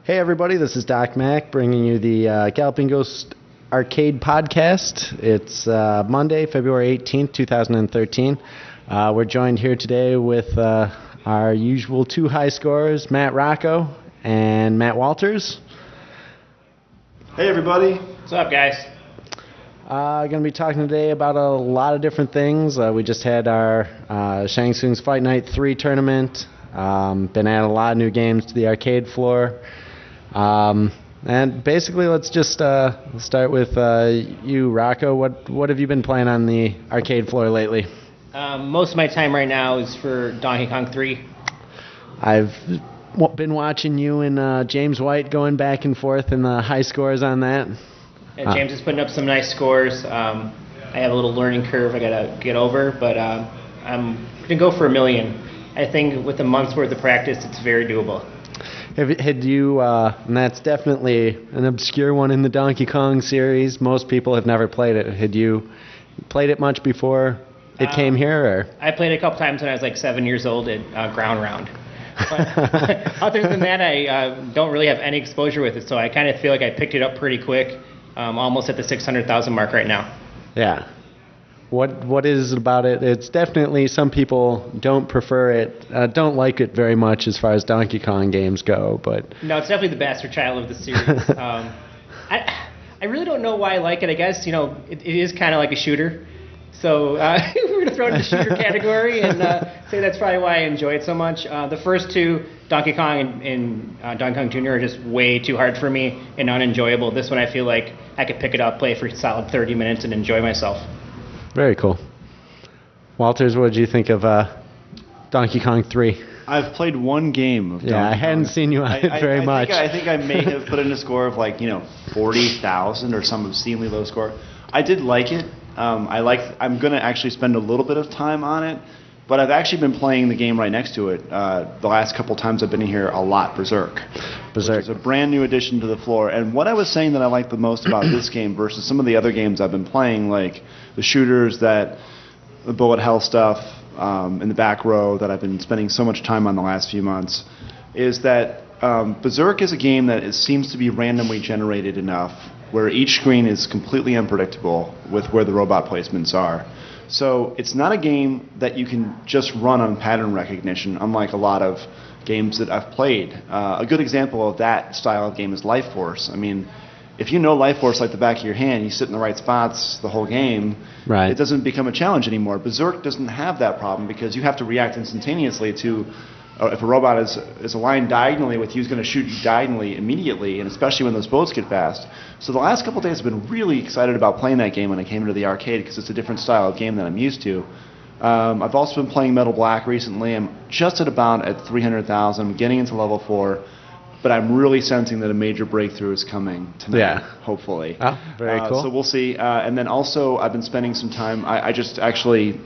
Hey everybody, this is Doc Mack bringing you the Galloping Ghost Arcade podcast. It's Monday, February 18th, 2013. We're joined here today with our usual two high scorers, Matt Rocco and Matt Walters. Hey everybody. What's up, guys? Going to be talking today about a lot of different things. We just had our Shang Tsung's Fight Night 3 tournament. Been adding a lot of new games to the arcade floor. And basically, let's just start with you, Rocco. What have you been playing on the arcade floor lately? Most of my time right now is for Donkey Kong 3. I've been watching you and James White going back and forth in the high scores on that. And James is putting up some nice scores. I have a little learning curve I gotta get over, but I'm gonna go for 1 million. I think with a month's worth of practice, it's very doable. Had you, and that's definitely an obscure one in the Donkey Kong series. Most people have never played it. Had you played it much before it came here? Or? I played it a couple times when I was like 7 years old at Ground Round. But other than that, I don't really have any exposure with it, so I kind of feel like I picked it up pretty quick, almost at the 600,000 mark right now. Yeah. What is it about it? It's definitely, some people don't prefer it, don't like it very much as far as Donkey Kong games go, but... No, it's definitely the bastard child of the series. I really don't know why I like it. I guess, it is kind of like a shooter. So we're going to throw it in the shooter category and say that's probably why I enjoy it so much. The first two, Donkey Kong and Donkey Kong Jr. are just way too hard for me and unenjoyable. This one I feel like I could pick it up, play for a solid 30 minutes and enjoy myself. Very cool. Walters, what did you think of Donkey Kong 3? I've played one game of Donkey Kong. I hadn't seen you on it very much. I think I may have put in a score of 40,000 or some obscenely low score. I did like it. I'm going to actually spend a little bit of time on it, but I've actually been playing the game right next to it the last couple times I've been here a lot, Berserk. Which is a brand new addition to the floor. And what I was saying that I like the most about this game versus some of the other games I've been playing, like the shooters, the bullet hell stuff in the back row that I've been spending so much time on the last few months, is that Berserk is a game that seems to be randomly generated enough where each screen is completely unpredictable with where the robot placements are. So it's not a game that you can just run on pattern recognition, unlike a lot of games that I've played. A good example of that style of game is Life Force. I mean, if you know Life Force like the back of your hand, you sit in the right spots the whole game, right. It doesn't become a challenge anymore. Berserk doesn't have that problem because you have to react instantaneously to if a robot is aligned diagonally with you, he's going to shoot you diagonally immediately, and especially when those boats get fast. So the last couple of days I've been really excited about playing that game when I came into the arcade because it's a different style of game than I'm used to. I've also been playing Metal Black recently. I'm just at 300,000. I'm getting into level 4, but I'm really sensing that a major breakthrough is coming tonight, hopefully. Oh, very cool. So we'll see. And then also I've been spending some time. I just actually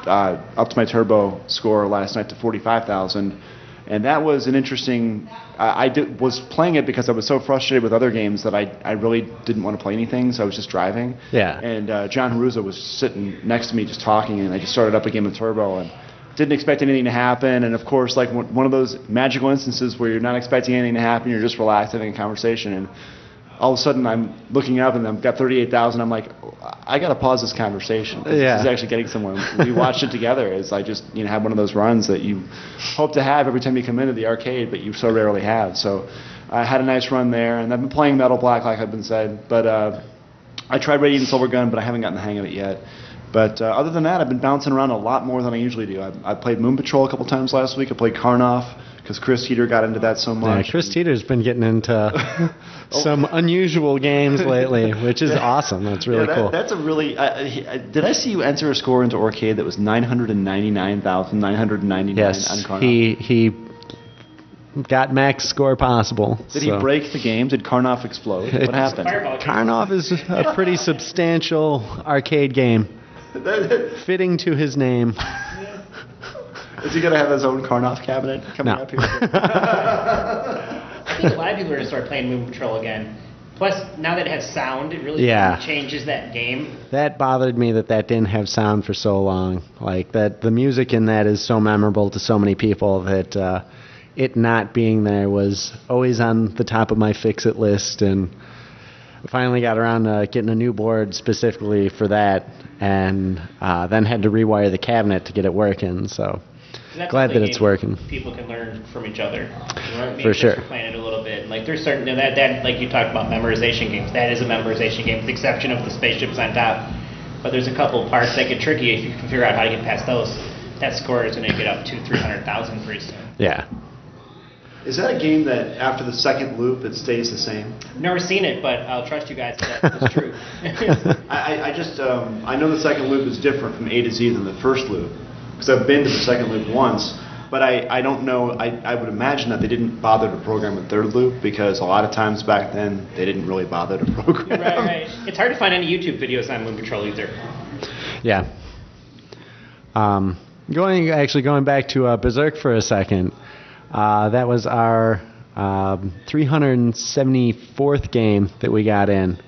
upped my turbo score last night to 45,000, and that was an interesting. Was playing it because I was so frustrated with other games that I really didn't want to play anything, so I was just driving. Yeah. And John Haruza was sitting next to me just talking, and I just started up a game of turbo and didn't expect anything to happen. And of course, like one of those magical instances where you're not expecting anything to happen, you're just relaxed having a conversation, and all of a sudden I'm looking up and I've got 38,000. I'm like, I got to pause this conversation. This is actually getting somewhere. We watched it together as I just had one of those runs that you hope to have every time you come into the arcade, but you so rarely have. So I had a nice run there, and I've been playing Metal Black like I've been said. But I tried Radiant Silver Gun, but I haven't gotten the hang of it yet. But other than that, I've been bouncing around a lot more than I usually do. I played Moon Patrol a couple times last week. I played Karnoff because Chris Teeter got into that so much. Yeah, Chris Teeter's been getting into some unusual games lately, which is awesome. That's really cool. That's a really... did I see you enter a score into Arcade that was 999,999 yes, on Karnoff? He got max score possible. Did he break the game? Did Karnoff explode? What happened? Karnoff is a pretty substantial arcade game, fitting to his name. Is he going to have his own Karnoff cabinet coming up here? I think a lot of people are going to start playing Moon Patrol again. Plus, now that it has sound, it really changes that game. That bothered me that didn't have sound for so long. Like, that the music in that is so memorable to so many people that it not being there was always on the top of my fix-it list, and I finally got around to getting a new board specifically for that, and then had to rewire the cabinet to get it working. So glad that it's working. People can learn from each other. For sure. Playing it a little bit. Like there's certain that like you talked about memorization games. That is a memorization game, with the exception of the spaceships on top. But there's a couple of parts that get tricky if you can figure out how to get past those. That score is going to get up to 300,000 pretty soon. Yeah. Is that a game that after the second loop it stays the same? Never seen it, but I'll trust you guys that it's true. I know the second loop is different from A to Z than the first loop, because I've been to the second loop once, but I don't know. I would imagine that they didn't bother to program a third loop, because a lot of times back then they didn't really bother to program. Right. It's hard to find any YouTube videos on Moon Patrol either. Yeah. Going back to Berserk for a second. That was our 374th game that we got in.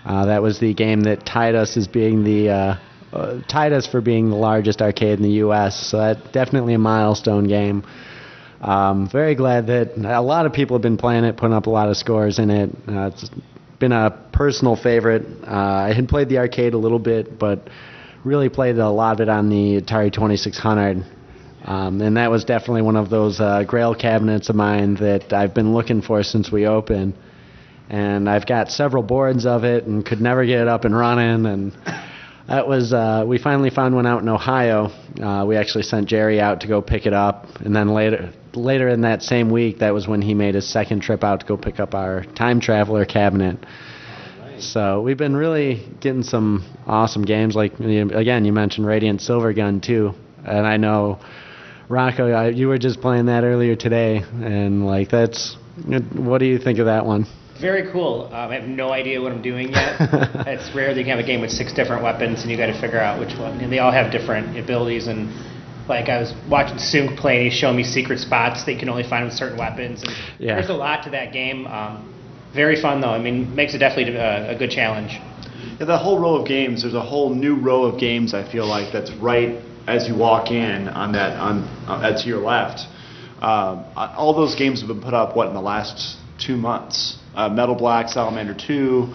That was the game that tied us for being the largest arcade in the U.S. So that's definitely a milestone game. Very glad that a lot of people have been playing it, putting up a lot of scores in it. It's been a personal favorite. I had played the arcade a little bit, but really played a lot of it on the Atari 2600. And that was definitely one of those grail cabinets of mine that I've been looking for since we opened. And I've got several boards of it and could never get it up and running. And that was, we finally found one out in Ohio. We actually sent Jerry out to go pick it up. And then later in that same week, that was when he made his second trip out to go pick up our Time Traveler cabinet. So we've been really getting some awesome games. Like, again, you mentioned Radiant Silvergun, too. And I know, Rocco, you were just playing that earlier today. And, like, what do you think of that one? Very cool. I have no idea what I'm doing yet. It's rare that you can have a game with 6 different weapons and you got to figure out which one. And they all have different abilities. And like I was watching Sunk play, and he's showing me secret spots that you can only find with certain weapons. And there's a lot to that game. Very fun though. I mean, makes it definitely a good challenge. Yeah, the whole row of games. There's a whole new row of games. I feel like that's right as you walk in to your left. All those games have been put up in the last 2 months. Metal Black, Salamander 2,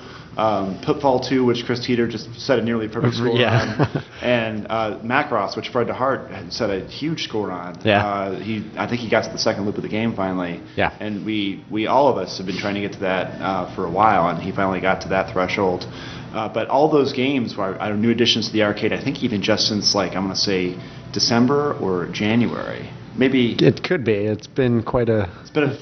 Pitfall 2, which Chris Teeter just set a nearly perfect score on, and Macross, which Fred DeHart had set a huge score on. I think he got to the second loop of the game finally. Yeah. And we all of us have been trying to get to that for a while, and he finally got to that threshold. But all those games are new additions to the arcade. I think even just since I'm going to say December or January. Maybe it could be. It's been quite a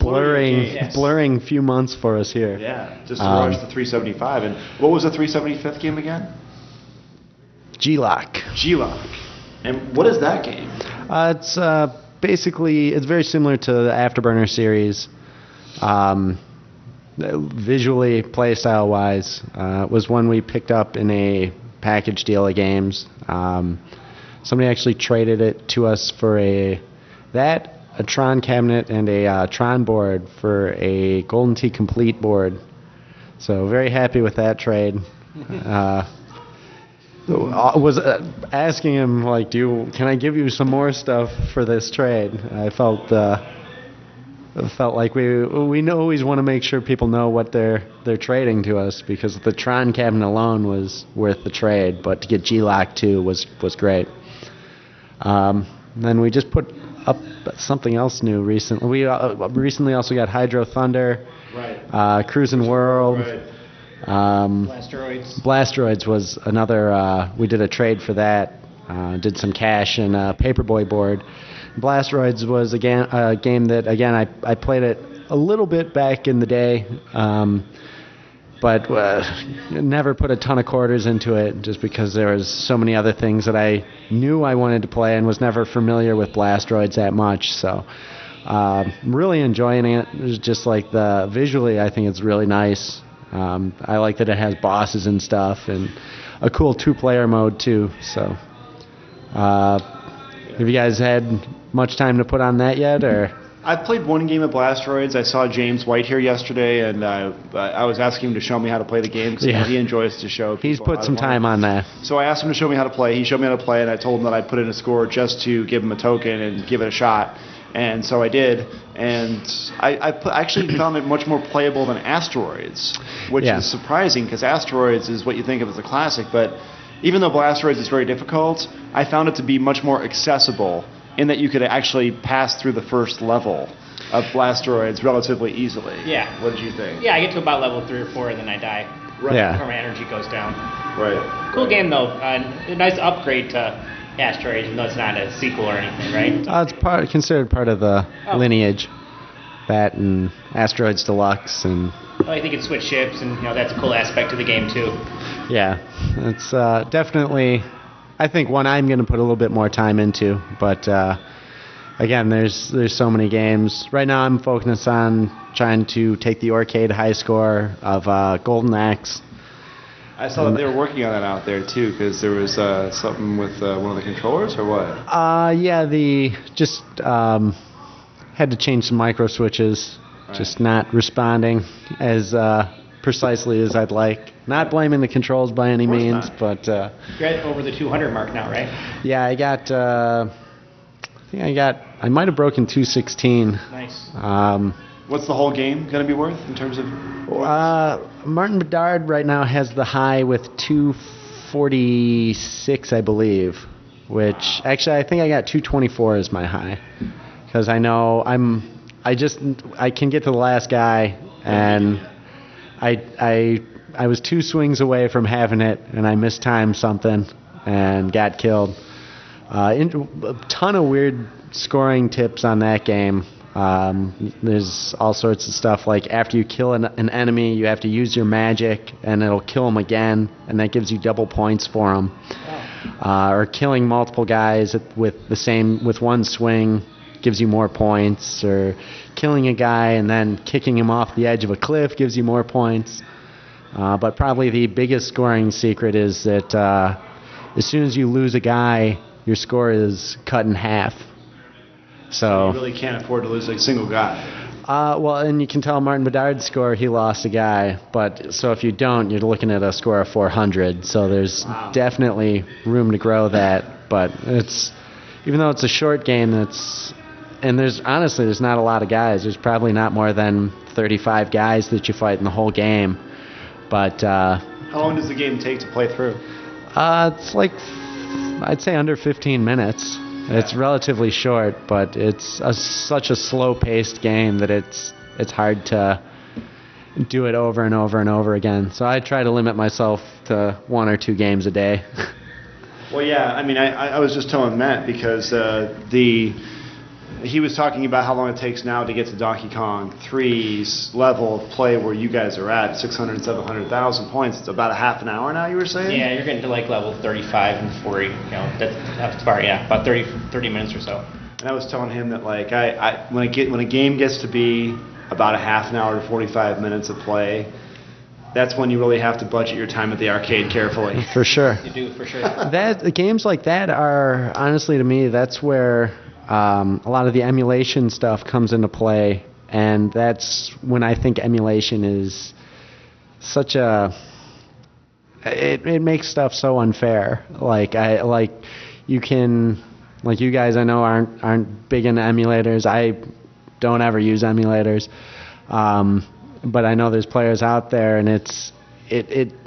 blurring few months for us here. Yeah, just to rush the 375. And what was the 375th game again? G-Lock. G-Lock. And what is that game? It's it's very similar to the Afterburner series. Visually, playstyle wise, was one we picked up in a package deal of games. Somebody actually traded it to us for a Tron cabinet and a Tron board for a Golden Tee Complete board. So very happy with that trade. Was asking him can I give you some more stuff for this trade? I felt like we always want to make sure people know what they're trading to us, because the Tron cabinet alone was worth the trade, but to get G-Lock too was great. Then we just put up something else new recently. We recently also got Hydro Thunder, Cruisin' World. Right. Blastroids was another. We did a trade for that. Did some cash and a Paperboy board. Blastroids was a game that I played it a little bit back in the day, but never put a ton of quarters into it, just because there was so many other things that I knew I wanted to play and was never familiar with Blastroids that much. So really enjoying it. It's just visually, I think it's really nice. I like that it has bosses and stuff, and a cool 2-player mode too. So have you guys had much time to put on that yet, or? I've played one game of Blastroids. I saw James White here yesterday, and I was asking him to show me how to play the game, because he enjoys to show people. He's put some time on that. So I asked him to show me how to play. He showed me how to play, and I told him that I'd put in a score just to give him a token and give it a shot. And so I did, and actually found it much more playable than Asteroids, which is surprising because Asteroids is what you think of as a classic, but even though Blasteroids is very difficult, I found it to be much more accessible in that you could actually pass through the first level of Blasteroids relatively easily. Yeah. What did you think? Yeah, I get to about level 3 or 4 and then I die. Right. Yeah. Before my energy goes down. Right. Cool game though. A nice upgrade to Asteroids, even though it's not a sequel or anything, right? It's considered part of the lineage. That and Asteroids Deluxe and. I think it switch ships, and that's a cool aspect to the game too. Yeah, it's definitely. I think one I'm going to put a little bit more time into, but again, there's so many games. Right now, I'm focused on trying to take the arcade high score of Golden Axe. I saw that they were working on that out there too, because there was something with one of the controllers, or what? Yeah, had to change some micro switches, just not responding as precisely as I'd like. Not blaming the controls by any means, but you're at over the 200 mark now, right? Yeah, I got. I might have broken 216. Nice. What's the whole game going to be worth in terms of? Martin Bedard right now has the high with 246, I believe. Which actually, I think I got 224 as my high, because I know I can get to the last guy, and I was 2 swings away from having it, and I mistimed something and got killed. A ton of weird scoring tips on that game. There's all sorts of stuff like after you kill an enemy, you have to use your magic, and it'll kill them again, and that gives you double points for them. Or killing multiple guys with one swing gives you more points, or killing a guy and then kicking him off the edge of a cliff gives you more points. But probably the biggest scoring secret is that as soon as you lose a guy, your score is cut in half. So you really can't afford to lose a single guy. Well, and you can tell Martin Bedard's score, he lost a guy. But so if you don't, you're looking at a score of 400. So there's definitely room to grow that. But even though it's a short game, and there's not a lot of guys. There's probably not more than 35 guys that you fight in the whole game. But how long does the game take to play through? It's like I'd say under 15 minutes. It's relatively short, but it's such a slow-paced game that it's hard to do it over and over and over again. So I try to limit myself to 1 or 2 games a day. Well, yeah. I mean, I was just telling Matt because he was talking about how long it takes now to get to Donkey Kong 3's level of play where you guys are at, 600, 700,000 points. It's about a half an hour now, you were saying? Yeah, you're getting to like level 35 and 40. That's far, about 30 minutes or so. And I was telling him that like when a game gets to be about a half an hour to 45 minutes of play, that's when you really have to budget your time at the arcade carefully. For sure. You do, for sure. Games like that are, honestly to me, that's where a lot of the emulation stuff comes into play, and that's when I think emulation is such a. It makes stuff so unfair. You guys I know aren't big into emulators. I don't ever use emulators, but I know there's players out there, and it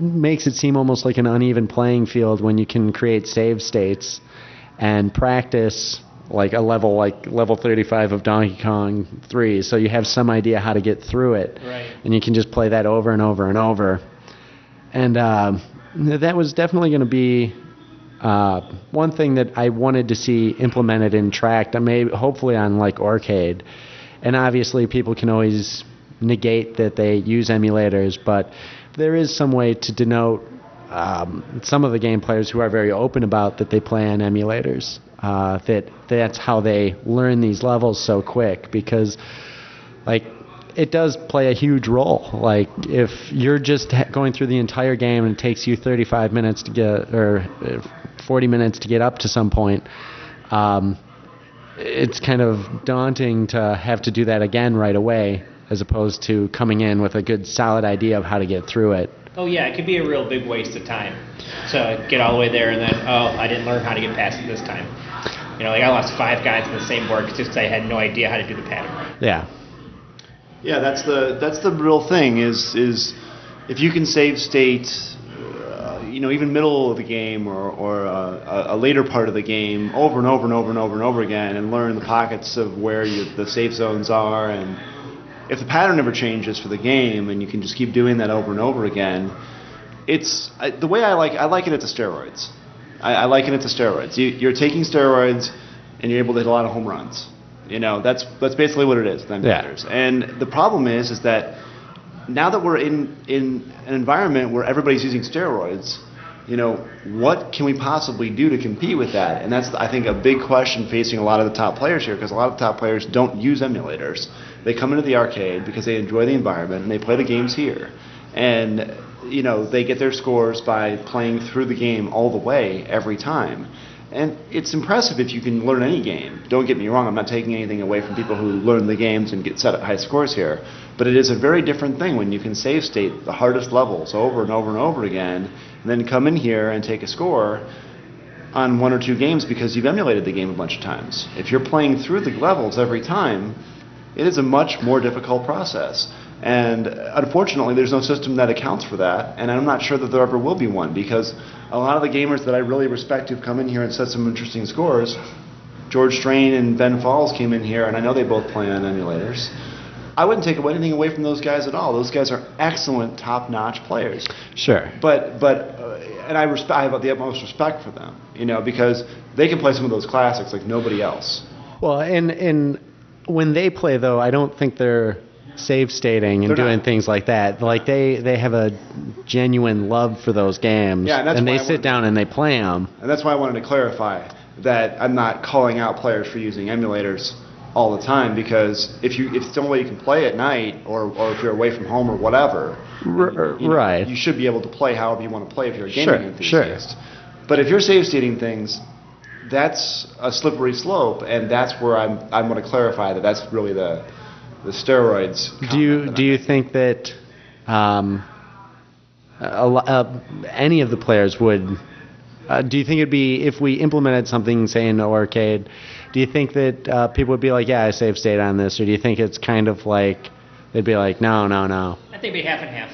makes it seem almost like an uneven playing field when you can create save states and practice like level 35 of Donkey Kong 3, so you have some idea how to get through it, right? And you can just play that over and over and over. And that was definitely going to be one thing that I wanted to see implemented in Tracked, hopefully on like Arcade. And obviously people can always negate that they use emulators, but there is some way to denote some of the game players who are very open about that they play on emulators. That's how they learn these levels so quick, because it does play a huge role. Like if you're just going through the entire game and it takes you 35 minutes to get, or 40 minutes to get up to some point, it's kind of daunting to have to do that again right away, as opposed to coming in with a good solid idea of how to get through it. Oh yeah, it could be a real big waste of time to get all the way there and then, I didn't learn how to get past it this time. Like I lost 5 guys in the same board just because I had no idea how to do the pattern. Yeah. Yeah, that's the real thing is if you can save state, even middle of the game or a later part of the game over and over and over and over and over again, and learn the pockets of where the safe zones are, and if the pattern never changes for the game, and you can just keep doing that over and over again, it's the way I like it to steroids. I liken it to steroids. You're taking steroids, and you're able to hit a lot of home runs. That's basically what it is. Yeah. And the problem is that now that we're in an environment where everybody's using steroids, what can we possibly do to compete with that? And that's, I think, a big question facing a lot of the top players here, because a lot of the top players don't use emulators. They come into the arcade because they enjoy the environment and they play the games here. And they get their scores by playing through the game all the way every time. And it's impressive if you can learn any game. Don't get me wrong, I'm not taking anything away from people who learn the games and get set at high scores here. But it is a very different thing when you can save state the hardest levels over and over and over again, and then come in here and take a score on 1 or 2 games because you've emulated the game a bunch of times. If you're playing through the levels every time, it is a much more difficult process. And unfortunately, there's no system that accounts for that, and I'm not sure that there ever will be one, because a lot of the gamers that I really respect who've come in here and set some interesting scores, George Strain and Ben Falls came in here, and I know they both play on emulators. I wouldn't take anything away from those guys at all. Those guys are excellent, top-notch players. Sure. And I have the utmost respect for them, because they can play some of those classics like nobody else. Well, and when they play, though, I don't think they're save stating and doing things like that. Like they have a genuine love for those games, and they sit down and they play them. And that's why I wanted to clarify that I'm not calling out players for using emulators all the time, because if it's the only way you can play at night, or if you're away from home or whatever, right, you should be able to play however you want to play if you're a gaming enthusiast. Sure. But if you're save stating things, that's a slippery slope, and that's where I'm going to clarify that's really the steroids. Do you think that any of the players would? Do you think it'd be, if we implemented something, say in the arcade? Do you think that people would be like, yeah, I save state on this, or do you think it's kind of like they'd be like, no? I think it'd be half and half.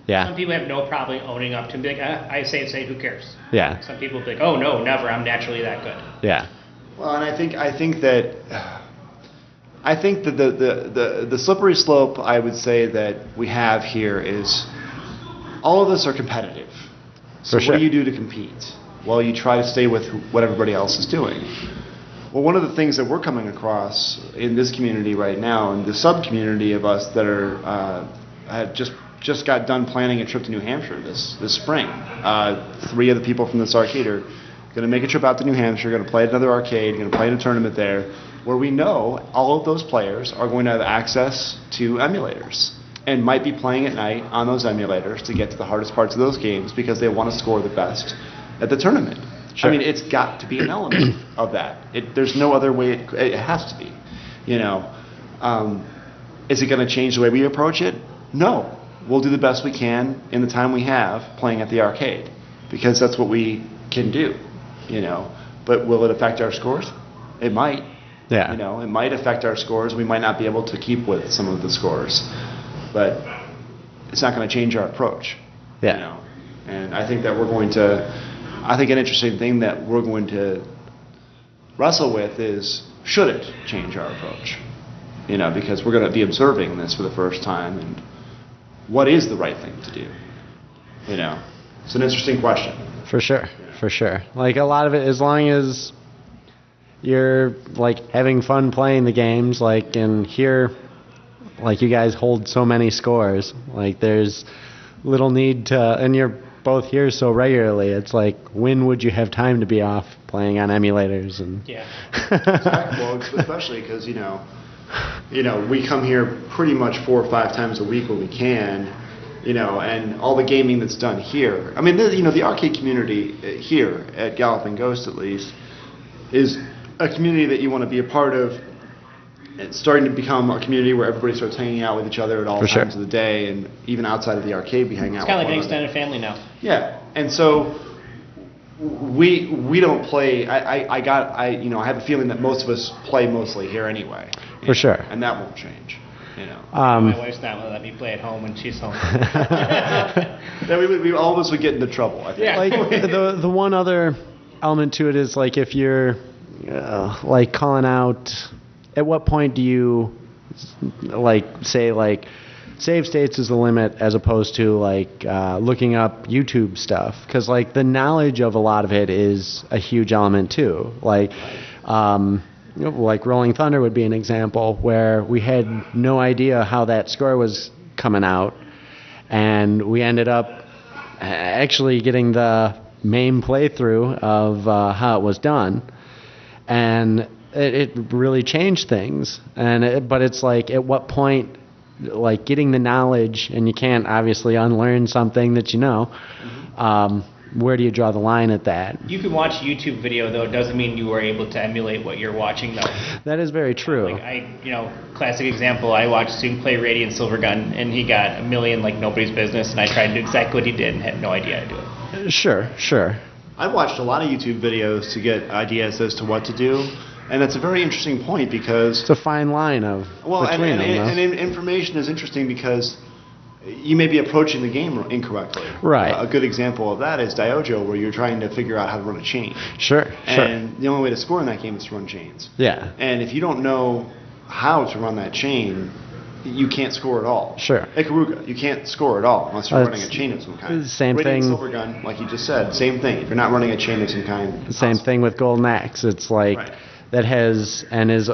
Yeah. Some people have no problem owning up to be like, I save state, who cares? Yeah. Some people be like, oh no, never, I'm naturally that good. Yeah. Well, and I think that the slippery slope, I would say, that we have here is all of us are competitive. So For sure. What do you do to compete? Well, you try to stay with what everybody else is doing. Well, one of the things that we're coming across in this community right now, and the sub-community of us that are have just got done planning a trip to New Hampshire this spring. 3 of the people from this arcade are going to make a trip out to New Hampshire, going to play at another arcade, going to play in a tournament there, where we know all of those players are going to have access to emulators and might be playing at night on those emulators to get to the hardest parts of those games because they want to score the best at the tournament. Sure. I mean, it's got to be an element of that. There's no other way. It has to be. Is it going to change the way we approach it? No. We'll do the best we can in the time we have playing at the arcade, because that's what we can do. But will it affect our scores? It might. Yeah. It might affect our scores. We might not be able to keep with some of the scores, but it's not going to change our approach. Yeah. And I think that I think an interesting thing that we're going to wrestle with is, should it change our approach? Because we're going to be observing this for the first time, and what is the right thing to do? It's an interesting question. For sure. For sure. Like a lot of it, as long as you're like having fun playing the games, like, and here, like you guys hold so many scores, like there's little need to, and you're both here so regularly, it's like, when would you have time to be off playing on emulators? And yeah. Well, especially because we come here pretty much 4 or 5 times a week when we can, and all the gaming that's done here. I mean, the arcade community here at Galloping Ghost, at least, is a community that you want to be a part of. It's starting to become a community where everybody starts hanging out with each other at all times of the day, and even outside of the arcade, we hang out. It's kind of like an extended family now. Yeah, and so we don't play. I have a feeling that most of us play mostly here anyway. For sure. And that won't change. My wife's not going to let me play at home when she's home. we all of us would get into trouble, I think. Yeah. Like the one other element to it is like if you're like calling out, at what point do you like say like save states is the limit as opposed to like looking up YouTube stuff, because like the knowledge of a lot of it is a huge element too. Like like Rolling Thunder would be an example where we had no idea how that score was coming out, and we ended up actually getting the main playthrough of how it was done, and it really changed things. But it's like, at what point, like getting the knowledge, and you can't obviously unlearn something that you know. Where do you draw the line at that? You can watch YouTube video, though. It doesn't mean you were able to emulate what you're watching, though. That is very true. Like classic example, I watched him play Radiant Silvergun, and he got a million like nobody's business, and I tried to do exactly what he did and had no idea how to do it. Sure. I've watched a lot of YouTube videos to get ideas as to what to do, and it's a very interesting point because it's a fine line between them. And information is interesting because you may be approaching the game incorrectly. Right. A good example of that is Diojo, where you're trying to figure out how to run a chain. Sure. And the only way to score in that game is to run chains. Yeah. And if you don't know how to run that chain, you can't score at all. Sure. Ikaruga, you can't score at all unless you're running a chain of some kind. Same Radiant thing. Silvergun, like you just said, same thing. If you're not running a chain of some kind. Same thing with Golden Axe. It's like that has and is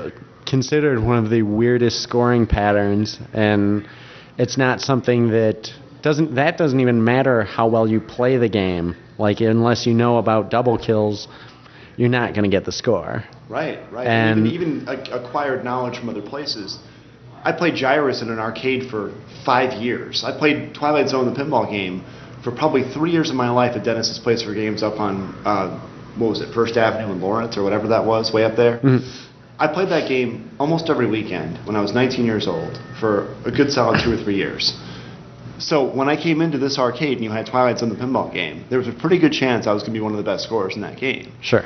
considered one of the weirdest scoring patterns, and it's not something that doesn't even matter how well you play the game. Like, unless you know about double kills, you're not going to get the score. Right. And even acquired knowledge from other places. I played Gyrus in an arcade for 5 years. I played Twilight Zone, the pinball game, for probably 3 years of my life at Dennis's Place for Games up on, First Avenue in Lawrence or whatever that was, way up there. Mm-hmm. I played that game almost every weekend when I was 19 years old for a good solid 2 or 3 years. So when I came into this arcade and you had Twilight Zone, the pinball game, there was a pretty good chance I was going to be one of the best scorers in that game. Sure.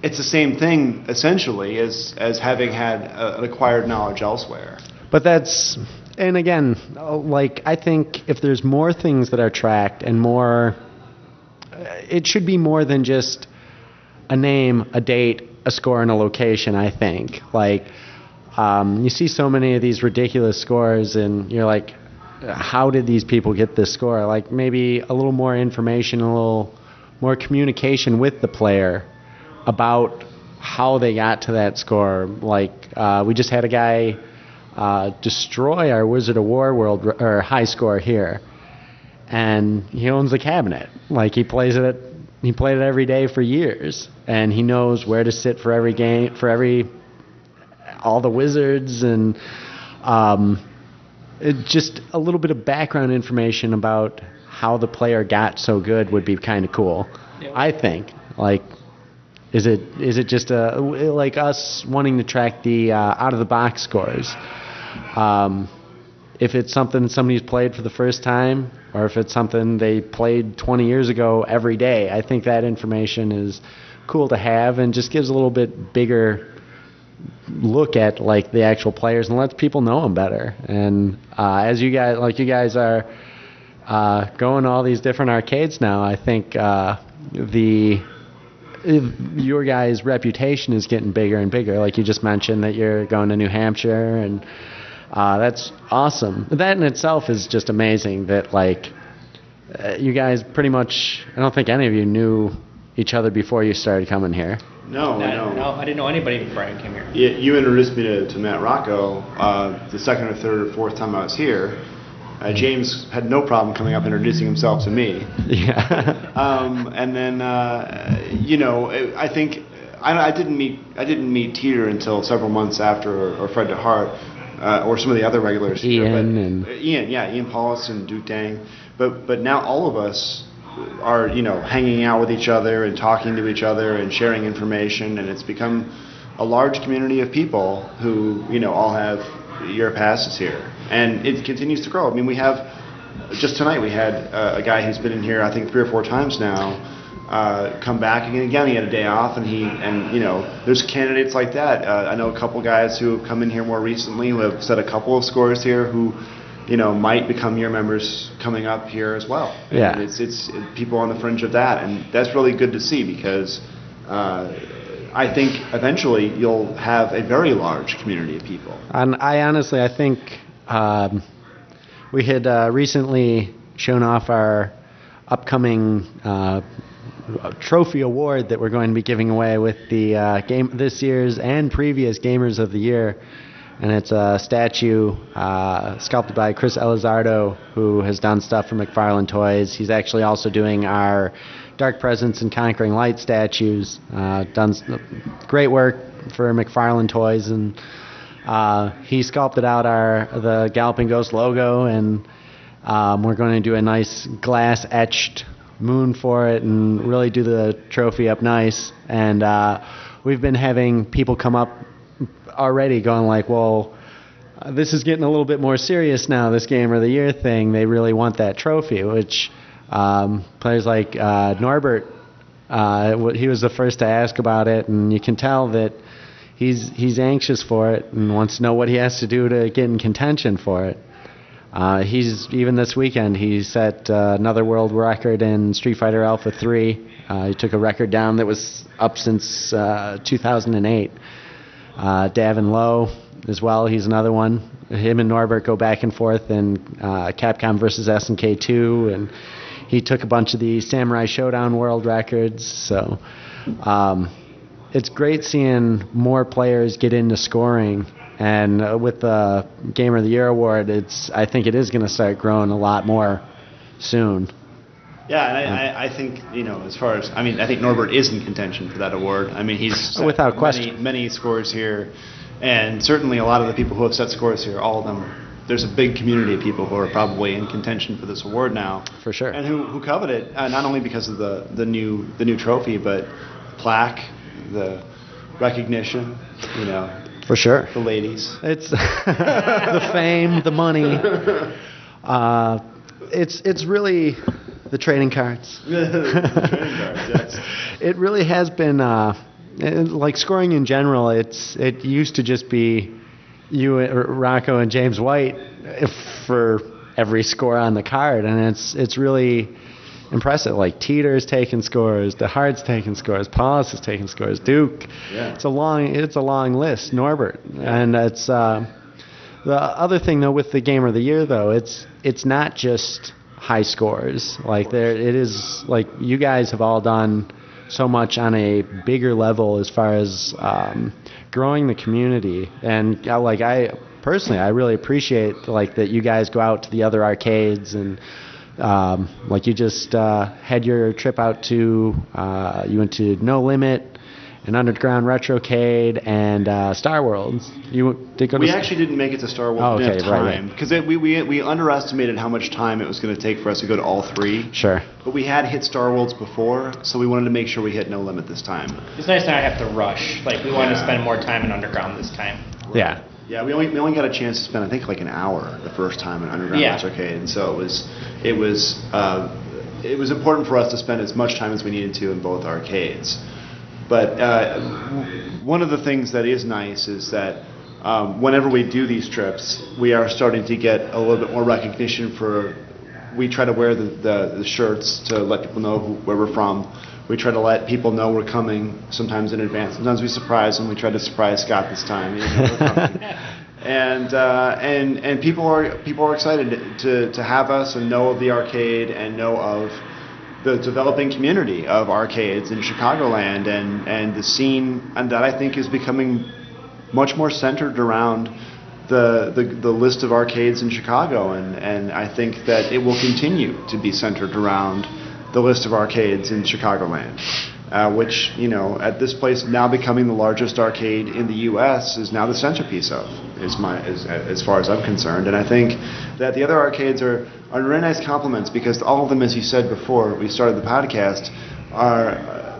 It's the same thing, essentially, as having had an acquired knowledge elsewhere. But that's, and again, like, I think if there's more things that are tracked and more, it should be more than just a name, a date, a score, and a location, I think. Like, you see so many of these ridiculous scores, and you're like, how did these people get this score? Like, maybe a little more information, a little more communication with the player about how they got to that score. Like, we just had a guy destroy our Wizard of War world or high score here, and he owns the cabinet. Like, he played it every day for years, and he knows where to sit for every game, all the wizards, and just a little bit of background information about how the player got so good would be kind of cool. Yeah. I think. Like, is it just like us wanting to track the out of the box scores? If it's something somebody's played for the first time, or if it's something they played 20 years ago every day, I think that information is cool to have and just gives a little bit bigger look at like the actual players and lets people know them better. And as you guys are going to all these different arcades now, I think your guys' reputation is getting bigger and bigger. Like you just mentioned that you're going to New Hampshire, and that's awesome. That in itself is just amazing that like you guys pretty much, I don't think any of you knew each other before you started coming here. No, I didn't know anybody before I came here. You introduced me to Matt Rocco the second or third or fourth time I was here. James had no problem coming up and introducing himself to me. Yeah. And then I think I didn't meet Teeter until several months after, or Fred DeHart, or some of the other regulars here. Ian Paulus and Duke Dang. But now all of us are hanging out with each other and talking to each other and sharing information, and it's become a large community of people who all have year passes here, and it continues to grow. I mean, we have just tonight we had a guy who's been in here I think 3 or 4 times now, come back again. Again, he had a day off, and there's candidates like that. I know a couple guys who have come in here more recently who have set a couple of scores here who, might become year members coming up here as well. Yeah. And it's people on the fringe of that, and that's really good to see because I think eventually you'll have a very large community of people. And I think we had recently shown off our upcoming trophy award that we're going to be giving away with the this year's and previous Gamers of the Year. And it's a statue sculpted by Chris Elizardo, who has done stuff for McFarlane Toys. He's actually also doing our Dark Presence and Conquering Light statues. Done great work for McFarlane Toys, and he sculpted out the Galloping Ghost logo, and we're going to do a nice glass etched moon for it and really do the trophy up nice. And we've been having people come up already going like, well, this is getting a little bit more serious now, this Gamer of the Year thing. They really want that trophy, which players like Norbert, he was the first to ask about it, and you can tell that he's anxious for it and wants to know what he has to do to get in contention for it. Even this weekend, he set another world record in Street Fighter Alpha 3. He took a record down that was up since 2008. Davin Lowe as well, he's another one. Him and Norbert go back and forth in Capcom versus SNK 2, and he took a bunch of the Samurai Showdown world records. So it's great seeing more players get into scoring, and with the Gamer of the Year award, I think it is going to start growing a lot more soon. Yeah, and I think, as far as, I think Norbert is in contention for that award. He's set without question many scores here, and certainly a lot of the people who have set scores here, all of them, there's a big community of people who are probably in contention for this award now. For sure. And who covet it, not only because of the new trophy, but the plaque, the recognition, For sure. the ladies. It's the fame, the money. It's really the trading cards. The trading cards, yes. It really has been like scoring in general. It used to just be you, Rocco, and James White for every score on the card, and it's really impressive. Like Teeter's taking scores, DeHart's taking scores, Paulus is taking scores, Duke. Yeah. It's a long list. Norbert, and it's the other thing though with the Gamer of the Year though, it's not just high scores. Like it is like you guys have all done so much on a bigger level as far as growing the community, and I personally really appreciate like that you guys go out to the other arcades, and like you just had your trip out to you went to No Limit and Underground Retrocade and Star Worlds. You did go to We actually didn't make it to Star Worlds. Oh, We okay, didn't have time because we underestimated how much time it was going to take for us to go to all three. Sure. But we had hit Star Worlds before, so we wanted to make sure we hit No Limit this time. It's nice not have to rush. Like we wanted to spend more time in Underground this time. Yeah. Yeah, we only got a chance to spend I think like an hour the first time in Underground Retrocade, and so it was important for us to spend as much time as we needed to in both arcades. But one of the things that is nice is that whenever we do these trips, we are starting to get a little bit more recognition for. We try to wear the shirts to let people know where we're from. We try to let people know we're coming sometimes in advance. Sometimes we surprise them. We tried to surprise Scott this time. We're coming. And people are excited to have us and know of the arcade and know of the developing community of arcades in Chicagoland and the scene, and that I think is becoming much more centered around the list of arcades in Chicago, and I think that it will continue to be centered around the list of arcades in Chicagoland, which at this place now becoming the largest arcade in the U.S. is now the centerpiece of as far as I'm concerned, and I think that the other arcades are very nice compliments because all of them, as you said before we started the podcast,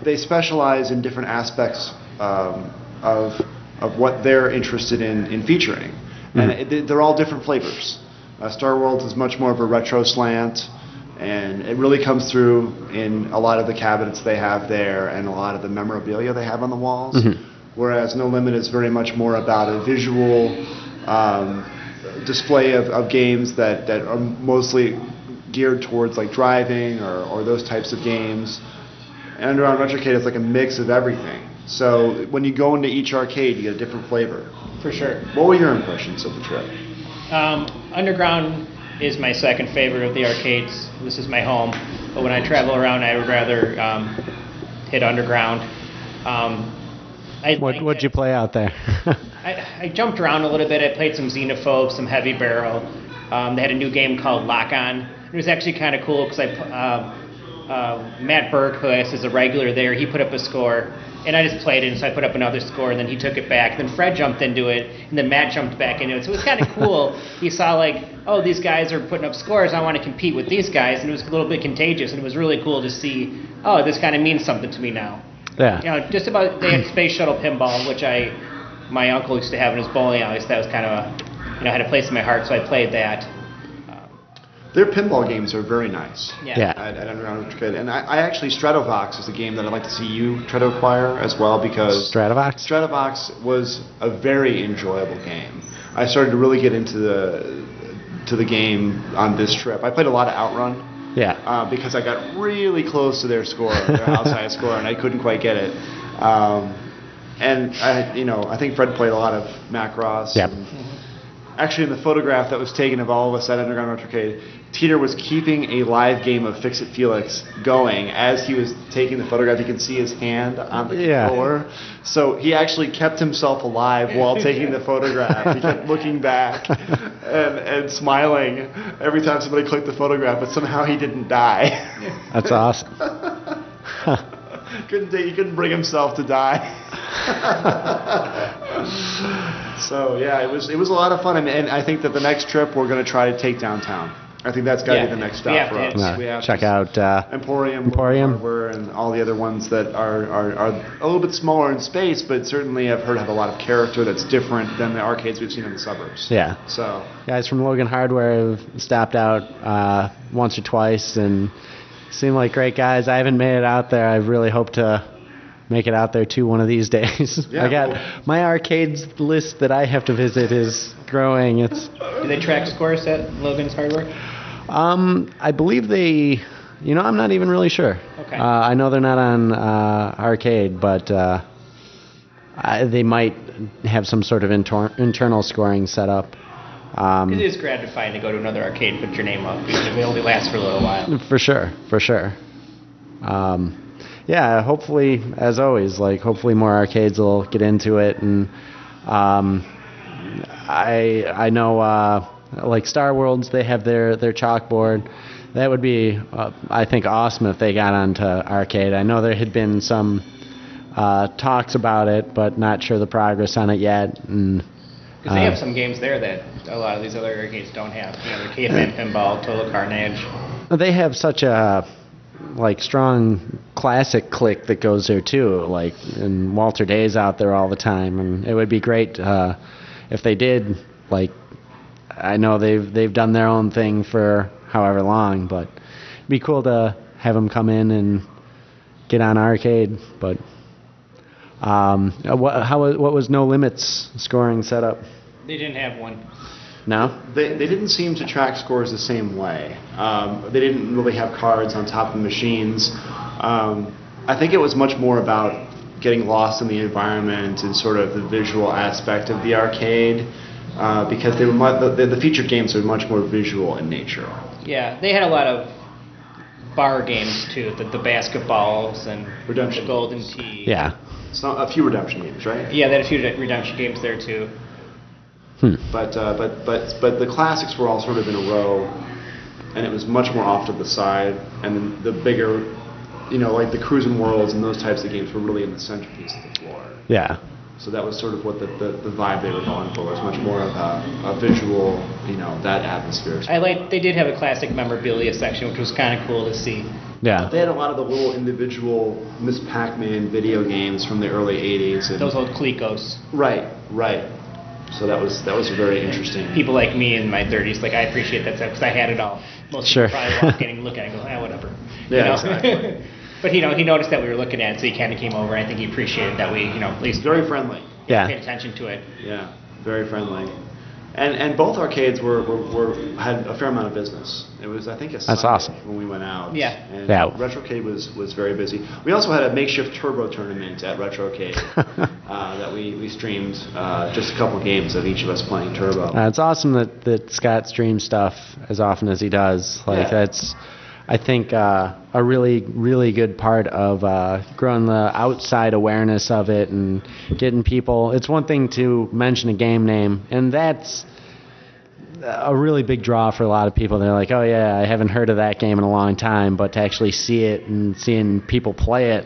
they specialize in different aspects of what they're interested in featuring, and they're all different flavors. Star World is much more of a retro slant, And it really comes through in a lot of the cabinets they have there and a lot of the memorabilia they have on the walls. Whereas No Limit is very much more about a visual display of games that are mostly geared towards like driving or those types of games. And Underground Retrocade is like a mix of everything. So when you go into each arcade, you get a different flavor. For sure. What were your impressions of the trip? Underground is my second favorite of the arcades. This is my home. But when I travel around, I would rather hit Underground. What'd you play out there? I jumped around a little bit. I played some Xenophobe, some Heavy Barrel. They had a new game called Lock On. It was actually kind of cool because Matt Burke, who is a regular there, he put up a score. And I just played it, and so I put up another score, and then he took it back. Then Fred jumped into it, and then Matt jumped back into it. So it was kind of cool. He saw like, oh, these guys are putting up scores. I want to compete with these guys, and it was a little bit contagious. And it was really cool to see. Oh, this kind of means something to me now. Yeah. You know, just about they had Space Shuttle Pinball, which my uncle used to have in his bowling alley. So that was kind of had a place in my heart. So I played that. Their pinball games are very nice. Yeah. At Underground Retrocade. And I actually, Stratovox is a game that I'd like to see you try to acquire as well, because Stratovox was a very enjoyable game. I started to really get into the game on this trip. I played a lot of Outrun. Yeah. Because I got really close to their score, their outside score, and I couldn't quite get it. And I think Fred played a lot of Macross. Yep. Actually, in the photograph that was taken of all of us at Underground Retrocade, Teeter was keeping a live game of Fix It Felix going. As he was taking the photograph, you can see his hand on the controller. So he actually kept himself alive while taking the photograph. He kept looking back and smiling every time somebody clicked the photograph, but somehow he didn't die. That's awesome. He couldn't bring himself to die. So yeah, it was a lot of fun, and I think that the next trip we're going to try to take downtown. I think that's got to be the next stop for us. We have check out Emporium, Hardware, and all the other ones that are a little bit smaller in space, but certainly I've heard have a lot of character that's different than the arcades we've seen in the suburbs. Yeah. So guys from Logan Hardware have stopped out once or twice and seem like great guys. I haven't made it out there. I really hope to make it out there too one of these days. Yeah, my arcades list that I have to visit is growing. Do they track scores at Logan's Hardware? I believe they. I'm not even really sure. Okay. I know they're not on arcade, but they might have some sort of internal scoring set up. It is gratifying to go to another arcade, put your name up, because they only last for a little while. For sure. Yeah, hopefully, as always, hopefully more arcades will get into it, and I know Star Worlds, they have their chalkboard. That would be, I think, awesome if they got onto arcade. I know there had been some talks about it, but not sure the progress on it yet. And because they have some games there that a lot of these other arcades don't have. The Caveman Pinball, Total Carnage. They have such a strong classic clique that goes there too. And Walter Day's out there all the time, and it would be great if they did. I know they've done their own thing for however long, but it'd be cool to have them come in and get on arcade. But what was No Limits scoring setup? They didn't have one. No? They didn't seem to track scores the same way. They didn't really have cards on top of machines. I think it was much more about getting lost in the environment and sort of the visual aspect of the arcade, because they were the featured games are much more visual in nature. Yeah, they had a lot of bar games too, the basketballs and Redemption. The Golden Tee. Yeah. A few Redemption games, right? Yeah, they had a few Redemption games there too. But the classics were all sort of in a row, and it was much more off to the side, and then the bigger, the Cruising Worlds and those types of games were really in the centerpiece of the floor. Yeah. So that was sort of what the vibe they were going for, was much more of a visual, that atmosphere. They did have a classic memorabilia section, which was kind of cool to see. Yeah. They had a lot of the little individual Miss Pac-Man video games from the early 80s. And those old Colecos. Right. So that was very interesting. People like me in my 30s, I appreciate that stuff because I had it all. most Sure. people probably walk in and look at it and go, whatever. Yeah, exactly. But he noticed that we were looking at it, so he kind of came over. I think he appreciated that we, at least Very friendly. Yeah. paid attention to it. Yeah, very friendly. And both arcades had a fair amount of business. It was, I think, a Sunday awesome. when we went out. Yeah. And Yeah. Retrocade was very busy. We also had a makeshift turbo tournament at Retrocade that we streamed just a couple games of each of us playing turbo. It's awesome that Scott streams stuff as often as he does. Like Yeah. that's, I think, a really, really good part of growing the outside awareness of it and getting people. It's one thing to mention a game name, and that's a really big draw for a lot of people. They're like, oh yeah, I haven't heard of that game in a long time, but to actually see it and seeing people play it,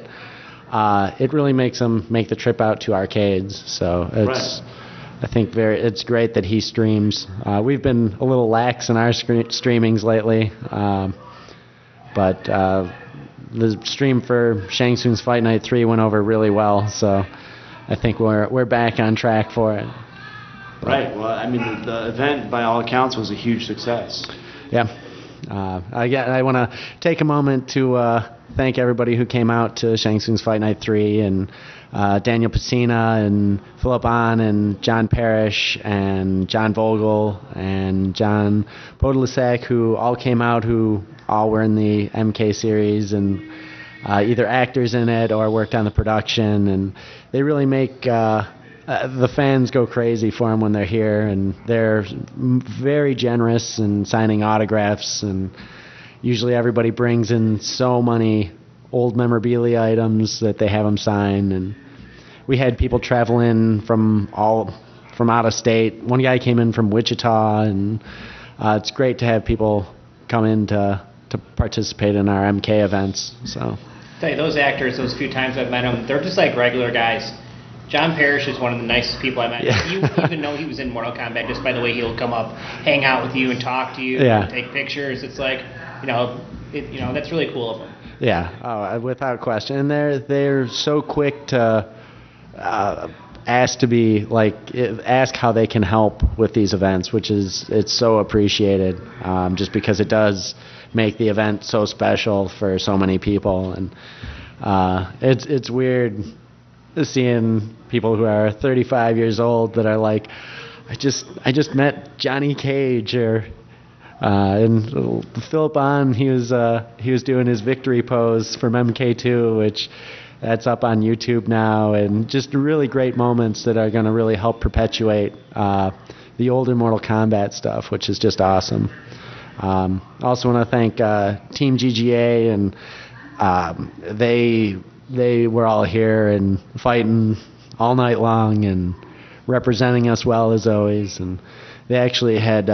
it really makes them make the trip out to arcades. So it's. Right. I think it's great that he streams. We've been a little lax in our streamings lately. But the stream for Shang Tsung's Fight Night 3 went over really well, so I think we're back on track for it. Right. Well, I mean, the event, by all accounts, was a huge success. Yeah. I want to take a moment to thank everybody who came out to Shang Tsung's Fight Night 3, and Daniel Pacina and Philip Ahn and John Parrish and John Vogel and John Podolacek, who all came out, who all were in the MK series and either actors in it or worked on the production, and they really make the fans go crazy for them when they're here, and they're very generous in signing autographs, and usually everybody brings in so many old memorabilia items that they have them sign, and we had people travel in from out of state. One guy came in from Wichita, and it's great to have people come in to participate in our MK events. So, Tell you, those actors, those few times I've met them, they're just like regular guys. John Parrish is one of the nicest people I met. Yeah. You even know he was in Mortal Kombat just by the way he'll come up, hang out with you, and talk to you, Yeah. and take pictures. It's like, that's really cool of him. Yeah, without question. And they're so quick to ask how they can help with these events, which it's so appreciated, just because it does make the event so special for so many people. And it's weird seeing people who are 35 years old that are like, I just met Johnny Cage, or and Philip Ahn, he was doing his victory pose from MK2, which that's up on YouTube now, and just really great moments that are going to really help perpetuate the older Mortal Kombat stuff, which is just awesome. Also want to thank Team GGA, and they were all here and fighting all night long and representing us well as always, and they actually had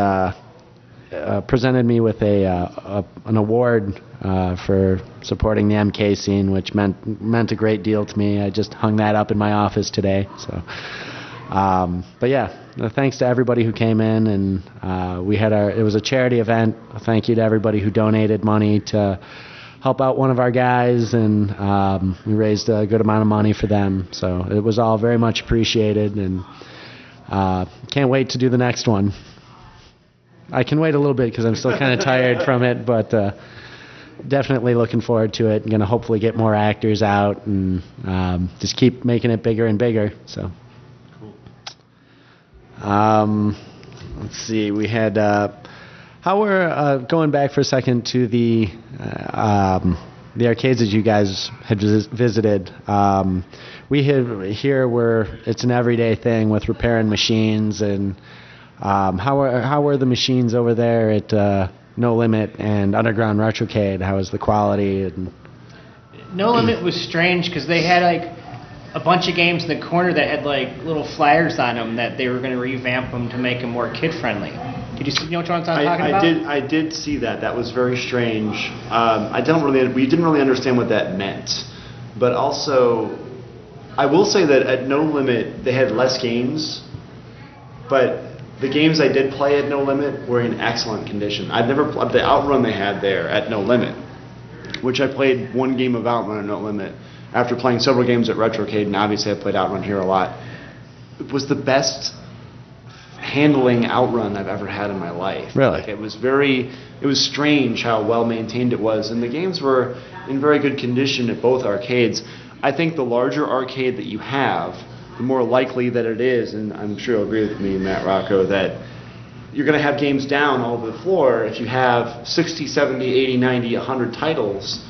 presented me with an award for supporting the MK scene, which meant a great deal to me. I just hung that up in my office today. So, but yeah, thanks to everybody who came in, and it was a charity event. Thank you to everybody who donated money to help out one of our guys, and we raised a good amount of money for them. So it was all very much appreciated, and can't wait to do the next one. I can wait a little bit because I'm still kind of tired from it, but definitely looking forward to it. I'm going to hopefully get more actors out and just keep making it bigger and bigger. So, cool. Let's see. We had how we're going back for a second to the arcades that you guys had visited. We have here where it's an everyday thing with repairing machines, and how were the machines over there at No Limit and Underground Retrocade? How was the quality? And No Limit was strange because they had like a bunch of games in the corner that had like little flyers on them that they were going to revamp them to make them more kid friendly. Did you know what I'm talking about? I did see that. That was very strange. We didn't really understand what that meant, but also I will say that at No Limit they had less games, but the games I did play at No Limit were in excellent condition. I've never played the Outrun they had there at No Limit, which I played one game of Outrun at No Limit after playing several games at Retrocade, and obviously I played Outrun here a lot. It was the best handling Outrun I've ever had in my life. Really? Like, it was strange how well maintained it was, and the games were in very good condition at both arcades. I think the larger arcade that you have, the more likely that it is, and I'm sure you'll agree with me, Matt, Rocco, that you're going to have games down all over the floor. If you have 60, 70, 80, 90, 100 titles,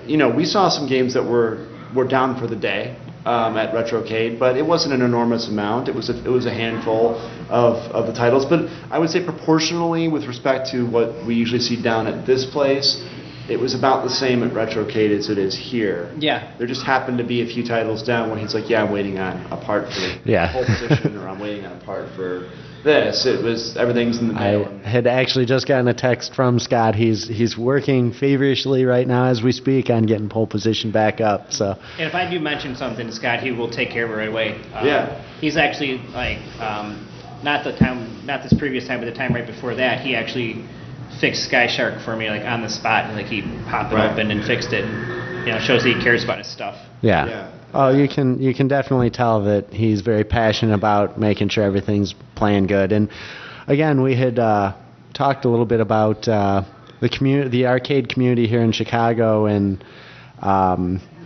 we saw some games that were down for the day at Retrocade, but it wasn't an enormous amount. It was a handful of the titles. But I would say proportionally, with respect to what we usually see down at this place, it was about the same at Retrocade as it is here. Yeah. There just happened to be a few titles down where he's like, yeah, I'm waiting on a part for the pole position, or I'm waiting on a part for this. It was everything's in the middle. I had actually just gotten a text from Scott. He's working feverishly right now as we speak on getting pole position back up. So. And if I do mention something to Scott, he will take care of it right away. He's actually not this previous time, but the time right before that, he actually fixed Sky Shark for me, like on the spot, and like he popped it open and fixed it. And, shows that he cares about his stuff. Yeah. Oh, you can definitely tell that he's very passionate about making sure everything's playing good. And again, we had talked a little bit about the arcade community here in Chicago, and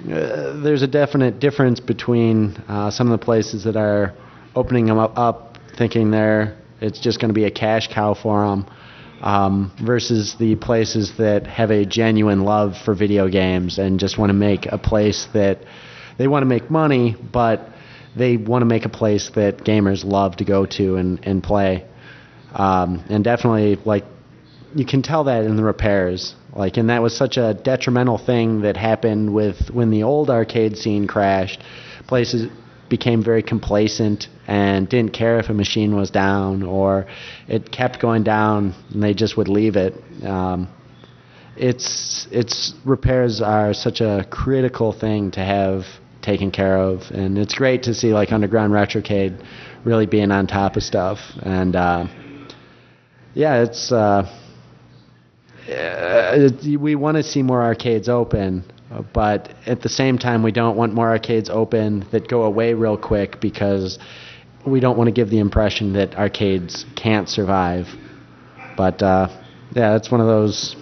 there's a definite difference between some of the places that are opening them up thinking it's just going to be a cash cow for them. Versus the places that have a genuine love for video games and just want to make a place that they want to make money, but they want to make a place that gamers love to go to and play. And definitely, you can tell that in the repairs. And that was such a detrimental thing that happened when the old arcade scene crashed. Places became very complacent and didn't care if a machine was down, or it kept going down and they just would leave it. Its repairs are such a critical thing to have taken care of, and it's great to see Underground Retrocade really being on top of stuff. And we want to see more arcades open. But at the same time, we don't want more arcades open that go away real quick, because we don't want to give the impression that arcades can't survive. But it's one of those.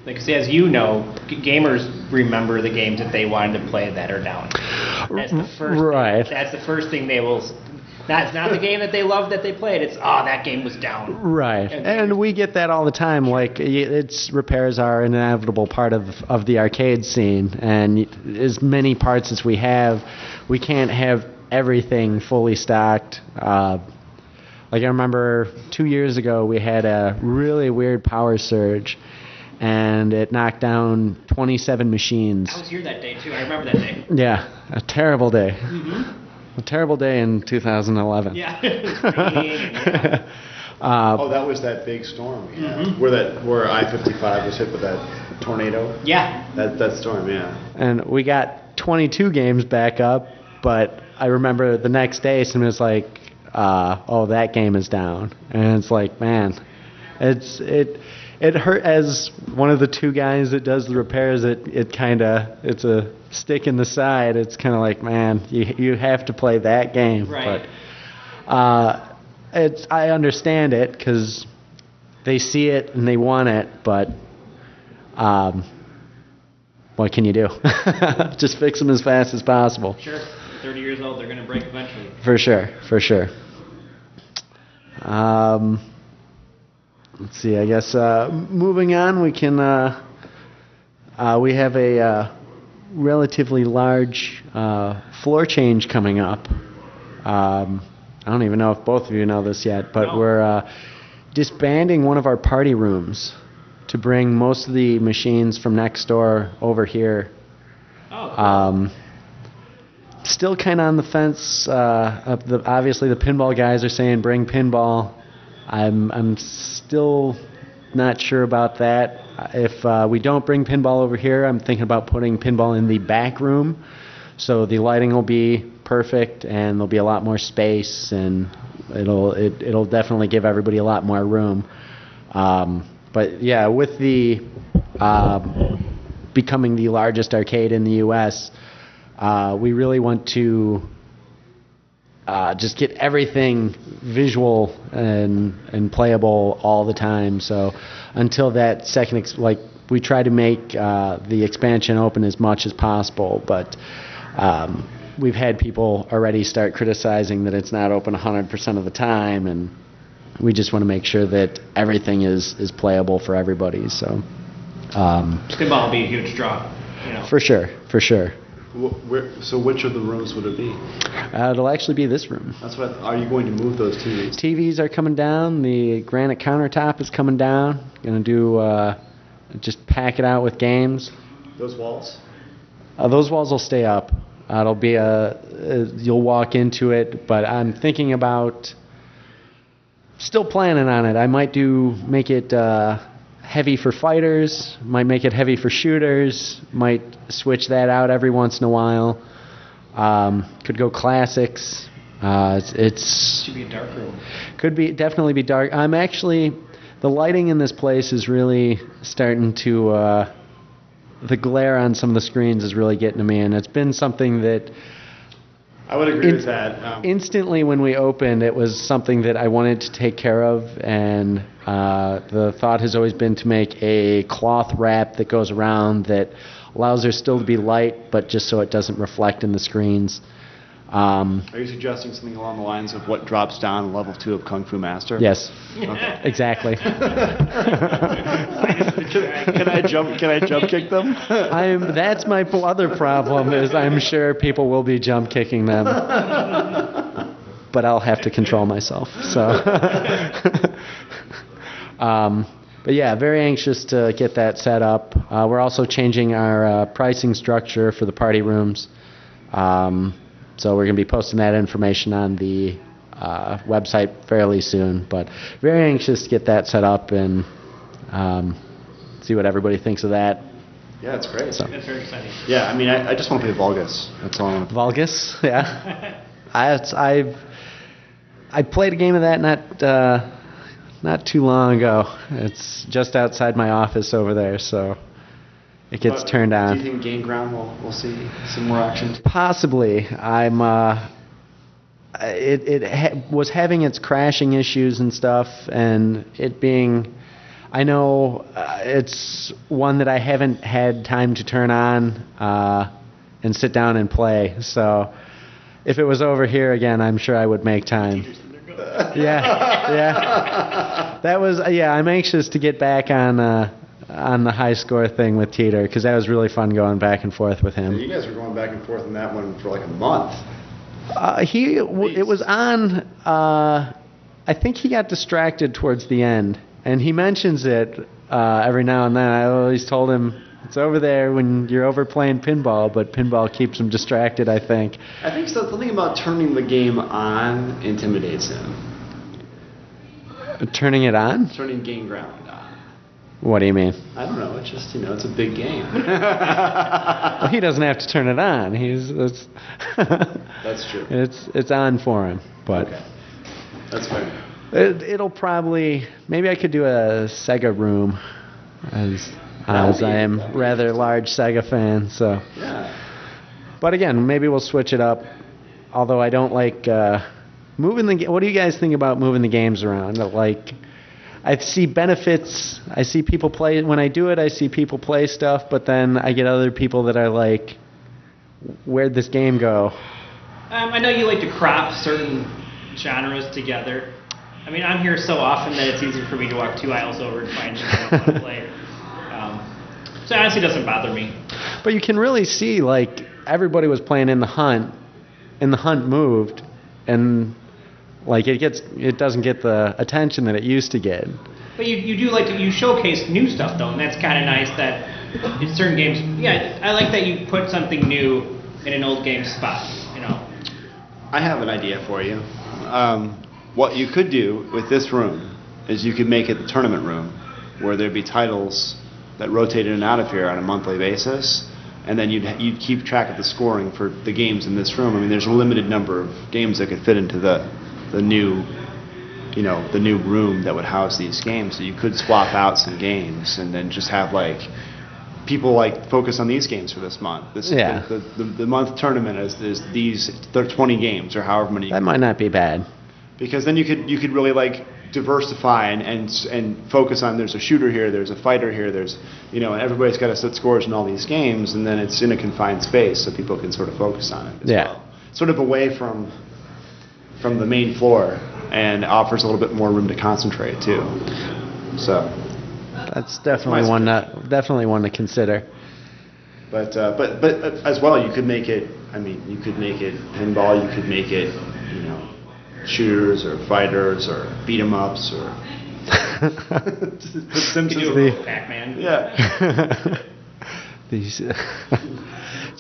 As you know, gamers remember the games that they wanted to play that are down. That's the first. Right. That's the first thing they will. That's not the game that they loved that they played. It's that game was down. Right, and we get that all the time. Its repairs are an inevitable part of the arcade scene, and as many parts as we have, we can't have everything fully stocked. I remember 2 years ago we had a really weird power surge, and it knocked down 27 machines. I was here that day too. I remember that day. Yeah, a terrible day. Mm-hmm. A terrible day in 2011. Yeah. That was that big storm. Yeah. Where I-55 was hit with that tornado. Yeah. That storm. Yeah. And we got 22 games back up, but I remember the next day someone was like, that game is down, and it's like, man, it hurt. As one of the two guys that does the repairs, it's a stick in the side. It's kind of like, man, you have to play that game. Right. But I understand it, because they see it and they want it, but what can you do? Just fix them as fast as possible. Sure. 30 years old, they're going to break eventually. For sure. Let's see, I guess moving on, we can we have a relatively large floor change coming up. I don't even know if both of you know this yet, but we're disbanding one of our party rooms to bring most of the machines from next door over here. Still kind of on the fence. Obviously, the pinball guys are saying bring pinball. I'm still not sure about that. If we don't bring pinball over here, I'm thinking about putting pinball in the back room, so the lighting will be perfect and there'll be a lot more space, and it'll definitely give everybody a lot more room. But yeah, with the becoming the largest arcade in the U.S., we really want to just get everything visual and playable all the time. So until that second, we try to make the expansion open as much as possible, but we've had people already start criticizing that it's not open 100% of the time, and we just want to make sure that everything is playable for everybody. So pinball will be a huge draw. For sure. So which of the rooms would it be? It'll actually be this room. That's what. Are you going to move those TVs? TVs are coming down. The granite countertop is coming down. Going to do just pack it out with games. Those walls? Those walls will stay up. It'll be you'll walk into it, but I'm thinking about still planning on it. I might make it heavy for fighters, might make it heavy for shooters, might switch that out every once in a while. Could go classics. Should be a dark room. Definitely be dark. The lighting in this place is really starting to, the glare on some of the screens is really getting to me, and it's been something that I would agree with that. Instantly when we opened, it was something that I wanted to take care of, and the thought has always been to make a cloth wrap that goes around that allows there still to be light, but just so it doesn't reflect in the screens. Are you suggesting something along the lines of what drops down in level 2 of Kung Fu Master? Yes, okay. Exactly. Can I jump kick them? That's my other problem, is I'm sure people will be jump kicking them, but I'll have to control myself. So, but yeah, very anxious to get that set up. We're also changing our pricing structure for the party rooms. So we're going to be posting that information on the website fairly soon. But very anxious to get that set up and see what everybody thinks of that. Yeah, it's great. That's very exciting. Yeah, I mean, I just want to play Vulgus. That's all I want to play. Vulgus, yeah. I played a game of that not too long ago. It's just outside my office over there, so it gets turned on. Do you think Game Ground will see some more action? Possibly. It was having its crashing issues and stuff, and it being, I know it's one that I haven't had time to turn on and sit down and play. So if it was over here again, I'm sure I would make time. Yeah. That was, I'm anxious to get back on the high score thing with Teeter, because that was really fun going back and forth with him. You guys were going back and forth on that one for like a month. It was on, I think he got distracted towards the end, and he mentions it every now and then. I always told him, it's over there when you're over playing pinball, but pinball keeps him distracted, I think. I think something about turning the game on intimidates him. Turning it on? Turning Game Ground on. What do you mean? I don't know. It's just, it's a big game. Well, he doesn't have to turn it on. That's true. It's on for him. But okay. That's fair. It'll probably, maybe I could do a Sega room, as I am rather large Sega fan. So. Yeah. But again, maybe we'll switch it up. Although I don't like moving the. What do you guys think about moving the games around? I see benefits. I see people play. When I do it, I see people play stuff, but then I get other people that are like, where'd this game go? I know you like to crop certain genres together. I mean, I'm here so often that it's easier for me to walk 2 aisles over and find something I want to play. So it honestly doesn't bother me. But you can really see, everybody was playing in the hunt, and the hunt moved, and it doesn't get the attention that it used to get. But you do you showcase new stuff though, and that's kind of nice that in certain games. Yeah, I like that you put something new in an old game spot. I have an idea for you. What you could do with this room is you could make it the tournament room, where there'd be titles that rotate in and out of here on a monthly basis, and then you'd keep track of the scoring for the games in this room. I mean, there's a limited number of games that could fit into the new room that would house these games. So you could swap out some games and then just have people like focus on these games for this month. The month tournament is these 20 games or however many. That might not be bad. Because then you could really like diversify and focus on, there's a shooter here, there's a fighter here, there's, and everybody's got to set scores in all these games, and then it's in a confined space so people can sort of focus on it as well. Sort of away from the main floor, and offers a little bit more room to concentrate too. So that's definitely one to consider. But as well, you could make it. I mean, you could make it pinball. You could make it, shooters or fighters or beat 'em ups or. Pac-Man. Yeah.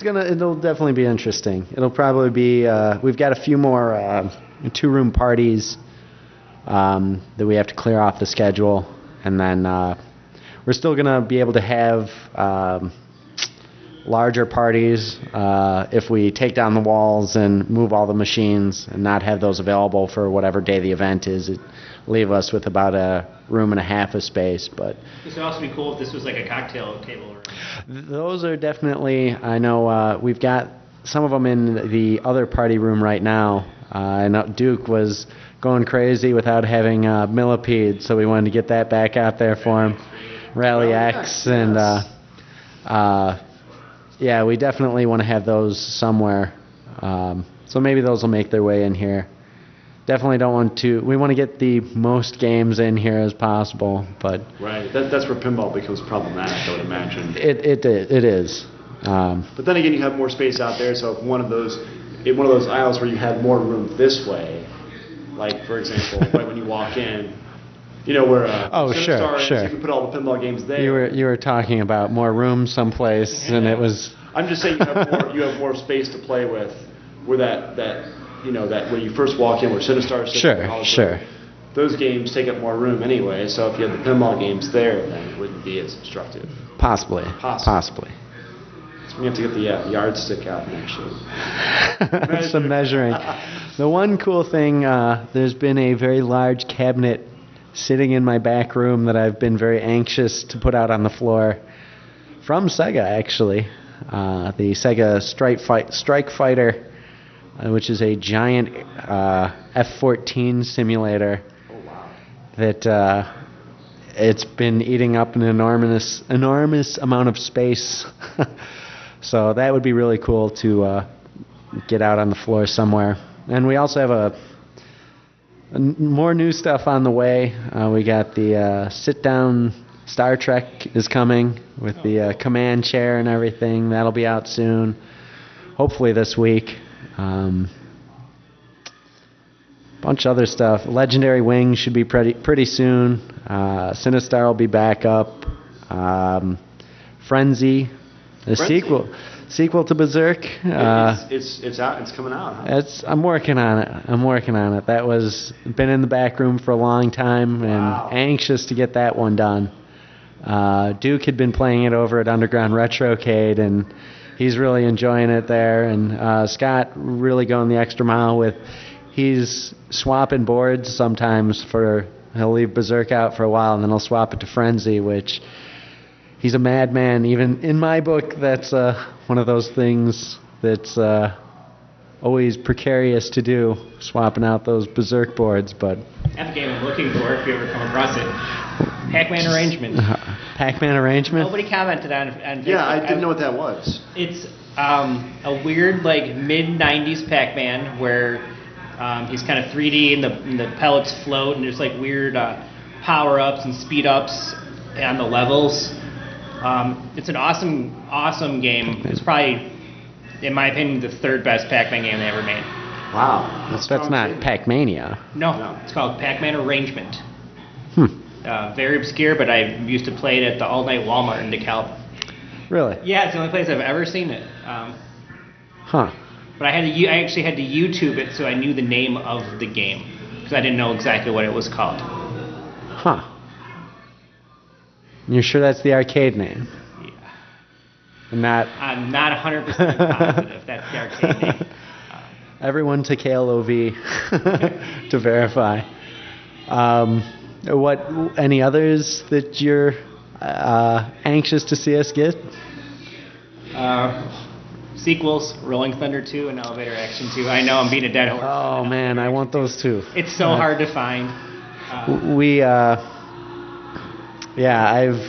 It'll definitely be interesting. It'll probably be. We've got a few more 2-room parties that we have to clear off the schedule, and then we're still gonna be able to have larger parties if we take down the walls and move all the machines and not have those available for whatever day the event is. It leave us with about a room and a half of space. But this would also be cool if this was like a cocktail table. Those are definitely, I know we've got some of them in the other party room right now. I know Duke was going crazy without having Millipede, so we wanted to get that back out there for him. Rally X, and yeah, we definitely want to have those somewhere. So maybe those will make their way in here. Definitely don't want to. We want to get the most games in here as possible, but right. That's where pinball becomes problematic, I would imagine. It is. But then again, you have more space out there. So if one of those aisles where you have more room this way, like for example, right when you walk in, where sure. You can put all the pinball games there. You were talking about more room someplace, and it was. I'm just saying you have more space to play with, where that when you first walk in, where Sinistar sits. Sure. Those games take up more room anyway. So if you had the pinball games there, then it wouldn't be as obstructive. Possibly. So we have to get the yardstick out and actually some measuring. The one cool thing, there's been a very large cabinet sitting in my back room that I've been very anxious to put out on the floor from Sega, actually. The Sega Strike Fighter, which is a giant F-14 simulator. Oh, wow. That it's been eating up an enormous amount of space. So that would be really cool to get out on the floor somewhere. And we also have more new stuff on the way. We got the sit-down Star Trek is coming with the command chair and everything. That'll be out soon, hopefully this week. Bunch of other stuff. Legendary Wing should be pretty soon. Sinistar will be back up. Frenzy. Sequel to Berserk. It's out. It's coming out. Huh? I'm working on it. That was been in the back room for a long time and anxious to get that one done. Duke had been playing it over at Underground Retrocade, and he's really enjoying it there. And Scott really going the extra mile he's swapping boards sometimes he'll leave Berserk out for a while and then he'll swap it to Frenzy, which. He's a madman. Even in my book, that's one of those things that's always precarious to do, swapping out those Berserk boards. But that's a game I'm looking for if you ever come across it. Pac-Man Arrangement. Pac-Man Arrangement? Nobody commented on Facebook. Yeah, I didn't know what that was. It's a weird, mid-'90s Pac-Man where he's kind of 3D and the pellets float and there's weird power-ups and speed-ups on the levels. It's an awesome game. It's probably, in my opinion, the third best Pac-Man game they ever made. Wow. That's not Pac-Mania. No, it's called Pac-Man Arrangement. Very obscure, but I used to play it at the all-night Walmart in DeKalb. Really? Yeah, it's the only place I've ever seen it. But I actually had to YouTube it so I knew the name of the game, because I didn't know exactly what it was called. You're sure that's the arcade name? Yeah. I'm not 100% positive that's the arcade name. Everyone to KLOV to verify. Any others that you're anxious to see us get? Sequels, Rolling Thunder 2 and Elevator Action 2. I know I'm beating a dead horse. Oh man, I want those too. It's so hard to find.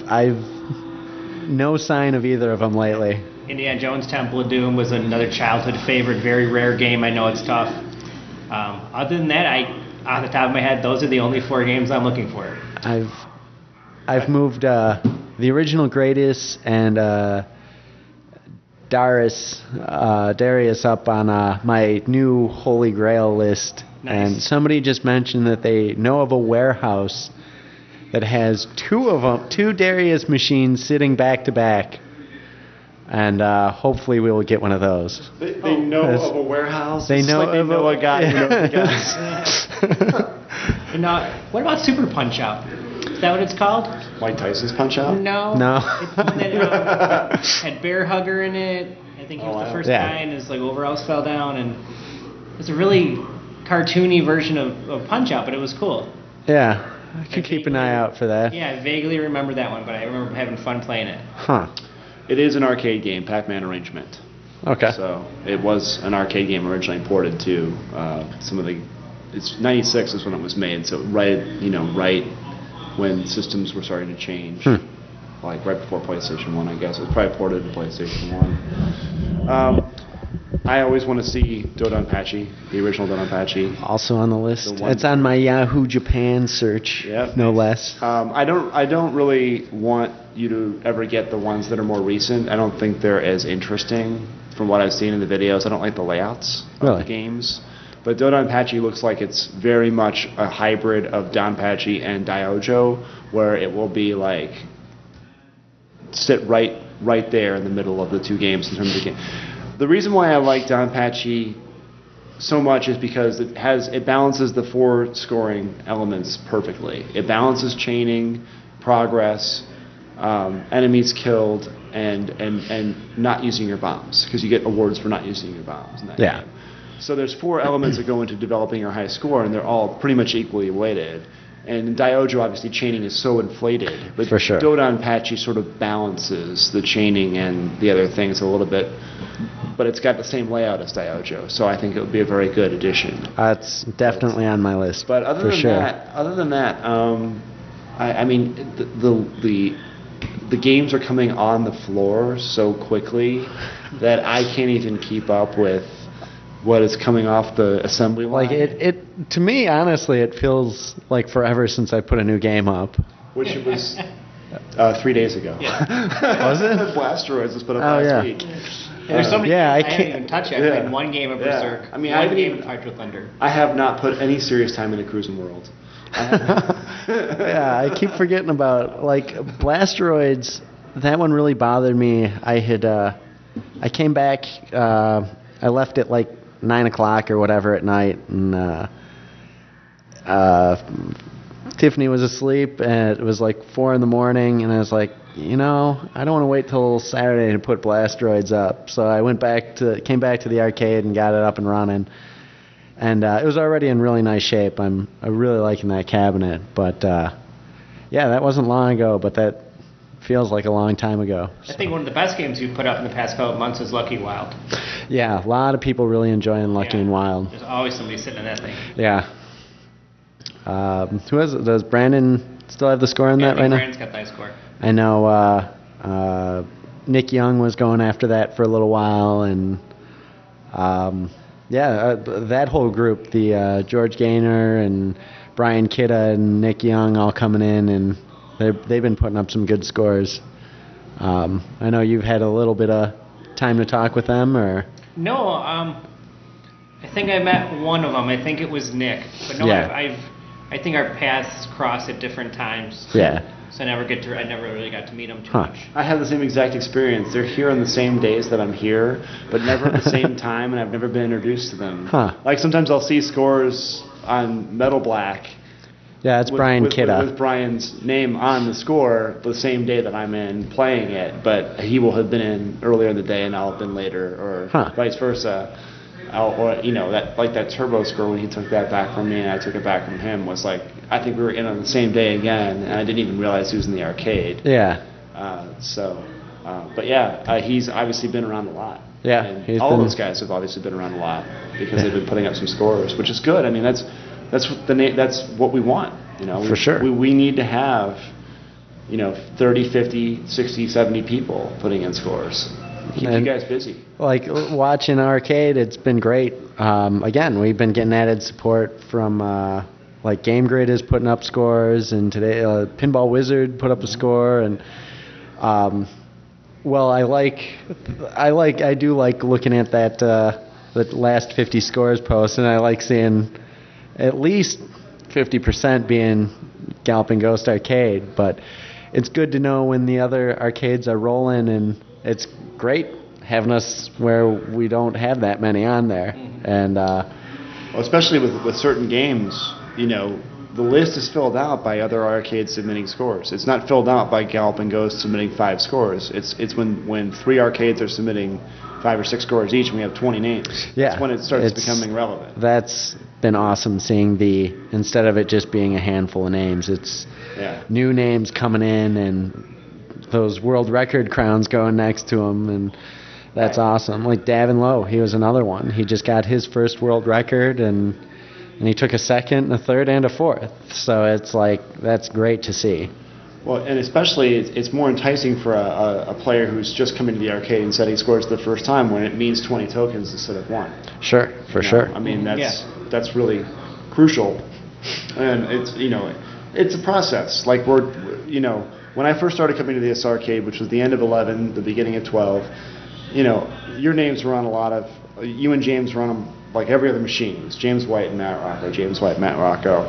I've no sign of either of them lately. Indiana Jones Temple of Doom was another childhood favorite, very rare game. I know it's tough. Other than that, off the top of my head, those are the only 4 games I'm looking for. I've moved the original Gradius and Darius up on my new Holy Grail list. Nice. And somebody just mentioned that they know of a warehouse that has 2 of them, 2 Darius machines sitting back to back. And hopefully we will get one of those. They know of a warehouse? They know like they know a guy who knows a guy. And what about Super Punch-Out? Is that what it's called? Mike Tyson's Punch-Out? No. It's one that had Bear Hugger in it. I think he was the first guy, and his overalls fell down. And it's a really cartoony version of Punch-Out, but it was cool. Yeah. I could keep an eye out for that. Yeah, I vaguely remember that one, but I remember having fun playing it. Huh. It is an arcade game, Pac-Man Arrangement. Okay. So it was an arcade game originally ported to some of the. It's 96 is when it was made, so right when systems were starting to change, like right before PlayStation 1, I guess. It was probably ported to PlayStation 1. I always want to see Dodonpachi, the original Dodonpachi. Also on the list. It's on my Yahoo Japan search, no less. I don't really want you to ever get the ones that are more recent. I don't think they're as interesting from what I've seen in the videos. I don't like the layouts of the games. But Dodonpachi looks like it's very much a hybrid of Donpachi and Diojo, where it will be like sit right there in the middle of the 2 games in terms of the game. The reason why I like Donpachi so much is because it balances the 4 scoring elements perfectly. It balances chaining, progress, enemies killed, and not using your bombs, because you get awards for not using your bombs in that game. So there's 4 elements that go into developing your high score, and they're all pretty much equally weighted. And in Diojo, obviously, chaining is so inflated. But for sure. Dodonpachi sort of balances the chaining and the other things a little bit. But it's got the same layout as Diojo, so I think it would be a very good addition. It's definitely on my list. But other than that, I mean, the games are coming on the floor so quickly that I can't even keep up with what is coming off the assembly line. Like it to me, honestly, it feels like forever since I put a new game up. Which it was 3 days ago. Yeah. Was it? Blasteroids was put up last week. There's so many I haven't even touched it. I played 1 game of Berserk. I mean, one game of Hydro Thunder. I have not put any serious time into Cruis'n World. I keep forgetting about Blasteroids. That one really bothered me. I came back. I left at 9 o'clock or whatever at night, and Tiffany was asleep, and it was 4 in the morning, and I was like, I don't want to wait till Saturday to put Blasteroids up. So I came back to the arcade and got it up and running, and it was already in really nice shape. I'm really liking that cabinet, but that wasn't long ago, but that feels like a long time ago. I think one of the best games you've put up in the past couple of months is Lucky Wild. Yeah, a lot of people really enjoying Lucky and Wild. There's always somebody sitting in that thing. Yeah. Who has it? Does Brandon still have the score on that right now? Brandon's got the high score. I know Nick Young was going after that for a little while, and that whole group, the George Gaynor and Brian Kidda and Nick Young all coming in, and they've been putting up some good scores. I know you've had a little bit of time to talk with them, or? No, I think I met one of them. I think it was Nick. But no, I think our paths cross at different times. Yeah. So I never really got to meet them too much. I have the same exact experience. They're here on the same days that I'm here, but never at the same time, and I've never been introduced to them. Sometimes I'll see scores on Metal Black. Yeah, it's Brian Kidda. With Brian's name on the score the same day that I'm in playing it, but he will have been in earlier in the day and I'll have been later, or vice versa. or that turbo score when he took that back from me and I took it back from him was like, I think we were in on the same day again, and I didn't even realize he was in the arcade. Yeah. But yeah, he's obviously been around a lot. Yeah, and all those guys have obviously been around a lot because they've been putting up some scores, which is good. I mean, that's what we want. For sure. We need to have 30, 50, 60, 70 people putting in scores. Keep you guys busy. Like watching arcade, it's been great. Again, we've been getting added support from like Game Grid is putting up scores, and today Pinball Wizard put up a score, and well, I do like looking at that the last 50 scores post, and I like seeing at least 50% being Galloping Ghost Arcade, but it's good to know when the other arcades are rolling, and it's great having us where we don't have that many on there. And well, especially with certain games, the list is filled out by other arcades submitting scores. It's not filled out by Galloping Ghost submitting 5 scores. It's when 3 arcades are submitting 5 or 6 scores each, and we have 20 names. Yeah, that's when it starts becoming relevant. That's been awesome seeing instead of it just being a handful of names, it's new names coming in and those world record crowns going next to them, and that's awesome. Like Davin Lowe, he was another one. He just got his first world record, and he took a second, a third, and a fourth. So it's like, that's great to see. Well, and especially it's more enticing for a player who's just coming to the arcade and setting scores the first time when it means 20 tokens instead of 1. Sure, for sure. I mean, that's really crucial, and it's a process. Like when I first started coming to this arcade, which was the end of 11, the beginning of 12, your names were on a lot of, you and James were on them like every other machine. It was James White and Matt Rocco, James White, Matt Rocco.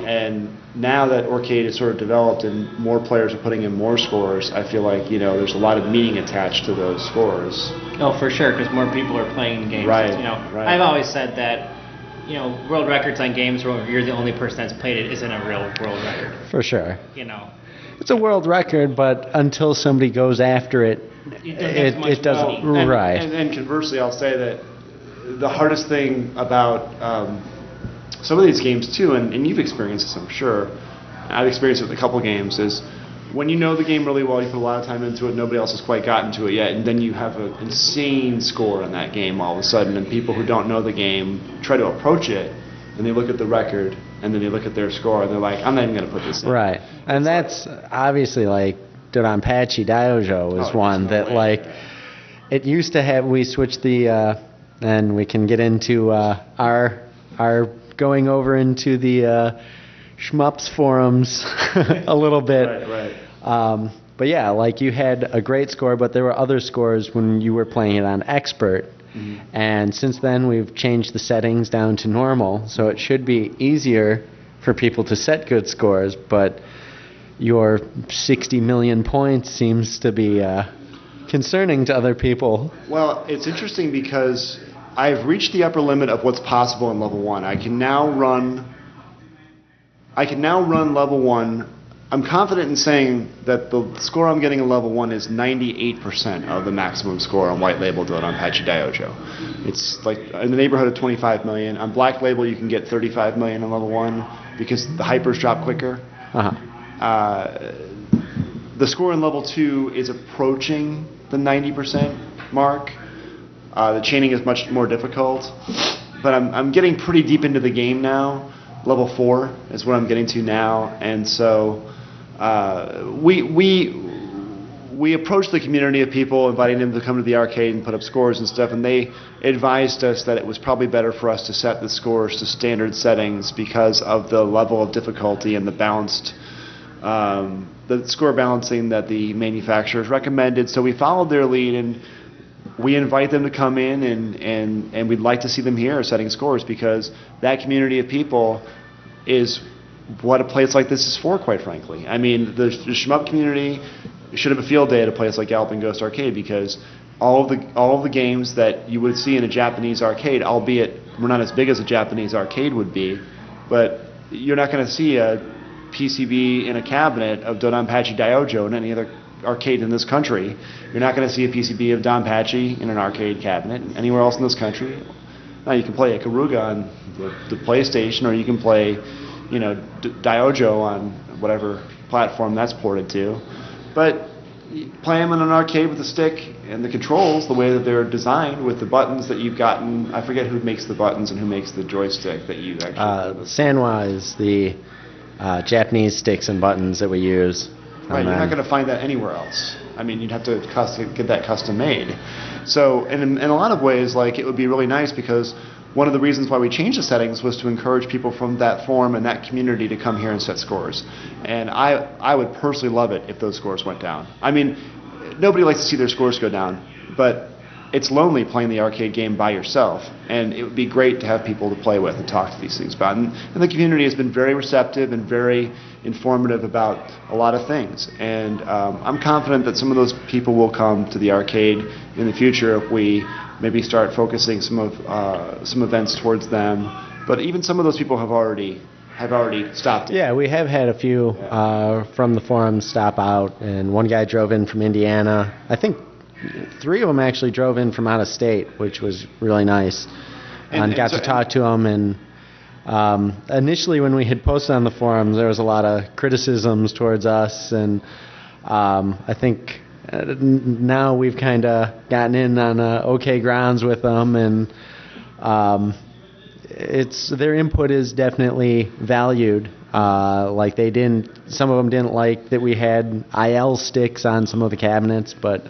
And now that Arcade is sort of developed and more players are putting in more scores, I feel like, there's a lot of meaning attached to those scores. Oh, for sure, because more people are playing games. Right, right. I've always said that, world records on games where you're the only person that's played it isn't a real world record. For sure. It's a world record, but until somebody goes after it, it doesn't. Right. And conversely, I'll say that the hardest thing about some of these games too, and you've experienced this, I'm sure. I've experienced it with a couple games. Is when you know the game really well, you put a lot of time into it, nobody else has quite gotten to it yet, and then you have an insane score in that game all of a sudden, and people who don't know the game try to approach it, and they look at the record, and then they look at their score, and they're like, I'm not even going to put this in. Right, and that's obviously like Donpachi Dojo was one that like it used to have. We switched the, and we can get into our going over into the Shmups forums a little bit. Right. But yeah, like you had a great score, but there were other scores when you were playing it on Expert. Mm-hmm. And since then, we've changed the settings down to normal, so it should be easier for people to set good scores, but your 60 million points seems to be concerning to other people. Well, it's interesting because I've reached the upper limit of what's possible in level 1. I can now run level 1. I'm confident in saying that the score I'm getting in level 1 is 98% of the maximum score on White Label Donpachi Dojo. It's like in the neighborhood of 25 million. On Black Label, you can get 35 million in level 1 because the hypers drop quicker. The score in level 2 is approaching the 90% mark. The chaining is much more difficult, but I'm getting pretty deep into the game now. Level 4 is what I'm getting to now, and so we approached the community of people, inviting them to come to the arcade and put up scores and stuff, and they advised us that it was probably better for us to set the scores to standard settings because of the level of difficulty and the score balancing that the manufacturers recommended. So we followed their lead, and we invite them to come in, and we'd like to see them here setting scores because that community of people is what a place like this is for, quite frankly. I mean, the shmup community should have a field day at a place like Galloping Ghost Arcade because all of the games that you would see in a Japanese arcade, albeit we're not as big as a Japanese arcade would be, but you're not going to see a PCB in a cabinet of Donpachi Dojo in any other arcade in this country. You're not going to see a PCB of Donpachi in an arcade cabinet anywhere else in this country. Now you can play Ikaruga on the PlayStation, or you can play, Diojo on whatever platform that's ported to. But play them in an arcade with the stick and the controls the way that they're designed, with the buttons that you've gotten. I forget who makes the buttons and who makes the joystick that you actually. Sanwa is the Japanese sticks and buttons that we use. Right, you're not going to find that anywhere else. I mean, you'd have to get that custom made. So, in a lot of ways, like, it would be really nice, because one of the reasons why we changed the settings was to encourage people from that forum and that community to come here and set scores. And I would personally love it if those scores went down. I mean, nobody likes to see their scores go down, but it's lonely playing the arcade game by yourself, and it would be great to have people to play with and talk to these things about. And the community has been very receptive and very informative about a lot of things. And I'm confident that some of those people will come to the arcade in the future if we maybe start focusing some events towards them. But even some of those people have already stopped. Yeah, we have had a few from the forum stop out, and one guy drove in from Indiana. I think 3 of them actually drove in from out of state, which was really nice. And got to talk to them. And initially, when we had posted on the forums, there was a lot of criticisms towards us, and I think now we've kind of gotten in on okay grounds with them, and their input is definitely valued. Like, some of them didn't like that we had IL sticks on some of the cabinets, but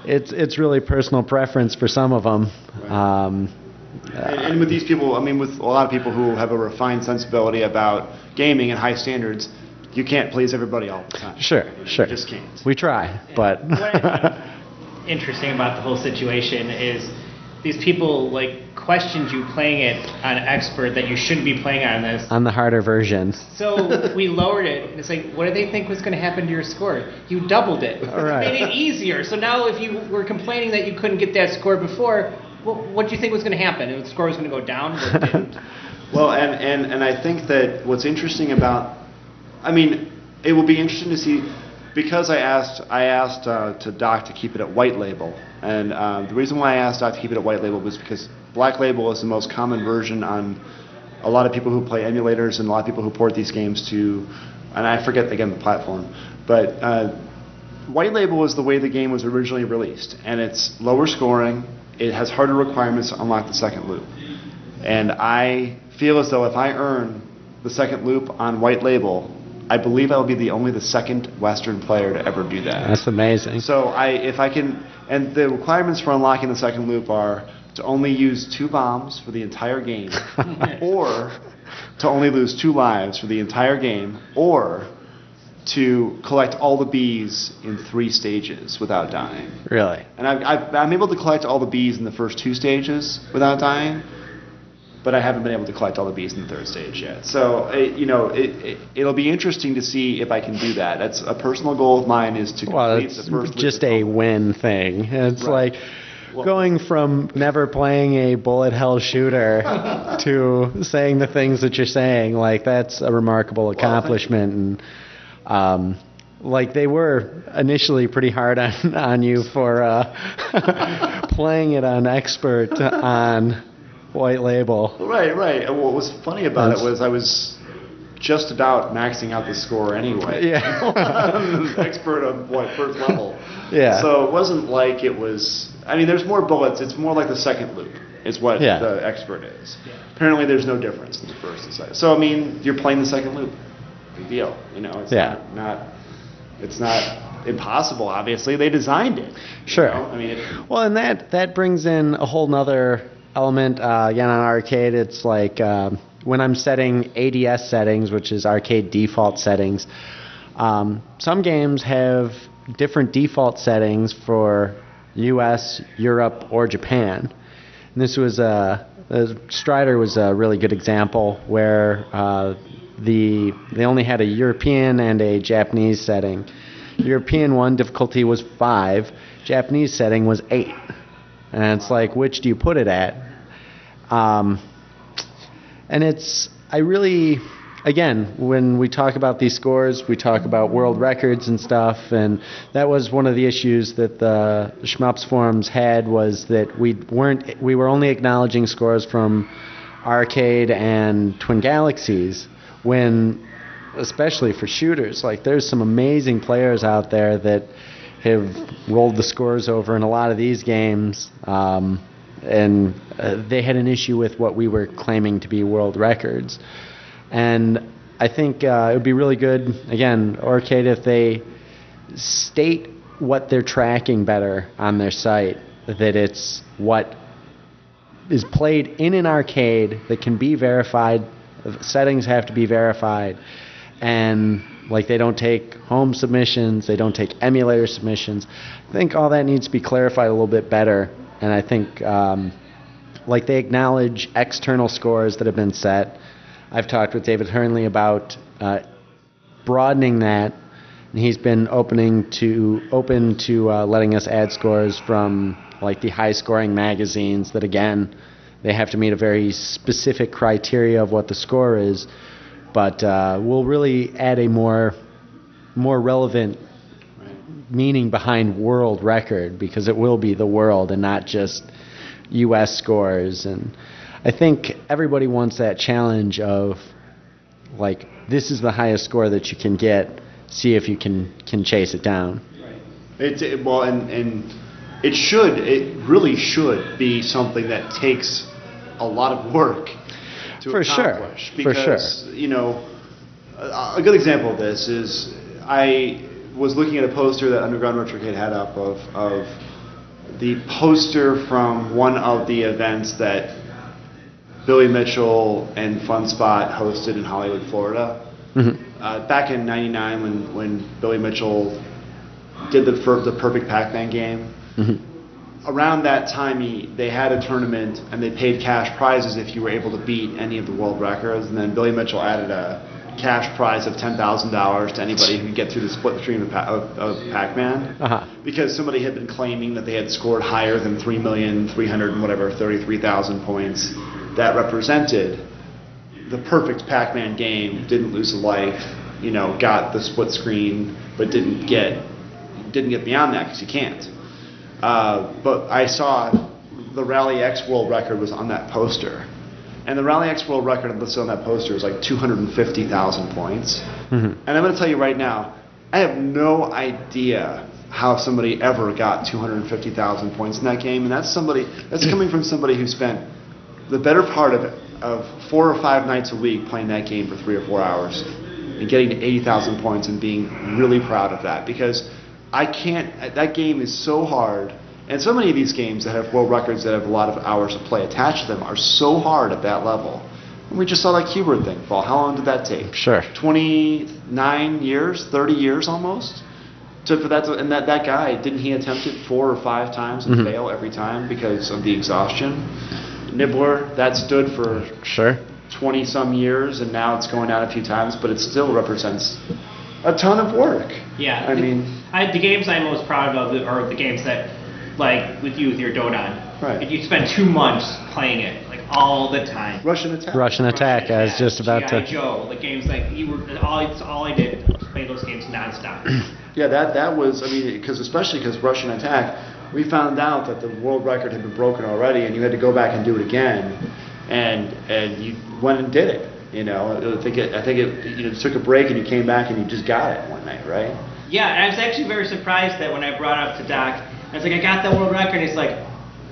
it's really personal preference for some of them. Right. And with these people, I mean, with a lot of people who have a refined sensibility about gaming and high standards, you can't please everybody all the time. Sure. You just can't. We try, but what I find interesting about the whole situation is these people questioned you playing it on expert, that you shouldn't be playing on this. On the harder version. So we lowered it, and it's like, what did they think was going to happen to your score? You doubled it. All right. Made it easier. So now if you were complaining that you couldn't get that score before, what do you think was going to happen? The score was going to go down, but it didn't. Well, and I think that what's interesting about, I mean, it will be interesting to see, because I asked to Doc to keep it at white label, and the reason why I asked Doc to keep it at white label was because black label is the most common version on a lot of people who play emulators and a lot of people who port these games to, and I forget again the platform, but white label is the way the game was originally released, and it's lower scoring. It has harder requirements to unlock the second loop, and I feel as though if I earn the second loop on white label, I believe I'll be the second Western player to ever do that. That's amazing. So if I can, and the requirements for unlocking the second loop are to only use 2 bombs for the entire game, or to only lose 2 lives for the entire game, or to collect all the bees in 3 stages without dying. Really? And I'm able to collect all the bees in the first 2 stages without dying, but I haven't been able to collect all the bees in the 3rd stage yet. So, it'll be interesting to see if I can do that. That's a personal goal of mine, is to complete the first. It's just a win thing. It's right. Going from never playing a bullet hell shooter to saying the things that you're saying. That's a remarkable accomplishment. And they were initially pretty hard on you for playing it on expert on white label. Right. And what was funny about it was I was just about maxing out the score anyway. Yeah. Expert on first level. Yeah. So it wasn't like it was. I mean, there's more bullets. It's more like the second loop is what the expert is. Yeah. Apparently, there's no difference in the first and second. So I mean, you're playing the second loop. Big deal. It's it's not impossible. Obviously, they designed it. Sure. I mean, well, and that brings in a whole nother element. Again, on arcade, it's when I'm setting ADS settings, which is arcade default settings. Some games have different default settings for U.S., Europe, or Japan. And this was Strider was a really good example where they only had a European and a Japanese setting. European one difficulty was 5, Japanese setting was 8, and it's which do you put it at? And I again, when we talk about these scores, we talk about world records and stuff, and that was one of the issues that the Shmups forums had, was that we were only acknowledging scores from Arcade and Twin Galaxies, when, especially for shooters, like there's some amazing players out there that have rolled the scores over in a lot of these games, and they had an issue with what we were claiming to be world records. And I think it would be really good, again, Arcade, if they state what they're tracking better on their site, that it's what is played in an arcade that can be verified, settings have to be verified, and like they don't take home submissions, they don't take emulator submissions. I think all that needs to be clarified a little bit better, and I think like they acknowledge external scores that have been set. I've talked with David Hernley about broadening that, and he's been open to letting us add scores from like the high-scoring magazines that, again, they have to meet a very specific criteria of what the score is, but we'll really add a more relevant meaning behind world record, because it will be the world and not just U.S. scores. And I think everybody wants that challenge of, like, this is the highest score that you can get, see if you can chase it down. Right. Well, and it really should be something that takes a lot of work to accomplish. Because, you know, a good example of this is I was looking at a poster that Underground Retrocade had up of the poster from one of the events that Billy Mitchell and FunSpot hosted in Hollywood, Florida. Mm-hmm. Back in '99, when Billy Mitchell did the Perfect Pac-Man game. Mm-hmm. Around that time, they had a tournament, and they paid cash prizes if you were able to beat any of the world records. And then Billy Mitchell added a cash prize of $10,000 to anybody who could get through the split screen of Pac-Man, because somebody had been claiming that they had scored higher than 3,333,000 points. That represented the perfect Pac-Man game, didn't lose a life, you know, got the split screen, but didn't get beyond that because you can't. But I saw the Rally X world record was on that poster, and the Rally X world record listed on that poster was like 250,000 points. Mm-hmm. And I'm going to tell you right now, I have no idea how somebody ever got 250,000 points in that game, and that's coming from somebody who spent the better part of 4 or 5 nights a week playing that game for 3 or 4 hours and getting to 80,000 points and being really proud of that, because that game is so hard, and so many of these games that have world records that have a lot of hours of play attached to them are so hard at that level. And we just saw that Q-Bird thing fall. How long did that take? Sure. 29 years, 30 years almost? And that guy, didn't he attempt it 4 or 5 times and fail every time because of the exhaustion? Nibbler, that stood for 20-some years, and now it's going out a few times, but it still represents a ton of work. Yeah. I mean, the games I'm most proud of are the games that, like with your Dodon. Right. If you spend 2 months playing it, like all the time. Russian Attack. I was just about G.I. to. Joe, like games like all I did was play those games nonstop. Yeah, that was, I mean, especially because Russian Attack, we found out that the world record had been broken already, and you had to go back and do it again, and you went and did it. You know, I think it you took a break and you came back and you just got it one night, right? Yeah, and I was actually very surprised that when I brought it up to Doc, I was like, I got that world record. He's like,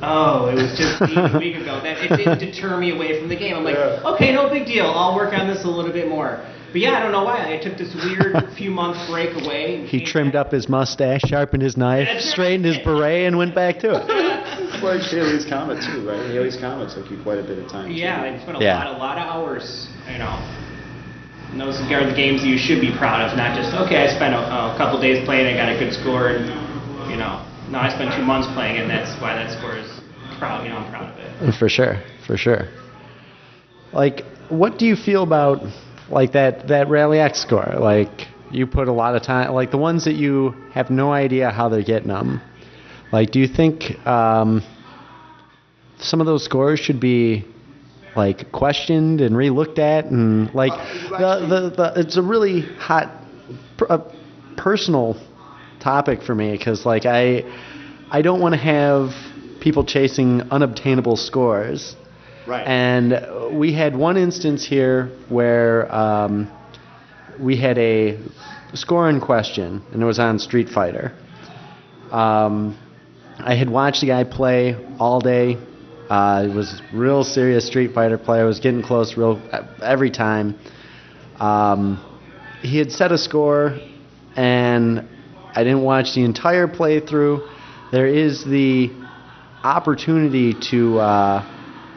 oh, it was just a week ago. That it didn't deter me away from the game. I'm like, okay, no big deal. I'll work on this a little bit more. But yeah, I don't know why. I took this weird few-month break away. He trimmed up his mustache, sharpened his knife, straightened his beret, and went back to it. It's like Haley's Comet too, right? Haley's Comet took you quite a bit of time. Yeah, I spent a lot of hours, you know. And those are the games that you should be proud of, not just, okay, I spent a couple days playing, I got a good score, and, you know. No, I spent 2 months playing it, and that's why that score is proud. You know, I'm proud of it. For sure. Like, what do you feel about like that Rally X score? Like, you put a lot of time, like the ones that you have no idea how they're getting them. Like, do you think some of those scores should be like questioned and re-looked at, and like it's a really hot personal topic for me, because like I don't want to have people chasing unobtainable scores. Right. And we had one instance here where we had a scoring question, and it was on Street Fighter. I had watched the guy play all day. It was real serious Street Fighter play. I was getting close every time. He had set a score, and I didn't watch the entire playthrough. There is the opportunity to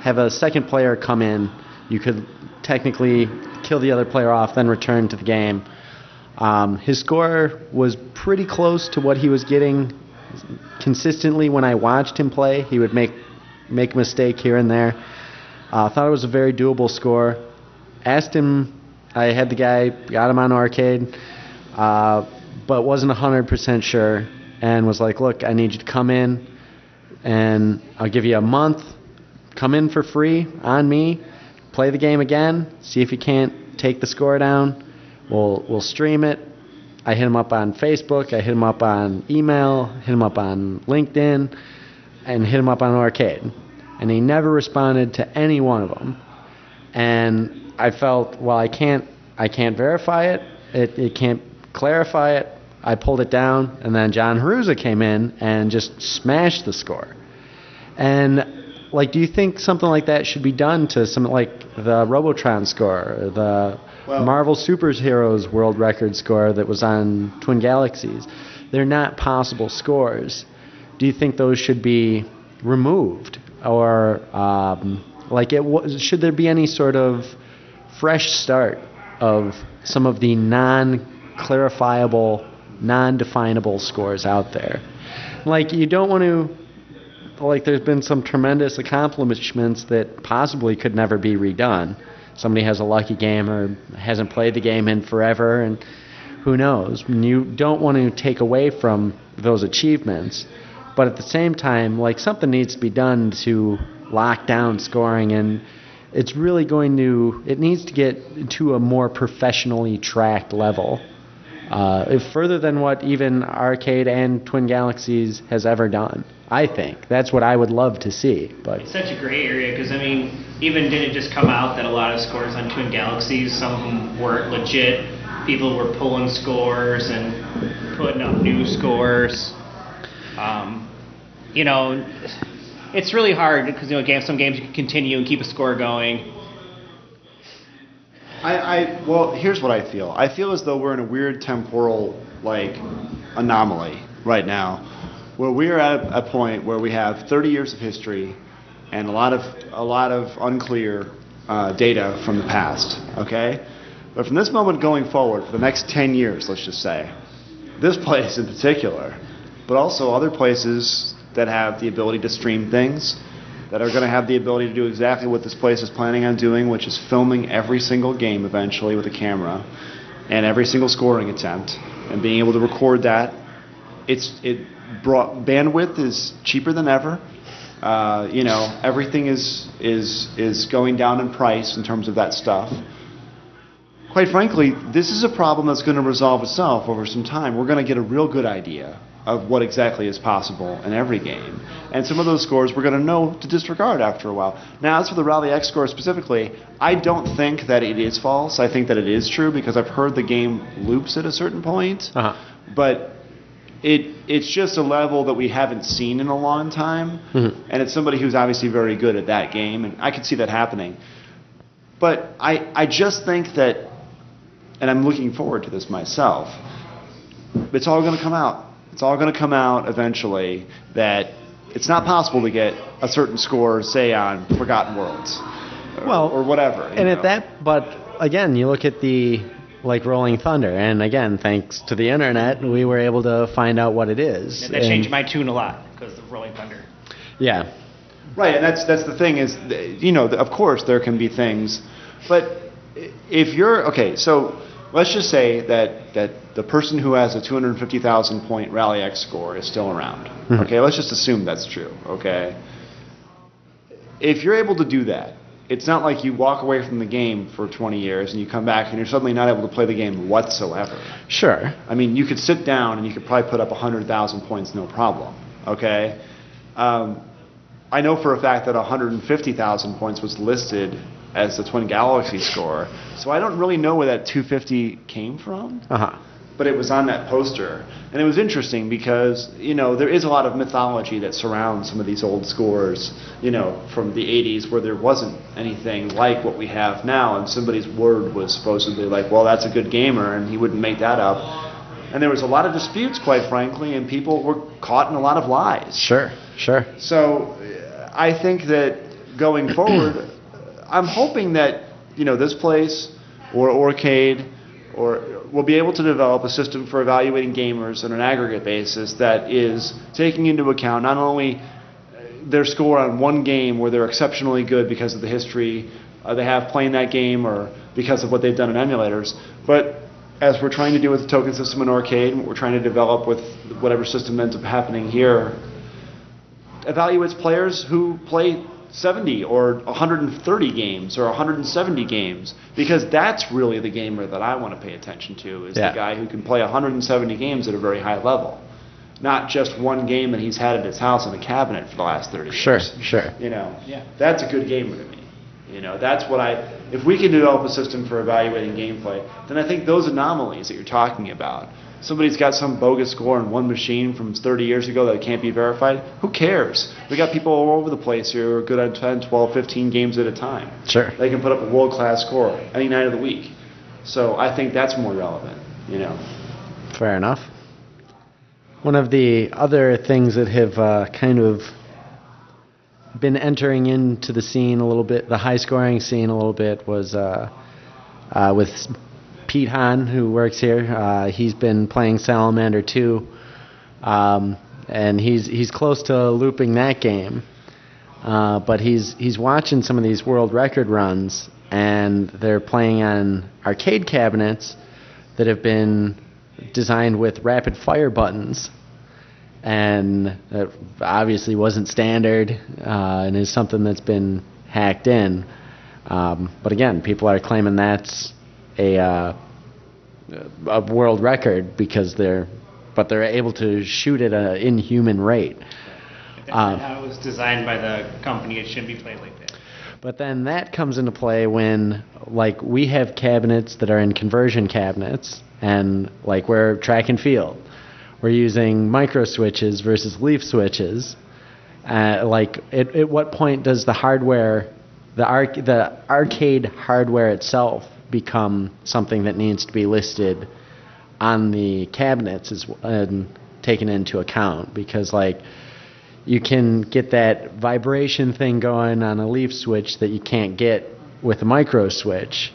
have a second player come in. You could technically kill the other player off, then return to the game. His score was pretty close to what he was getting consistently when I watched him play. He would make a mistake here and there. Thought it was a very doable score. Asked him, I had the guy, got him on arcade, but wasn't 100% sure, and was like, look, I need you to come in, and I'll give you a month. Come in for free on me, play the game again, see if you can't take the score down. We'll stream it. I hit him up on Facebook, I hit him up on email, hit him up on LinkedIn, and hit him up on arcade. And he never responded to any one of them. And I felt, well, I can't verify it. It can't clarify it. I pulled it down, and then John Haruza came in and just smashed the score. And like, do you think something like that should be done to something like the Robotron score, or the Marvel Superheroes world record score that was on Twin Galaxies? They're not possible scores. Do you think those should be removed, or should there be any sort of fresh start of some of the non-clarifiable, non-definable scores out there? Like, you don't want to. Like, there's been some tremendous accomplishments that possibly could never be redone. Somebody has a lucky game or hasn't played the game in forever, and who knows? You don't want to take away from those achievements, but at the same time, like, something needs to be done to lock down scoring, and it needs to get to a more professionally tracked level, further than what even Arcade and Twin Galaxies has ever done. I think that's what I would love to see. But it's such a gray area, because I mean, even did it just come out that a lot of scores on Twin Galaxies, some of them weren't legit. People were pulling scores and putting up new scores. It's really hard, because some games you can continue and keep a score going. Well, here's what I feel. I feel as though we're in a weird temporal anomaly right now, where we are at a point where we have 30 years of history and a lot of unclear data from the past. Okay, but from this moment going forward, for the next 10 years, let's just say, this place in particular, but also other places that have the ability to stream things, that are going to have the ability to do exactly what this place is planning on doing, which is filming every single game eventually with a camera, and every single scoring attempt, and being able to record that. Bandwidth is cheaper than ever. Everything is going down in price in terms of that stuff. Quite frankly, this is a problem that's going to resolve itself over some time. We're going to get a real good idea of what exactly is possible in every game. And some of those scores we're going to know to disregard after a while. Now, as for the Rally X score specifically, I don't think that it is false. I think that it is true, because I've heard the game loops at a certain point. But it's just a level that we haven't seen in a long time. Mm-hmm. And it's somebody who's obviously very good at that game, and I could see that happening. But I just think that, and I'm looking forward to this myself, it's all going to come out. It's all going to come out eventually that it's not possible to get a certain score, say, on Forgotten Worlds, or whatever. But again, you look at the Rolling Thunder, and again, thanks to the internet, we were able to find out what it is. That changed my tune a lot, because of Rolling Thunder. Yeah. Right, and that's the thing is, of course there can be things, but if you're so let's just say that the person who has a 250,000 point Rally X score is still around. Mm-hmm. Okay, let's just assume that's true. Okay, if you're able to do that, it's not like you walk away from the game for 20 years and you come back and you're suddenly not able to play the game whatsoever. Sure. I mean, you could sit down and you could probably put up 100,000 points, no problem. Okay? I know for a fact that 150,000 points was listed as the Twin Galaxy score, so I don't really know where that 250 came from. But it was on that poster. And it was interesting because, there is a lot of mythology that surrounds some of these old scores, from the 80s where there wasn't anything like what we have now, and somebody's word was supposedly like, well, that's a good gamer, and he wouldn't make that up. And there was a lot of disputes, quite frankly, and people were caught in a lot of lies. Sure. So I think that going forward, I'm hoping that, this place or Arcade will be able to develop a system for evaluating gamers on an aggregate basis that is taking into account not only their score on one game where they're exceptionally good because of the history they have playing that game or because of what they've done in emulators, but as we're trying to do with the token system in Arcade, and what we're trying to develop with whatever system ends up happening here, evaluates players who play 70 or 130 games or 170 games, because that's really the gamer that I want to pay attention to, is the guy who can play 170 games at a very high level, not just one game that he's had at his house in a cabinet for the last 30 years. Sure. That's a good gamer to me. That's what if we can develop a system for evaluating gameplay, then I think those anomalies that you're talking about, somebody's got some bogus score in one machine from 30 years ago that can't be verified, who cares? We got people all over the place who are good at 10, 12, 15 games at a time. Sure. They can put up a world-class score any night of the week. So I think that's more relevant, Fair enough. One of the other things that have kind of been entering into the scene a little bit, the high-scoring scene a little bit, was with Pete Hahn, who works here. He's been playing Salamander 2, and he's close to looping that game. But he's watching some of these world record runs, and they're playing on arcade cabinets that have been designed with rapid fire buttons, and that obviously wasn't standard and is something that's been hacked in. But again, people are claiming that's a world record because they're able to shoot at an inhuman rate. That's how it was designed by the company. It shouldn't be played like that. But then that comes into play when, like, we have cabinets that are in conversion cabinets, and like we're track and field. We're using micro switches versus leaf switches. Like, at what point does the hardware, the arcade hardware itself, become something that needs to be listed on the cabinets and taken into account? Because, like, you can get that vibration thing going on a leaf switch that you can't get with a micro switch.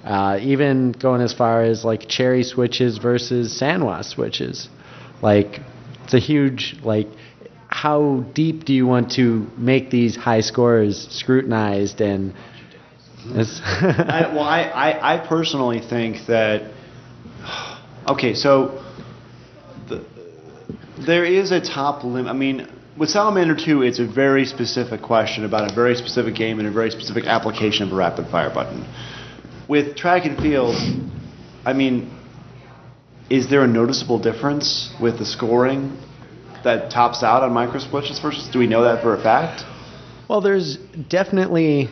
Even going as far as like cherry switches versus Sanwa switches. Like, it's a huge, like, how deep do you want to make these high scores scrutinized? And I personally think that, okay, so there is a top limit. I mean, with Salamander 2, it's a very specific question about a very specific game and a very specific application of a rapid fire button. With track and field, I mean, is there a noticeable difference with the scoring that tops out on micro switches versus? Do we know that for a fact? Well, there's definitely,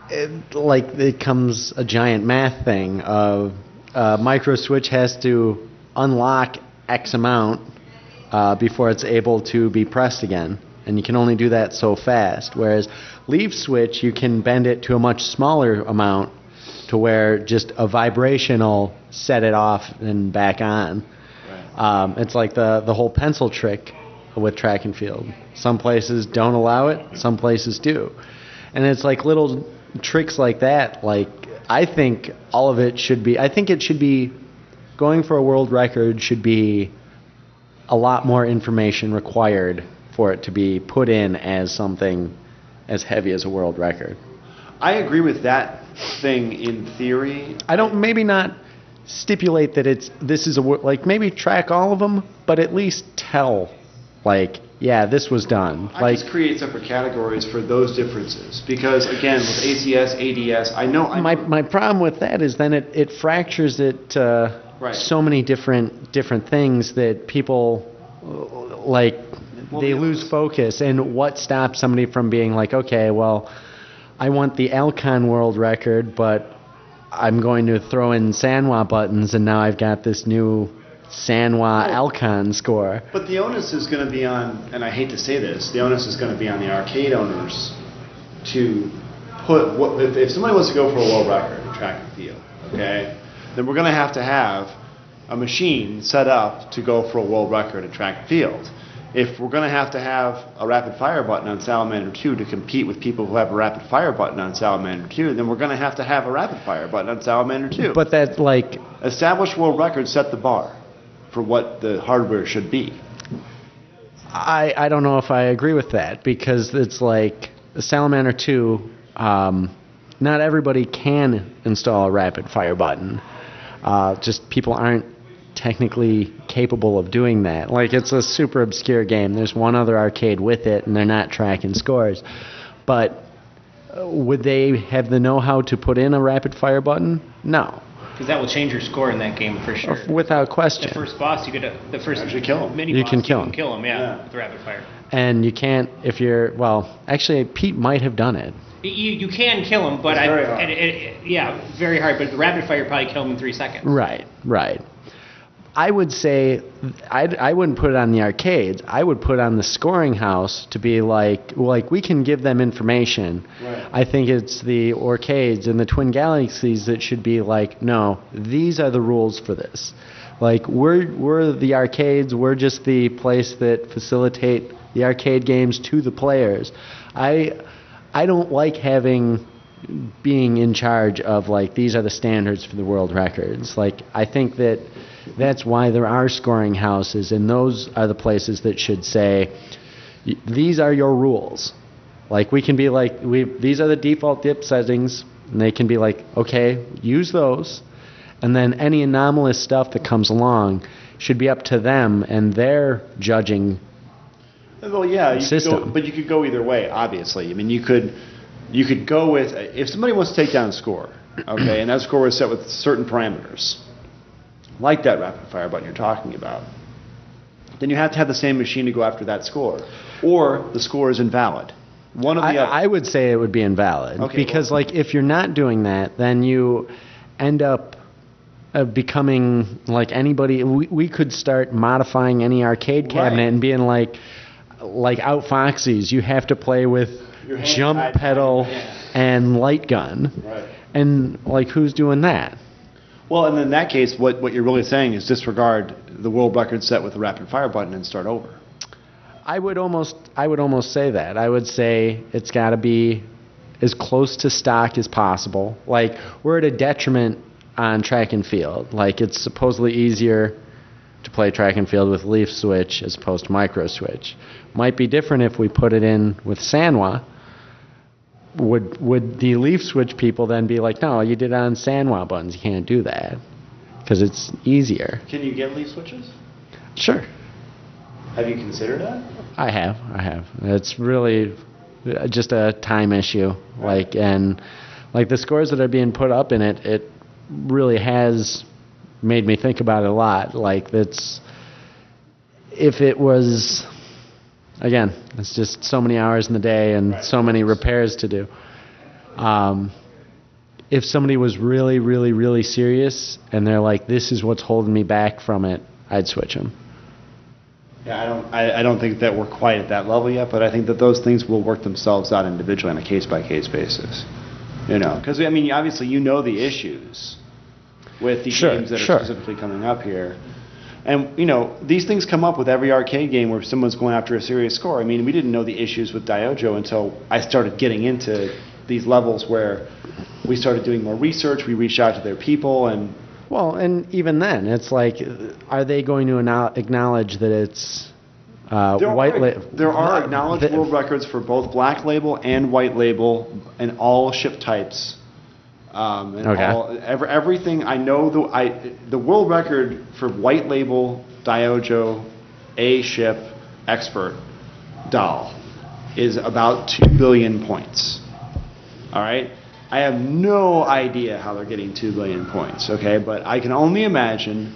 it comes a giant math thing of micro switch has to unlock X amount before it's able to be pressed again. And you can only do that so fast. Whereas leaf switch, you can bend it to a much smaller amount to where just a vibration will set it off and back on. Right. It's like the whole pencil trick with track and field. Some places don't allow it, some places do. And it's like little tricks like that. Like, I think all of it should be, I think it should be, going for a world record should be a lot more information required for it to be put in as something as heavy as a world record. I agree with that thing in theory. I don't, maybe not stipulate that this is maybe track all of them, but at least tell, like, yeah, this was done. I just create separate categories for those differences because, again, with ACS, ADS, I know. My problem with that is then it fractures it to so many different things that people they lose focus. And what stops somebody from being like, okay, well, I want the Alcon world record, but I'm going to throw in Sanwa buttons, and now I've got this new Sanwa Alcon score. But the onus is going to be on, and I hate to say this, the onus is going to be on the arcade owners to put, if somebody wants to go for a world record in track and field, okay, then we're going to have a machine set up to go for a world record in track and field. If we're going to have a rapid fire button on Salamander 2 to compete with people who have a rapid fire button on Salamander 2, then we're going to have a rapid fire button on Salamander 2. But that, established world records set the bar for what the hardware should be. I don't know if I agree with that, because it's like Salamander 2, not everybody can install a rapid fire button. Just people aren't technically capable of doing that. Like, it's a super obscure game. There's one other arcade with it, and they're not tracking scores. But would they have the know-how to put in a rapid fire button? No. Because that will change your score in that game for sure. Without question. The first boss, you could the first actually kill him. Mini you boss, can kill him. You can kill him, yeah, with rapid fire. And you can't if you're actually Pete might have done it. You can kill him, but it's very hard. Very hard. But the rapid fire probably kill him in 3 seconds. Right. I would say I wouldn't put it on the arcades. I would put it on the scoring house to be like we can give them information. Right. I think it's the arcades and the Twin Galaxies that should be like, no, these are the rules for this. Like, we're the arcades. We're just the place that facilitate the arcade games to the players. I don't like being in charge of like, these are the standards for the world records. Like, I think that's why there are scoring houses, and those are the places that should say, these are your rules. Like, we can be like, these are the default dip settings, and they can be like, okay, use those, and then any anomalous stuff that comes along should be up to them and their judging. Well, yeah, system. But you could go either way, obviously. I mean, you could go with, if somebody wants to take down a score, okay, and that score is set with certain parameters, like that rapid fire button you're talking about, then you have to have the same machine to go after that score, or the score is invalid. One of the other. I would say it would be invalid, because like, if you're not doing that, then you end up becoming like anybody. We could start modifying any arcade cabinet and being like Out Foxies, you have to play with jump pedal and light gun. Right. And like, who's doing that? Well, and in that case, what you're really saying is disregard the world record set with the rapid fire button and start over. I would almost say that. I would say it's got to be as close to stock as possible. Like, we're at a detriment on track and field. Like, it's supposedly easier to play track and field with leaf switch as opposed to micro switch. Might be different if we put it in with Sanwa. Would the leaf switch people then be like, no, you did it on Sanwa buttons, you can't do that because it's easier? Can you get leaf switches? Sure. Have you considered that? I have. It's really just a time issue. Like, and like the scores that are being put up in it, it really has made me think about it a lot. Like, that's, if it was, again, it's just so many hours in the day and so many repairs to do. If somebody was really, really, really serious and they're like, this is what's holding me back from it, I'd switch them. Yeah, I don't think that we're quite at that level yet, but I think that those things will work themselves out individually on a case-by-case basis. Because, I mean, obviously you know the issues with the games that are specifically coming up here. And, these things come up with every arcade game where someone's going after a serious score. I mean, we didn't know the issues with Diojo until I started getting into these levels where we started doing more research, we reached out to their people, and... Well, and even then, it's like, are they going to acknowledge that it's white label? There are acknowledged world records for both black label and white label and all ship types. Everything I know, the world record for white label Diojo A ship expert doll is about 2 billion points. All right? I have no idea how they're getting 2 billion points, okay? But I can only imagine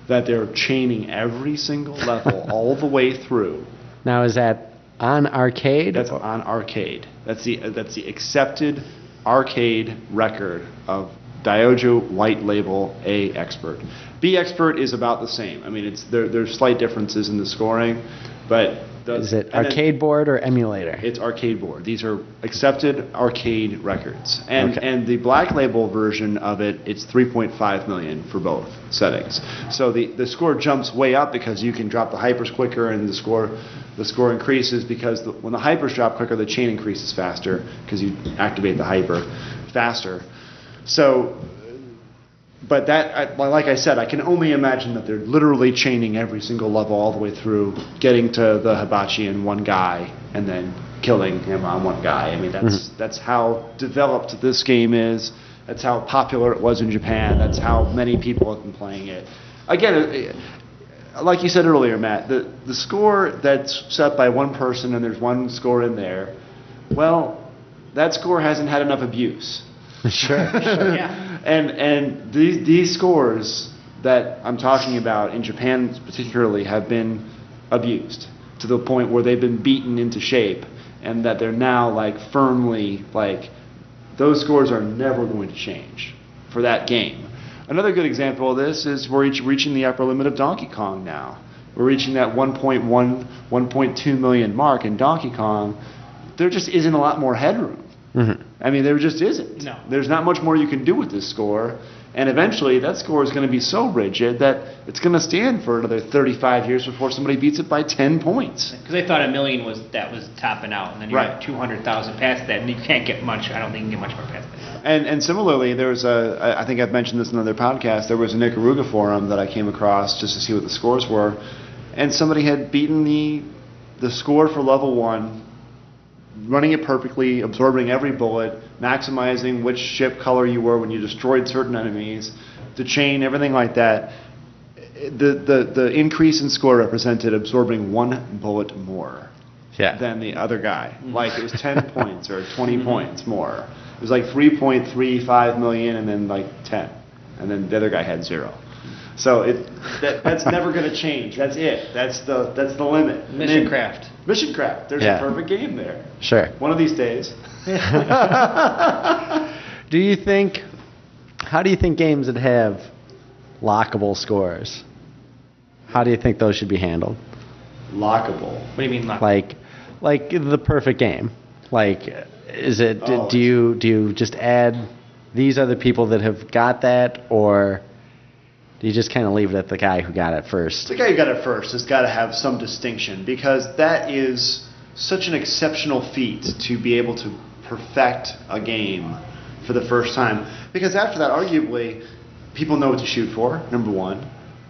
that they're chaining every single level all the way through. Now, is that on arcade? That's on arcade. That's the accepted arcade record of Diogo White Label A Expert. B Expert is about the same. I mean, there's slight differences in the scoring, but is it arcade board or emulator? It's arcade board. These are accepted arcade records, and the Black Label version of it, it's 3.5 million for both settings. So the score jumps way up because you can drop the hypers quicker, and the score increases because when the hypers drop quicker, the chain increases faster because you activate the hyper faster. So, but like I said, I can only imagine that they're literally chaining every single level all the way through, getting to the hibachi in one guy, and then killing him on one guy. I mean, that's how developed this game is. That's how popular it was in Japan. That's how many people have been playing it. Again, like you said earlier, Matt, the score that's set by one person and there's one score in there, well, that score hasn't had enough abuse. Sure. Yeah. And these scores that I'm talking about in Japan particularly have been abused to the point where they've been beaten into shape, and that they're now like firmly like those scores are never going to change for that game. Another good example of this is we're reaching the upper limit of Donkey Kong now. We're reaching that 1.1, 1.2 million mark in Donkey Kong. There just isn't a lot more headroom. Mm-hmm. I mean, there just isn't. No. There's not much more you can do with this score. And eventually, that score is going to be so rigid that it's going to stand for another 35 years before somebody beats it by 10 points. Because they thought 1 million was topping out, and then you Right. got 200,000 past that, and you can't get much. I don't think you can get much more past that. And similarly, there was I think I've mentioned this in another podcast, there was a Ikaruga forum that I came across just to see what the scores were. And somebody had beaten the score for level 1, running it perfectly, absorbing every bullet, maximizing which ship color you were when you destroyed certain enemies, the chain, everything like that. The increase in score represented absorbing 1 bullet more than the other guy. Like it was 10 points or 20 points more. It was like 3.35 million and then like 10. And then the other guy had 0. So that's never going to change. That's it. That's the limit. Mission Craft. Mission Craft. There's a perfect game there. Sure. One of these days. How do you think games that have lockable scores, how do you think those should be handled? Lockable. What do you mean lockable? Like the perfect game. Like, is it? Do you just add these are the people that have got that, or do you just kind of leave it at the guy who got it first? The guy who got it first has got to have some distinction, because that is such an exceptional feat to be able to perfect a game for the first time. Because after that, arguably, people know what to shoot for, number 1.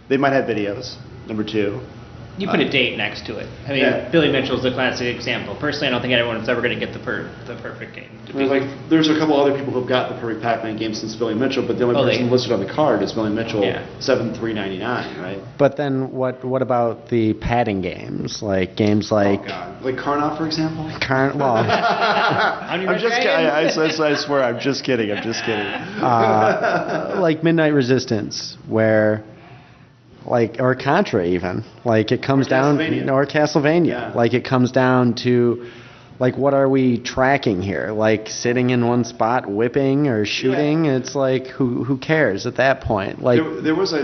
They might have videos, number 2. You put a date next to it. I mean, Billy Mitchell's the classic example. Personally, I don't think anyone's ever going to get the perfect game. There's a couple other people who've got the perfect Pac-Man game since Billy Mitchell, but the only person listed on the card is Billy Mitchell, 7,399, right? But then what about the padding games? Like games like... Oh, God. Like Karnoff, for example? I'm just kidding. I swear, I'm just kidding. Like Midnight Resistance, where... or Contra even. Like it comes down, or Castlevania. Yeah. Like it comes down to, like, what are we tracking here? Like sitting in one spot, whipping or shooting. Yeah. It's like who cares at that point? Like there was a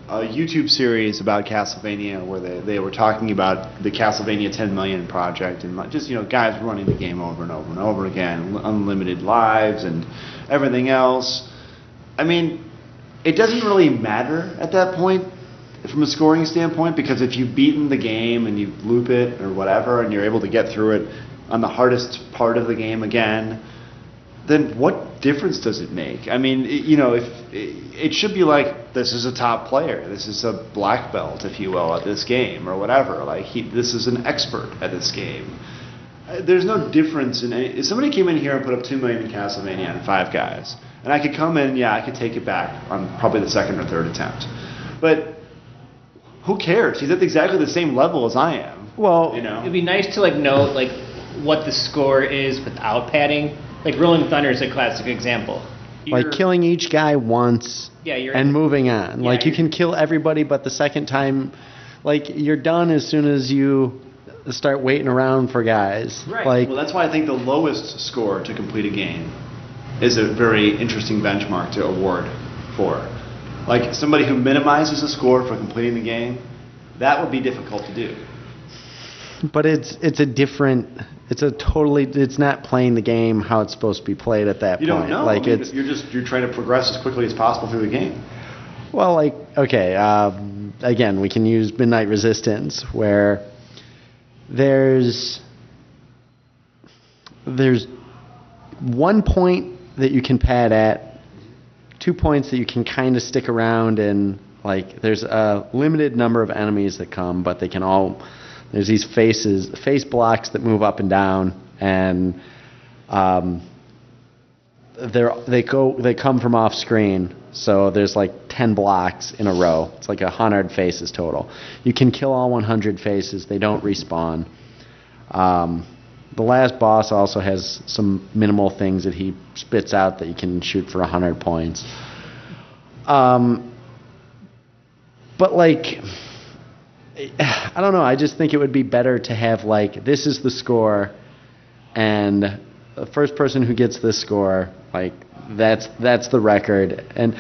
YouTube series about Castlevania where they were talking about the Castlevania 10 million project, and just guys running the game over and over and over again, unlimited lives and everything else. I mean, it doesn't really matter at that point from a scoring standpoint, because if you've beaten the game and you loop it or whatever and you're able to get through it on the hardest part of the game again, then what difference does it make? I mean, if it should be like, this is a top player, this is a black belt, if you will, at this game or whatever. Like this is an expert at this game. There's no difference in any. If somebody came in here and put up 2 million in Castlevania on 5 guys, and I could come in, I could take it back on probably the second or third attempt. But who cares? He's at exactly the same level as I am. Well, You know? It'd be nice to like know like what the score is without padding. Like Rolling Thunder is a classic example. like killing each guy once and moving on. Yeah, Like you can kill everybody, but the second time, like you're done as soon as you start waiting around for guys. Right. Like, Well, that's why I think the lowest score to complete a game is a very interesting benchmark to award for. Like somebody who minimizes a score for completing the game, that would be difficult to do. but it's not playing the game how it's supposed to be played at that You point. don't know. Like I mean, you're trying to progress as quickly as possible through the game. well, like okay, again, we can use Midnight Resistance where there's 1 point that you can pad at, 2 points that you can kind of stick around, and like there's a limited number of enemies that come, but they can all. There's these face blocks that move up and down, and they come from off screen. So there's like 10 blocks in a row. It's like 100 faces total. You can kill all 100 faces. They don't respawn. The last boss also has some minimal things that he spits out that you can shoot for 100 points. But like, I don't know. I just think it would be better to have like, this is the score, and the first person who gets this score, like that's the record. And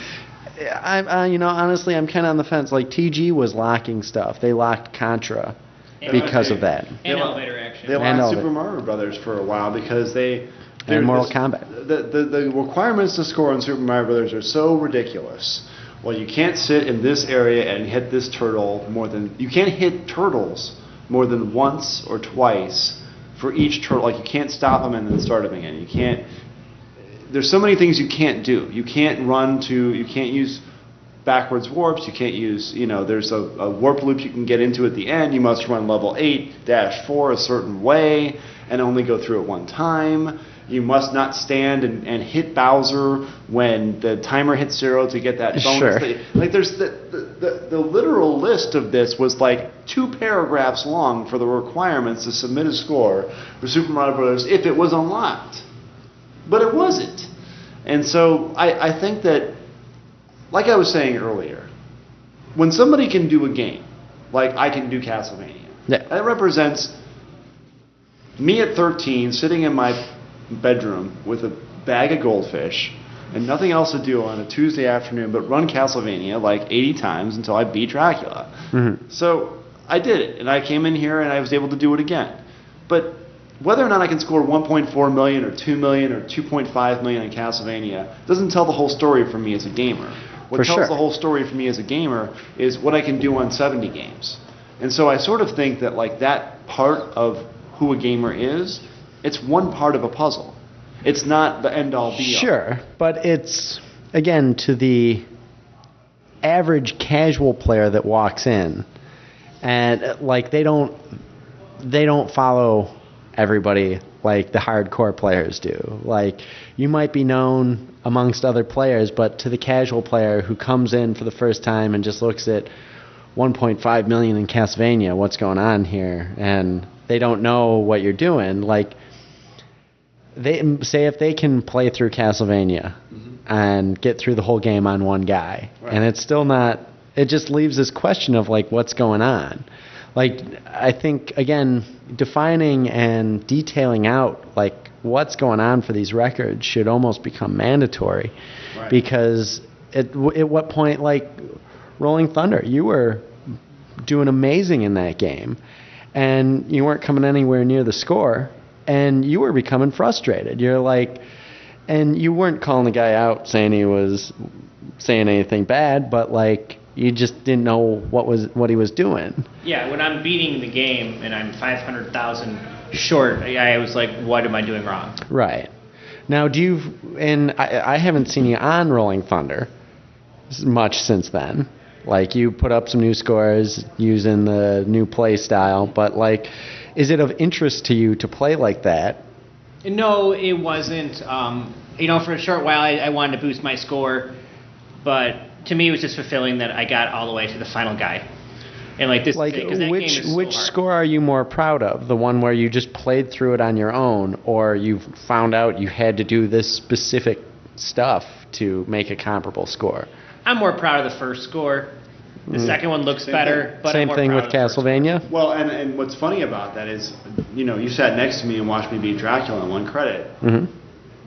honestly, I'm kind of on the fence. Like TG was locking stuff. They locked Contra because of that. And elevator action. They locked Super Mario Brothers for a while because and Mortal Kombat. The requirements to score on Super Mario Brothers are so ridiculous. Well, you can't sit in this area and hit this turtle you can't hit turtles more than once or twice for each turtle. Like you can't stop them and then start them again. You can't. There's so many things you can't do. You can't you can't use backwards warps. You can't use, there's a warp loop you can get into at the end. You must run level 8-4 a certain way and only go through it one time. You must not stand and hit Bowser when the timer hits 0 to get that bonus. Sure. Like there's the literal list of this was like 2 paragraphs long for the requirements to submit a score for Super Mario Bros. If it was unlocked. But it wasn't. And so I think that, like I was saying earlier, when somebody can do a game, like I can do Castlevania, that represents me at 13 sitting in my bedroom with a bag of goldfish and nothing else to do on a Tuesday afternoon but run Castlevania like 80 times until I beat Dracula. Mm-hmm. So I did it, and I came in here and I was able to do it again. But whether or not I can score 1.4 million or 2 million or 2.5 million in Castlevania doesn't tell the whole story for me as a gamer. What tells the whole story for me as a gamer is what I can do on 70 games. And so I sort of think that like that part of who a gamer is, it's one part of a puzzle. It's not the end-all be-all. Sure, but it's, again, to the average casual player that walks in, and like they don't follow everybody like the hardcore players do. Like you might be known amongst other players, but to the casual player who comes in for the first time and just looks at 1.5 million in Castlevania, what's going on here, and they don't know what you're doing. Like they say if they can play through Castlevania and get through the whole game on one guy, and it's still not, it just leaves this question of like what's going on. Like I think again, defining and detailing out like what's going on for these records should almost become mandatory, because at what point, like Rolling Thunder, you were doing amazing in that game and you weren't coming anywhere near the score and you were becoming frustrated. You're like, and you weren't calling the guy out saying he was saying anything bad, but like you just didn't know what he was doing. Yeah, when I'm beating the game and I'm 500,000 short, I was like, what am I doing wrong? Right. Now, I haven't seen you on Rolling Thunder much since then. Like, you put up some new scores using the new play style, but like, is it of interest to you to play like that? No, it wasn't. For a short while, I wanted to boost my score, but to me, it was just fulfilling that I got all the way to the final guy. And like this, Like, because that game is so which hard. score are you more proud of? The one where you just played through it on your own, or you found out you had to do this specific stuff to make a comparable score? I'm more proud of the first score. The second one looks Same better, thing. but I'm Same more thing proud with of the first one. Castlevania? Well, and what's funny about that is, you sat next to me and watched me beat Dracula in 1 credit. Mm-hmm.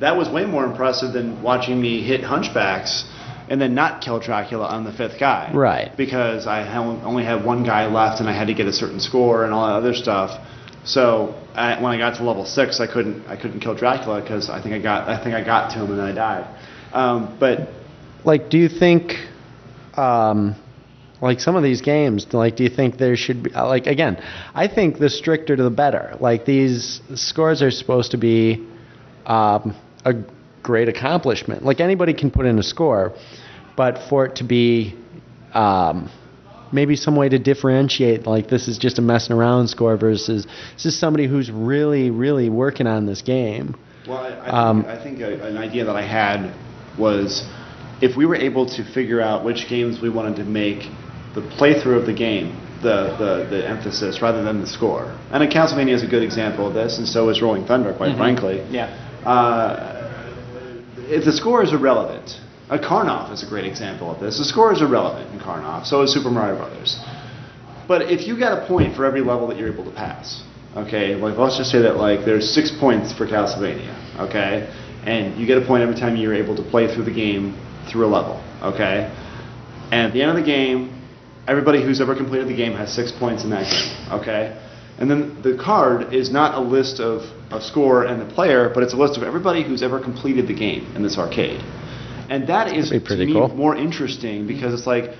That was way more impressive than watching me hit Hunchbacks and then not kill Dracula on the 5th guy. Right. Because I only had 1 guy left and I had to get a certain score and all that other stuff. So when I got to level 6, I couldn't kill Dracula because I think I got to him and then I died. But Like, do you think, like some of these games, like, do you think there should be, like, again, I think the stricter the better. Like, these scores are supposed to be a great accomplishment. Like, anybody can put in a score, but for it to be maybe some way to differentiate, like, this is just a messing around score versus this is somebody who's really, really working on this game. Well, I think an idea that I had was if we were able to figure out which games we wanted to make the playthrough of the game the emphasis rather than the score. And Castlevania is a good example of this, and so is Rolling Thunder, quite frankly. Yeah. If the score is irrelevant, Karnoff is a great example of this. The score is irrelevant in Karnoff, so is Super Mario Brothers. But if you got a point for every level that you're able to pass, okay, like let's just say that like there's 6 points for Castlevania, okay, and you get a point every time you're able to play through the game through a level, okay, and at the end of the game, everybody who's ever completed the game has 6 points in that game, okay, and then the card is not a list of score and the player, but it's a list of everybody who's ever completed the game in this arcade. And that is, to me, cool. more interesting because it's like,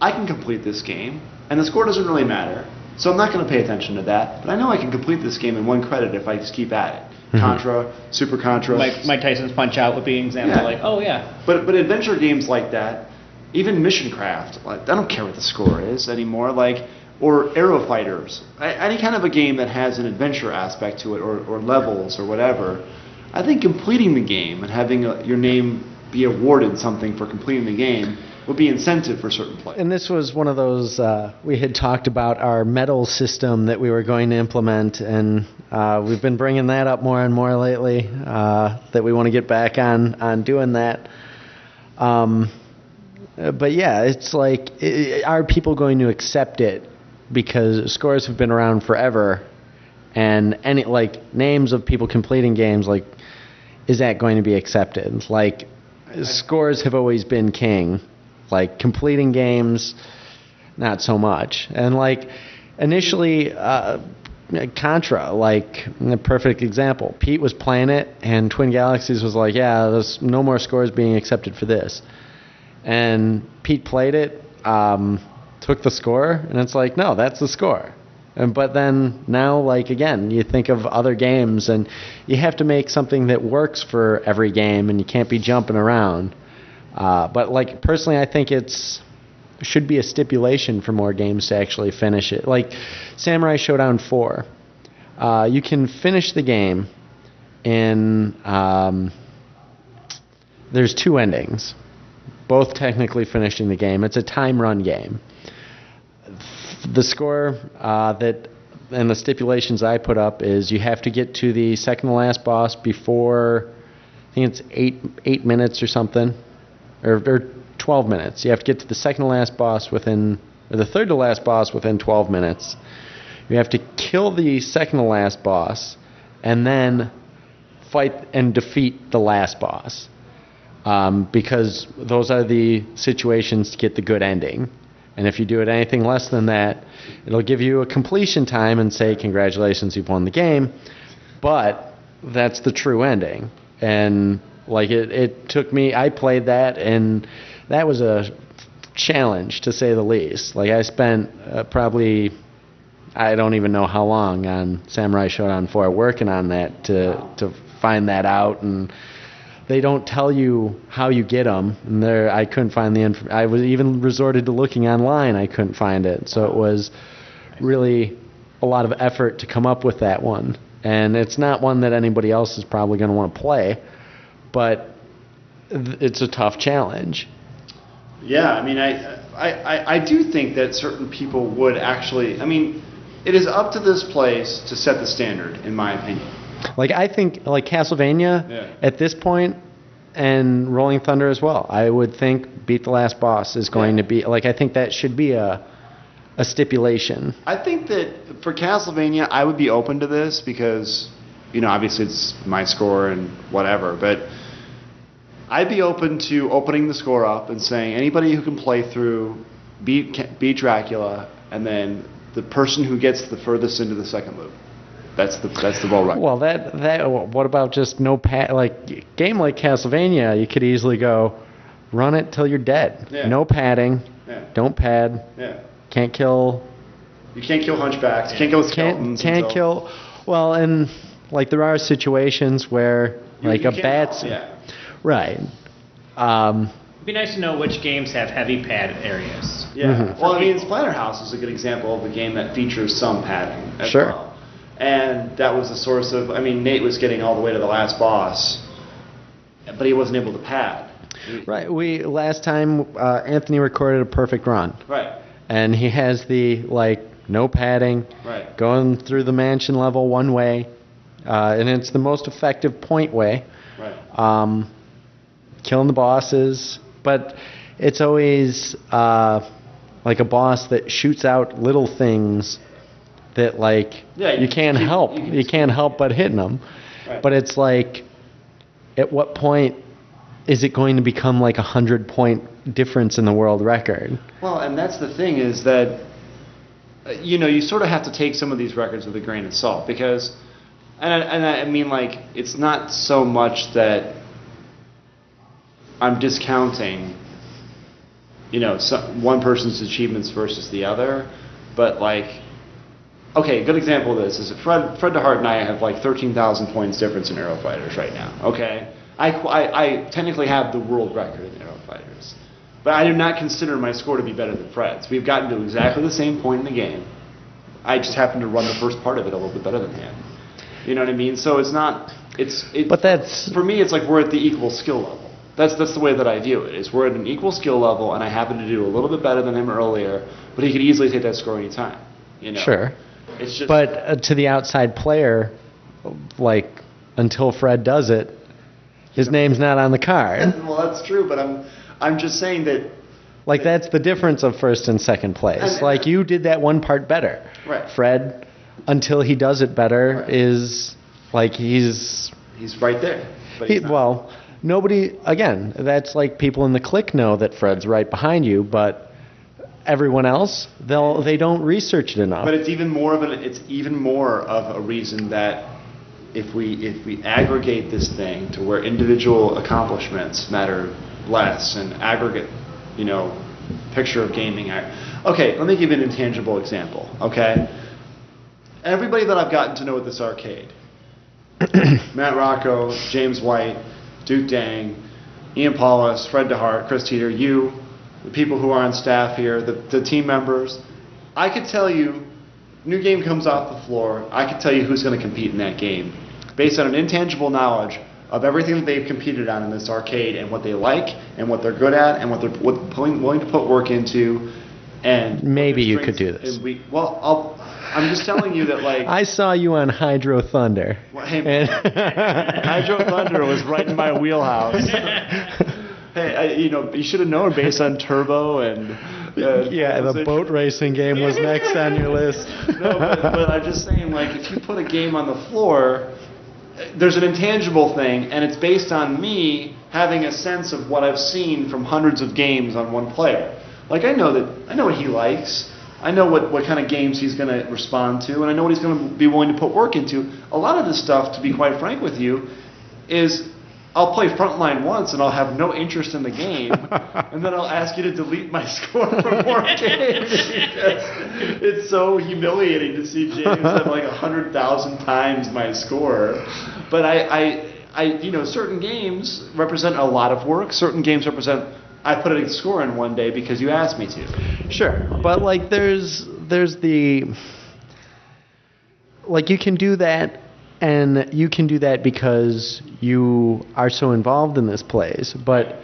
I can complete this game, and the score doesn't really matter, so I'm not going to pay attention to that, but I know I can complete this game in 1 credit if I just keep at it. Contra, Super Contra. Mike Tyson's Punch-Out would be an example. Yeah. Like, oh yeah. But adventure games like that, even Mission Craft, like I don't care what the score is anymore, like, or Aero Fighters, any kind of a game that has an adventure aspect to it, or levels or whatever, I think completing the game and having your name be awarded something for completing the game would be incentive for certain players. And this was one of those, we had talked about our medal system that we were going to implement, and we've been bringing that up more and more lately, that we want to get back on doing that. But yeah, it's like, are people going to accept it? Because scores have been around forever, and any like names of people completing games, like, is that going to be accepted? Like, scores have always been king. Like, completing games, not so much. And like, initially, Contra, like, the perfect example. Pete was playing it, and Twin Galaxies was like, yeah, there's no more scores being accepted for this. And Pete played it, took the score, and it's like, no, that's the score. But then now, like, again, you think of other games, and you have to make something that works for every game, and you can't be jumping around. But, like, personally, I think should be a stipulation for more games to actually finish it. Like Samurai Showdown 4. You can finish the game in... there's 2 endings, both technically finishing the game. It's a time run game. The score and the stipulations I put up is you have to get to the second to last boss before, I think it's 8 minutes or something, or 12 minutes. You have to get to the second to last boss or the third to last boss within 12 minutes. You have to kill the second to last boss and then fight and defeat the last boss, because those are the situations to get the good ending. And if you do it anything less than that, it'll give you a completion time and say, congratulations, you've won the game. But that's the true ending. And like it took me, I played that, and that was a challenge, to say the least. Like, I spent probably, I don't even know how long on Samurai Showdown 4 working on that to find that out. And they don't tell you how you get them. And I couldn't find the I was even resorted to looking online. I couldn't find it. So it was really a lot of effort to come up with that one. And it's not one that anybody else is probably going to want to play, but it's a tough challenge. Yeah, I mean, I do think that certain people would actually. I mean, it is up to this place to set the standard, in my opinion. Like I think like Castlevania at this point, and Rolling Thunder as well. I would think Beat the Last Boss is going to be like I think that should be a stipulation. I think that for Castlevania, I would be open to this because, obviously it's my score and whatever, but I'd be open to opening the score up and saying anybody who can play through beat Dracula, and then the person who gets the furthest into the second loop. That's the world record. Well, what about just no pad? Like game like Castlevania, you could easily go run it till you're dead. Yeah. No padding. Yeah. Don't pad. Yeah. Can't kill. You can't kill hunchbacks. Can't kill skeletons. Can't kill. Well, and like there are situations where like a bat's right. It'd be nice to know which games have heavy pad areas. Yeah. Mm-hmm. Well, I mean, Splatterhouse is a good example of a game that features some padding as Sure. well. And that was the source of. I mean, Nate was getting all the way to the last boss, but he wasn't able to pad. Right. Last time Anthony recorded a perfect run. Right. And he has the like no padding. Right. Going through the mansion level one way, and it's the most effective point way. Right. Killing the bosses, but it's always like a boss that shoots out little things that like you can't help. You can't help but hitting them. Right. But it's like, at what point is it going to become like 100-point difference in the world record? Well, and that's the thing is that you sort of have to take some of these records with a grain of salt because, and I mean like it's not so much that I'm discounting, one person's achievements versus the other, but like, okay, a good example of this is that Fred DeHart and I have like 13,000 points difference in Aero Fighters right now. Okay, I technically have the world record in Aero Fighters, but I do not consider my score to be better than Fred's. We've gotten to exactly the same point in the game. I just happen to run the first part of it a little bit better than him. You know what I mean? So it's not. But that's for me. It's like we're at the equal skill level. That's the way that I view it. Is we're at an equal skill level, and I happen to do a little bit better than him earlier, but he could easily take that score anytime. Sure. It's just. But to the outside player, like until Fred does it, his name's not on the card. Well, that's true, but I'm just saying that. Like that's the difference of first and second place. Like you did that one part better. Right. Fred, until he does it better, Right. is like he's right there. But he's not. well, nobody. Again, that's like people in the clique know that Fred's right behind you, but everyone else, they don't research it enough. But it's even more of a reason that if we aggregate this thing to where individual accomplishments matter less and aggregate, picture of gaming. Okay, let me give you an intangible example. Okay, everybody that I've gotten to know at this arcade, Matt Rocco, James White, Duke Dang, Ian Paulus, Fred DeHart, Chris Teeter, you, the people who are on staff here, the team members, I could tell you, new game comes off the floor, I could tell you who's going to compete in that game based on an intangible knowledge of everything that they've competed on in this arcade and what they like and what they're good at and what they're willing to put work into. And maybe you could do this. I'm just telling you that, like... I saw you on Hydro Thunder. Well, hey, Hydro Thunder was right in my wheelhouse. Hey, you should have known based on Turbo and... the boat racing game was next on your list. No, but I'm just saying, like, if you put a game on the floor, there's an intangible thing, and it's based on me having a sense of what I've seen from hundreds of games on one player. Like, I know what he likes. I know what kind of games he's going to respond to, and I know what he's going to be willing to put work into. A lot of this stuff, to be quite frank with you, is I'll play Frontline once and I'll have no interest in the game, and then I'll ask you to delete my score from more games because it's so humiliating to see James have like 100,000 times my score. But I certain games represent a lot of work. Certain games represent I put a score in one day because you asked me to. Sure, but like there's the like you can do that, and you can do that because you are so involved in this place. But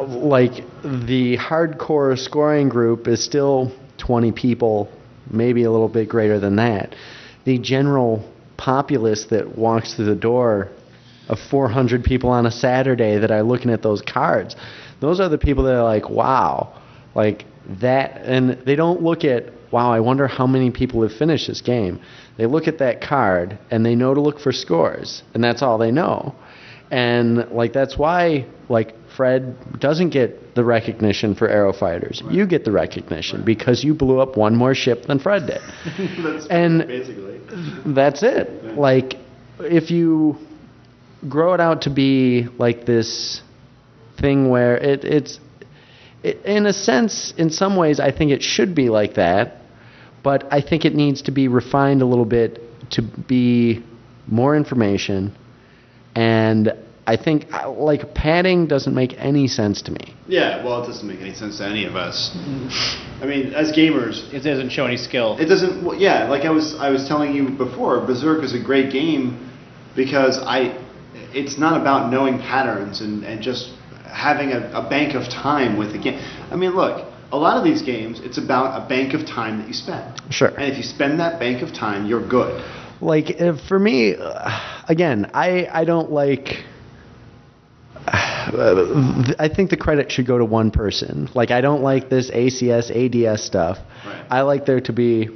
like the hardcore scoring group is still 20 people, maybe a little bit greater than that. The general populace that walks through the door of 400 people on a Saturday that are looking at those cards, those are the people that are like, wow, like that. And they don't look at, wow, I wonder how many people have finished this game. They look at that card and they know to look for scores, and that's all they know. And like that's why like Fred doesn't get the recognition for Aero Fighters. Right. You get the recognition because you blew up one more ship than Fred did. That's and basically. That's it. Yeah. Like if you grow it out to be like this thing where it's in a sense, in some ways, I think it should be like that, but I think it needs to be refined a little bit to be more information. And I think like padding doesn't make any sense to me. Yeah, well, it doesn't make any sense to any of us. I mean, as gamers, it doesn't show any skill. It doesn't. Well, yeah, like I was telling you before, Berserk is a great game because it's not about knowing patterns and just having a bank of time with the game. I mean, look, a lot of these games, it's about a bank of time that you spend. Sure. And if you spend that bank of time, you're good. Like, for me, again, I don't like... I think the credit should go to one person. Like, I don't like this ACS, ADS stuff. Right. I like there to be,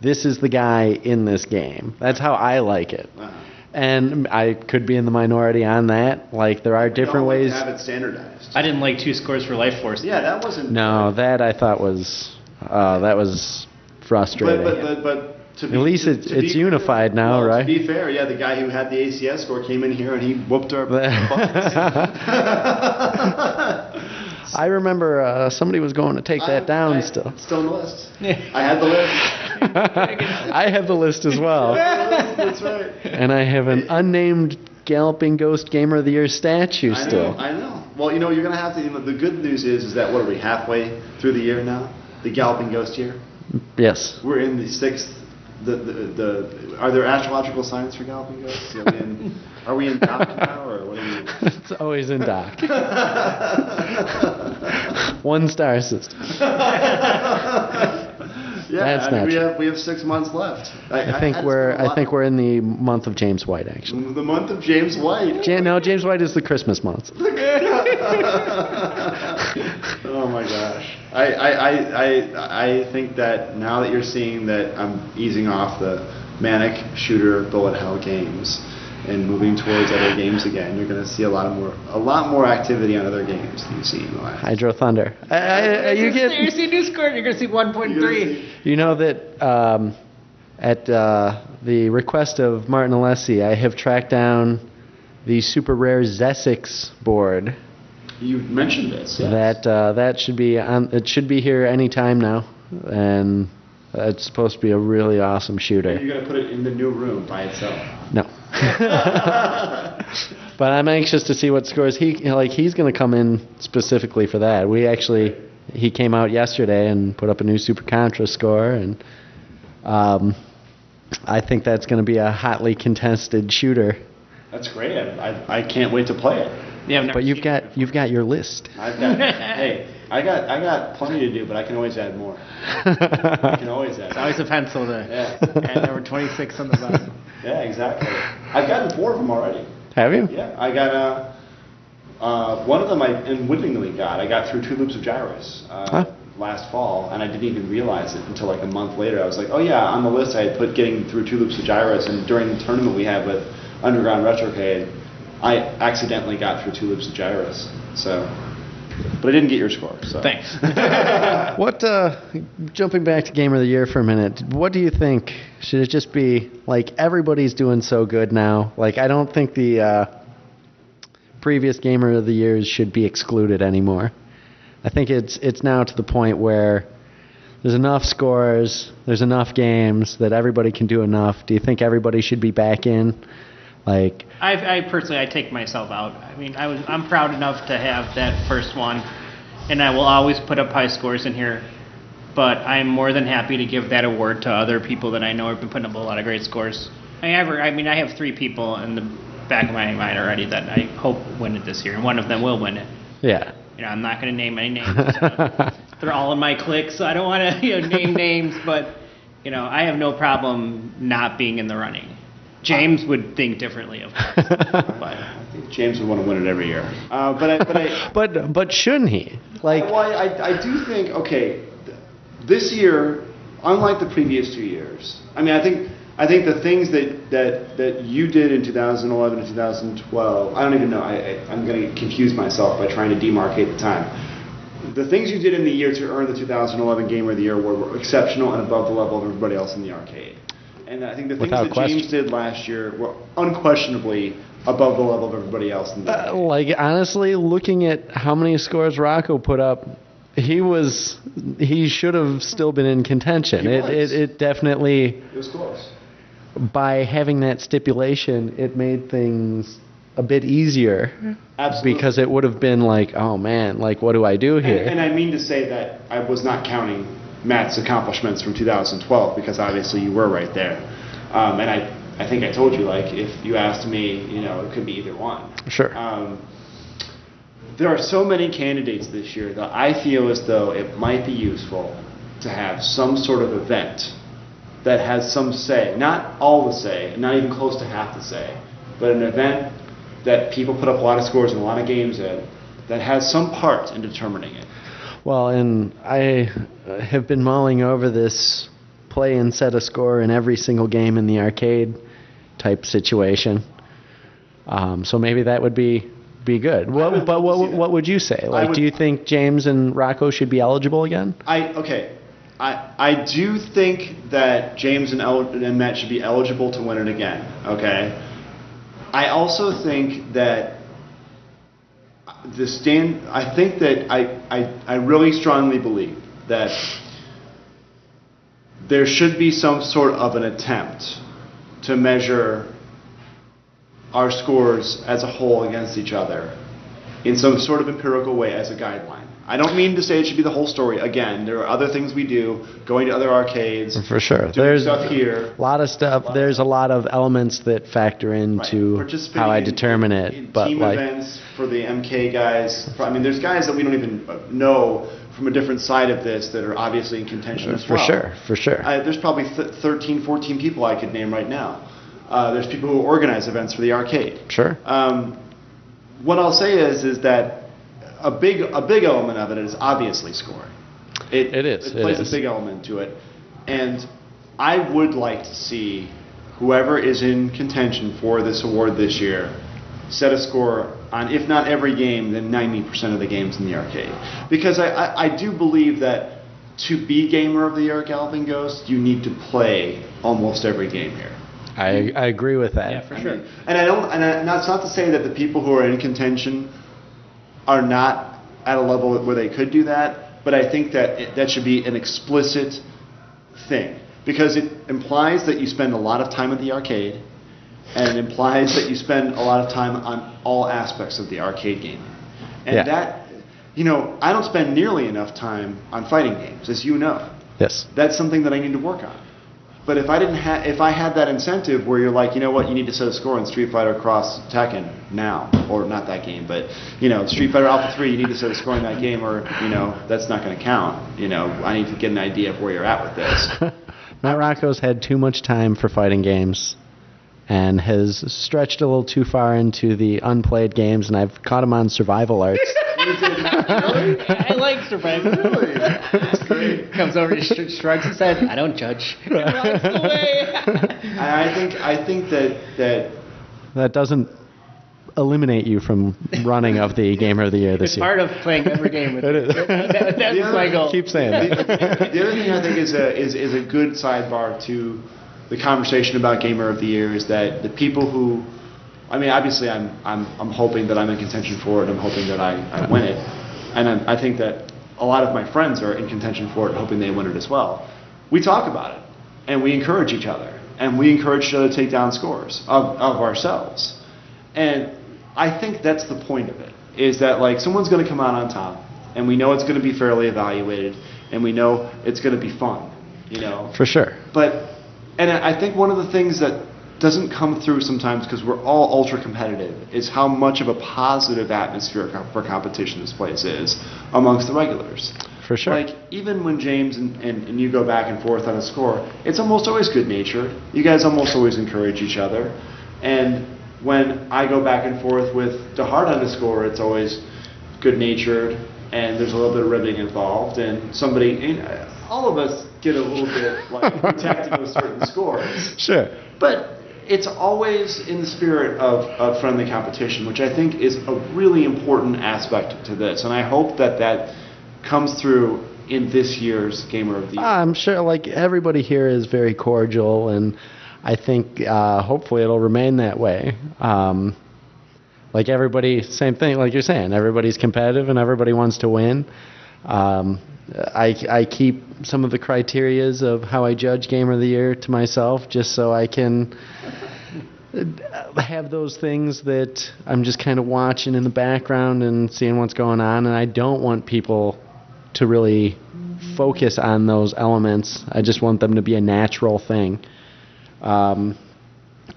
this is the guy in this game. That's how I like it. Uh-huh. And I could be in the minority on that. Like, there are different ways. To have it standardized. I didn't like 2 scores for Life Force. Yeah, that wasn't. No, that I thought was frustrating. But at least it's unified now, right? To be fair, yeah, the guy who had the ACS score came in here and he whooped our butts. I remember somebody was going to take that down still. Still on the list. I had the list. I have the list as well. That's right. And I have an unnamed Galloping Ghost Gamer of the Year statue still. I know. Well, you're going to have to, the good news is that, what are we, halfway through the year now? The Galloping Ghost year? Yes. We're in the 6th. Are there astrological signs for Galloping Ghosts? Are we in Doc now, or what are we? It's always in Doc. 1 star system. Yeah, that's not we have 6 months left. I think we're in the month of James White, actually. The month of James White. No, James White is the Christmas month. Oh my gosh. I think that now that you're seeing that I'm easing off the manic shooter bullet hell games and moving towards other games again, you're going to see a lot more activity on other games than you've seen in the last. Hydro Thunder. You see a new score, you're going to see 1.3. You know that at the request of Martin Alessi, I have tracked down the super rare Zesix board. You mentioned this. Yes. That should be on. It should be here any time now, and it's supposed to be a really awesome shooter. And you're gonna put it in the new room by itself. No. But I'm anxious to see what scores he's going to come in specifically for that. He came out yesterday and put up a new Super Contra score, and I think that's going to be a hotly contested shooter. That's great. I can't wait to play it. Yeah, but you've got your list. I got plenty to do, but I can always add more. I can always add. It's always a pencil to add number 26 on the bottom. Yeah, exactly. I've gotten 4 of them already. Have you? Yeah, I got one of them I unwittingly got. I got through 2 loops of gyros last fall, and I didn't even realize it until like a month later. I was like, oh yeah, on the list I had put getting through 2 loops of gyros, and during the tournament we had with Underground Retrocade, I accidentally got through 2 loops of gyros. So, but I didn't get your score. So thanks. What? Jumping back to Gamer of the Year for a minute. What do you think? Should it just be like everybody's doing so good now? Like I don't think the previous Gamer of the Years should be excluded anymore. I think it's now to the point where there's enough scores, there's enough games that everybody can do enough. Do you think everybody should be back in? Like I personally take myself out. I mean, I'm proud enough to have that first one, and I will always put up high scores in here. But I'm more than happy to give that award to other people that I know have been putting up a lot of great scores. I have 3 people in the back of my mind already that I hope win it this year, and one of them will win it. Yeah. I'm not going to name any names. They're all in my clique, so I don't want to name names, but I have no problem not being in the running. James would think differently, of course. But I think James would want to win it every year. But shouldn't he? I do think, this year, unlike the previous 2 years, I think the things that you did in 2011 and 2012, I don't even know. I'm going to confuse myself by trying to demarcate the time. The things you did in the year to earn the 2011 Gamer of the Year award were exceptional and above the level of everybody else in the arcade. And I think the things that James did last year were unquestionably above the level of everybody else in the arcade. Honestly, looking at how many scores Rocco put up, he should have still been in contention. It definitely... It was close. By having that stipulation, it made things a bit easier. Absolutely. Because it would have been like, oh man, what do I do here? And I mean to say that I was not counting Matt's accomplishments from 2012, because obviously you were right there. And I think I told you, if you asked me, it could be either one. Sure. There are so many candidates this year that I feel as though it might be useful to have some sort of event that has some say, not all the say, not even close to half the say, but an event that people put up a lot of scores and a lot of games in, that has some part in determining it. Well, and I have been mulling over this play and set a score in every single game in the arcade type situation. So maybe that would be good. What would you say? Do you think James and Rocco should be eligible again? I do think that James and Matt should be eligible to win it again. Okay. I also think that I really strongly believe that there should be some sort of an attempt to measure our scores as a whole against each other in some sort of empirical way as a guideline. I don't mean to say it should be the whole story. Again, there are other things we do, going to other arcades. For sure. Doing stuff here. A lot of stuff. There's a lot of elements that factor into how I determine it. In team events for the MK guys. There's guys that we don't even know from a different side of this that are obviously in contention as well. For sure. There's probably 13, 14 people I could name right now. There's people who organize events for the arcade. Sure. What I'll say is that a big element of it is obviously scoring. It plays a big element to it. And I would like to see whoever is in contention for this award this year set a score on, if not every game, then 90% of the games in the arcade. Because I do believe that to be Gamer of the Year at Galloping Ghost, you need to play almost every game here. I agree with that. Yeah, for sure. And that's not to say that the people who are in contention are not at a level where they could do that, but I think that that should be an explicit thing, because it implies that you spend a lot of time at the arcade, and it implies that you spend a lot of time on all aspects of the arcade game. And that, I don't spend nearly enough time on fighting games, as you know. Yes. That's something that I need to work on. But if I had that incentive where you're like, you know what, you need to set a score in Street Fighter Cross Tekken now, or not that game, but Street Fighter Alpha 3, you need to set a score in that game, or that's not going to count. I need to get an idea of where you're at with this. Matt Rocco's had too much time for fighting games, and has stretched a little too far into the unplayed games, and I've caught him on survival arts. Really? I like survival. Really? That's great. Comes over, he shrugs his head. I don't judge. Runs away. I think that doesn't eliminate you from running of the Gamer of the Year this it's year. Part of playing every game with it is. That's my goal. Keep saying that. The other thing I think is a good sidebar to the conversation about Gamer of the Year is that the people who, obviously I'm hoping that I'm in contention for it. I'm hoping that I win it, and I think that a lot of my friends are in contention for it, hoping they win it as well. We talk about it, and we encourage each other, and we encourage each other to take down scores of ourselves. And I think that's the point of it, is that someone's going to come out on top, and we know it's going to be fairly evaluated, and we know it's going to be fun, For sure. And I think one of the things that doesn't come through sometimes because we're all ultra competitive, is how much of a positive atmosphere for competition this place is amongst the regulars. For sure. Like, even when James and you go back and forth on a score, it's almost always good-natured. You guys almost always encourage each other. And when I go back and forth with DeHart on a score, it's always good-natured, and there's a little bit of ribbing involved, and all of us get a little bit like protective of certain scores. Sure. But it's always in the spirit of friendly competition, which I think is a really important aspect to this. And I hope that comes through in this year's Gamer of the Year. I'm sure, like, everybody here is very cordial, and I think hopefully it'll remain that way. Like, everybody, same thing, like you're saying, everybody's competitive and everybody wants to win. I keep some of the criterias of how I judge Gamer of the Year to myself, just so I can have those things that I'm just kind of watching in the background and seeing what's going on, and I don't want people to really focus on those elements. I just want them to be a natural thing. I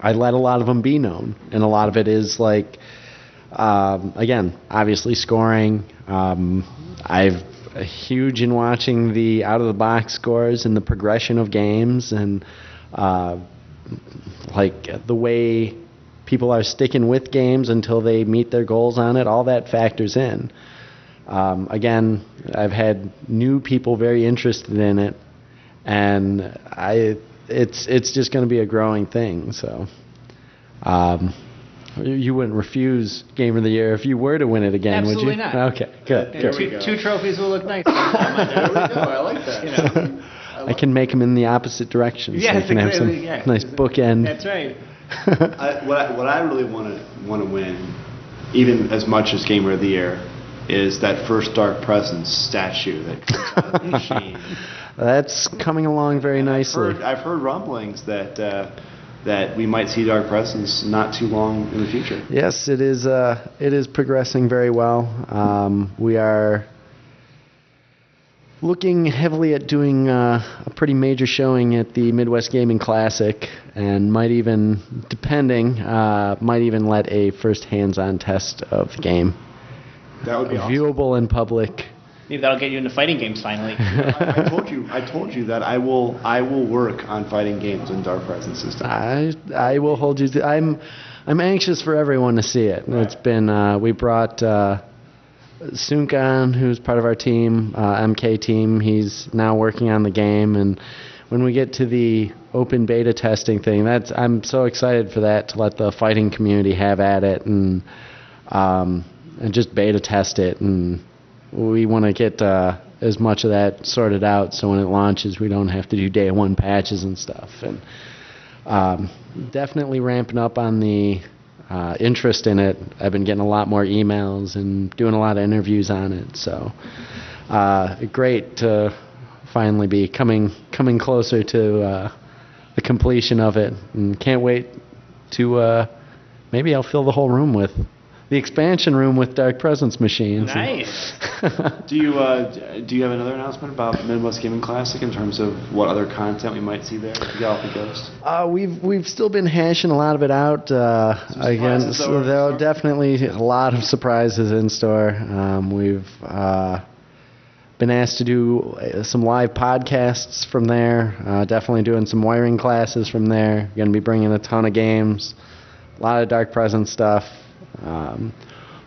let a lot of them be known, and a lot of it is like, again, obviously scoring. I've huge in watching the out-of-the-box scores and the progression of games, and like the way people are sticking with games until they meet their goals on it. All that factors in. Again, I've had new people very interested in it, and it's just going to be a growing thing. So. You wouldn't refuse Game of the Year if you were to win it again, would you? Absolutely not. Okay, good. Yeah, two trophies will look nice. There we go. I like that. You know. I can make them in the opposite direction, so you can have some nice bookend. That's right. What I really want to win, even as much as Gamer of the Year, is that first Dark Presence statue that comes out of the machine. That's coming along very nicely. I've heard rumblings that we might see Dark Presence not too long in the future. Yes, it is. It is progressing very well. We are looking heavily at doing a pretty major showing at the Midwest Gaming Classic, and might even, depending, might even let a first hands-on test of the game. That would be viewable in public. Maybe that'll get you into fighting games finally. I told you that I will work on fighting games in Dark Presence this time. I will hold you to. I'm anxious for everyone to see it. Right. It's been we brought Sunkan, who's part of our team, MK team. He's now working on the game, and when we get to the open beta testing thing, I'm so excited for that, to let the fighting community have at it and just beta test it. And we want to get as much of that sorted out, so when it launches, we don't have to do day one patches and stuff. And definitely ramping up on the interest in it. I've been getting a lot more emails and doing a lot of interviews on it. So great to finally be coming closer to the completion of it, and can't wait to maybe I'll fill the whole room with the expansion room with Dark Presence machines. Nice. Do you have another announcement about the Midwest Gaming Classic in terms of what other content we might see there? Galloping Ghost. We've still been hashing a lot of it out. Again, so there are definitely a lot of surprises in store. We've been asked to do some live podcasts from there. Definitely doing some wiring classes from there. Going to be bringing a ton of games, a lot of Dark Presence stuff.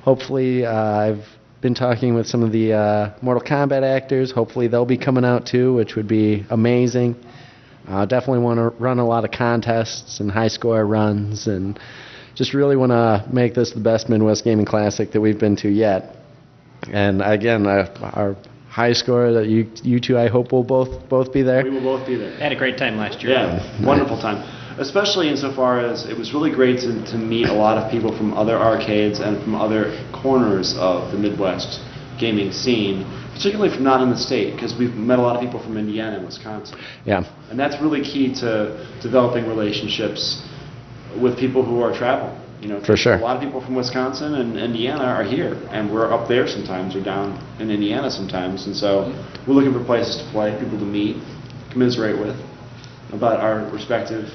Hopefully, I've been talking with some of the Mortal Kombat actors. Hopefully, they'll be coming out too, which would be amazing. Definitely want to run a lot of contests and high score runs, and just really want to make this the best Midwest Gaming Classic that we've been to yet. And again, our high score that you two, I hope, will both be there. We will both be there. I had a great time last year. Yeah, wonderful time. Especially insofar as it was really great to meet a lot of people from other arcades and from other corners of the Midwest gaming scene, particularly from not in the state, because we've met a lot of people from Indiana and Wisconsin. Yeah. And that's really key to developing relationships with people who are traveling. You know, for sure. A lot of people from Wisconsin and Indiana are here, and we're up there sometimes, or down in Indiana sometimes, and so we're looking for places to play, people to meet, commiserate with about our respective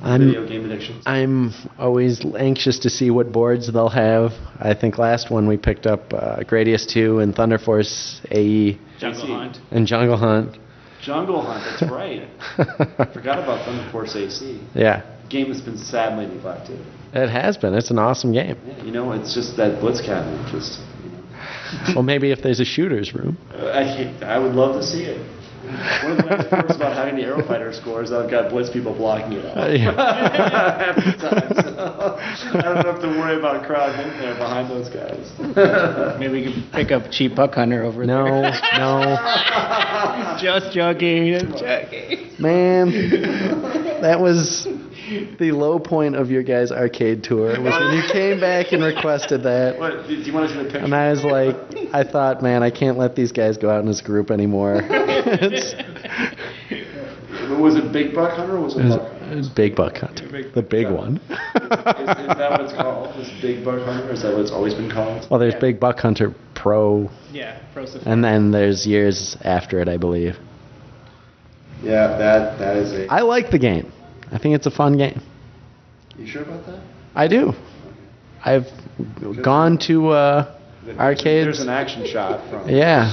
video game addictions? I'm always anxious to see what boards they'll have. I think last one we picked up Gradius 2 and Thunder Force AE. Jungle Hunt. And Jungle Hunt. Jungle Hunt, that's right. I forgot about Thunder Force AC. Yeah. Game has been sadly neglected. It has been. It's an awesome game. Yeah, it's just that Blitz cabinet. Just, Well, maybe if there's a shooter's room. I would love to see it. One of the nice perks about having the Aero Fighter score is that I've got Blitz people blocking it out. Half the time, so I don't have to worry about crowds in there behind those guys. Maybe we could pick up cheap Buck Hunter over there. No. Just joking. Just joking. Man, that was the low point of your guys' arcade tour. It was when you came back and requested that. What, do you want to see the picture? And I was like, I thought, man, I can't let these guys go out in this group anymore. Was it Big Buck Hunter or was it Buck Hunter? It was Big Buck Hunter. The big one. Is that what it's called? Is Big Buck Hunter? Is that what it's always been called? Well, there's Big Buck Hunter Pro. Yeah, Pro Safari. And then there's years after it, I believe. Yeah, that is a... I like the game. I think it's a fun game. You sure about that? I do. I've gone to arcades. There's an action shot from... Yeah.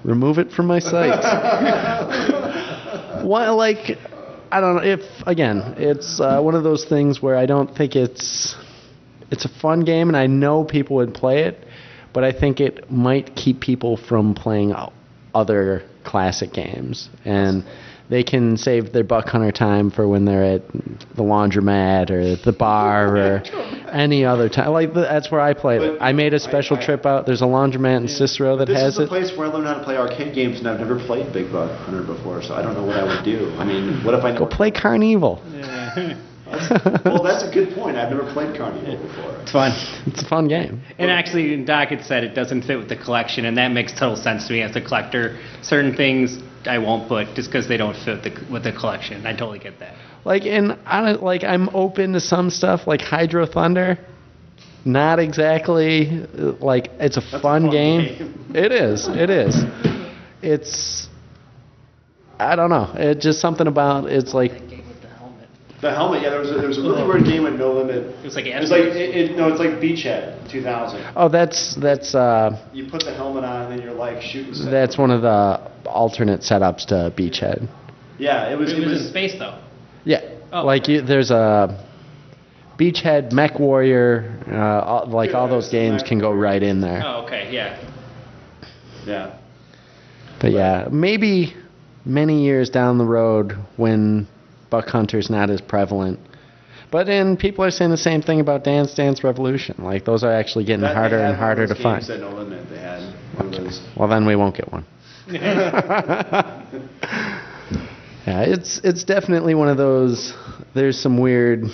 Remove it from my sight. I don't know if, again, it's one of those things where I don't think it's a fun game, and I know people would play it, but I think it might keep people from playing other classic games, and they can save their Buck Hunter time for when they're at the laundromat or the bar or any other time. That's where I played it. I made a special trip out. There's a laundromat in Cicero that has it. This is the place where I learned how to play arcade games, and I've never played Big Buck Hunter before, so I don't know what I would do. I mean, what if I know... Go play Carnival. Well, that's a good point. I've never played Carnival before. It's fun. It's a fun game. And actually, Doc had said it doesn't fit with the collection, and that makes total sense to me as a collector. Certain things I won't put just because they don't fit with the collection. I totally get that. I'm open to some stuff like Hydro Thunder. Not exactly it's a fun game. It is. It's I don't know. It's just something about it's like. The helmet, yeah. There was a really weird game with No Limit. It was like it's like Beachhead 2000. Oh, that's. You put the helmet on and then you're like shooting stuff. That's one of the alternate setups to Beachhead. Yeah, it was in space though. Yeah, there's a Beachhead, Mech Warrior, all those games can go right in there. Oh, okay, yeah. Yeah. But yeah, maybe many years down the road when Buck Hunter's not as prevalent. But then people are saying the same thing about Dance Dance Revolution. Like those are actually getting harder and harder to find. Games at No Limit. They had one of those. Well, then we won't get one. Yeah, it's definitely one of those. There's some weird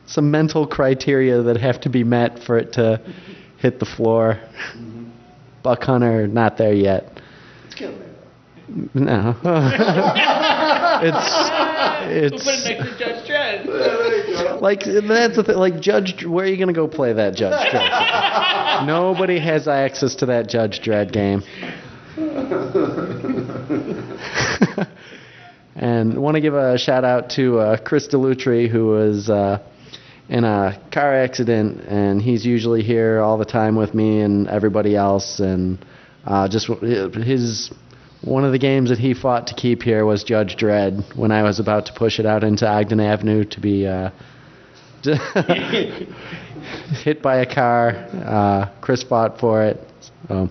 some mental criteria that have to be met for it to hit the floor. Mm-hmm. Buck Hunter, not there yet. It's getting there. No. It's We'll put it next to Judge Dredd. That's the thing. Judge, where are you gonna go play that Judge Dredd game? Nobody has access to that Judge Dredd game. And want to give a shout out to Chris Delutri, who was in a car accident, and he's usually here all the time with me and everybody else, and one of the games that he fought to keep here was Judge Dredd when I was about to push it out into Ogden Avenue to be hit by a car. Chris fought for it. So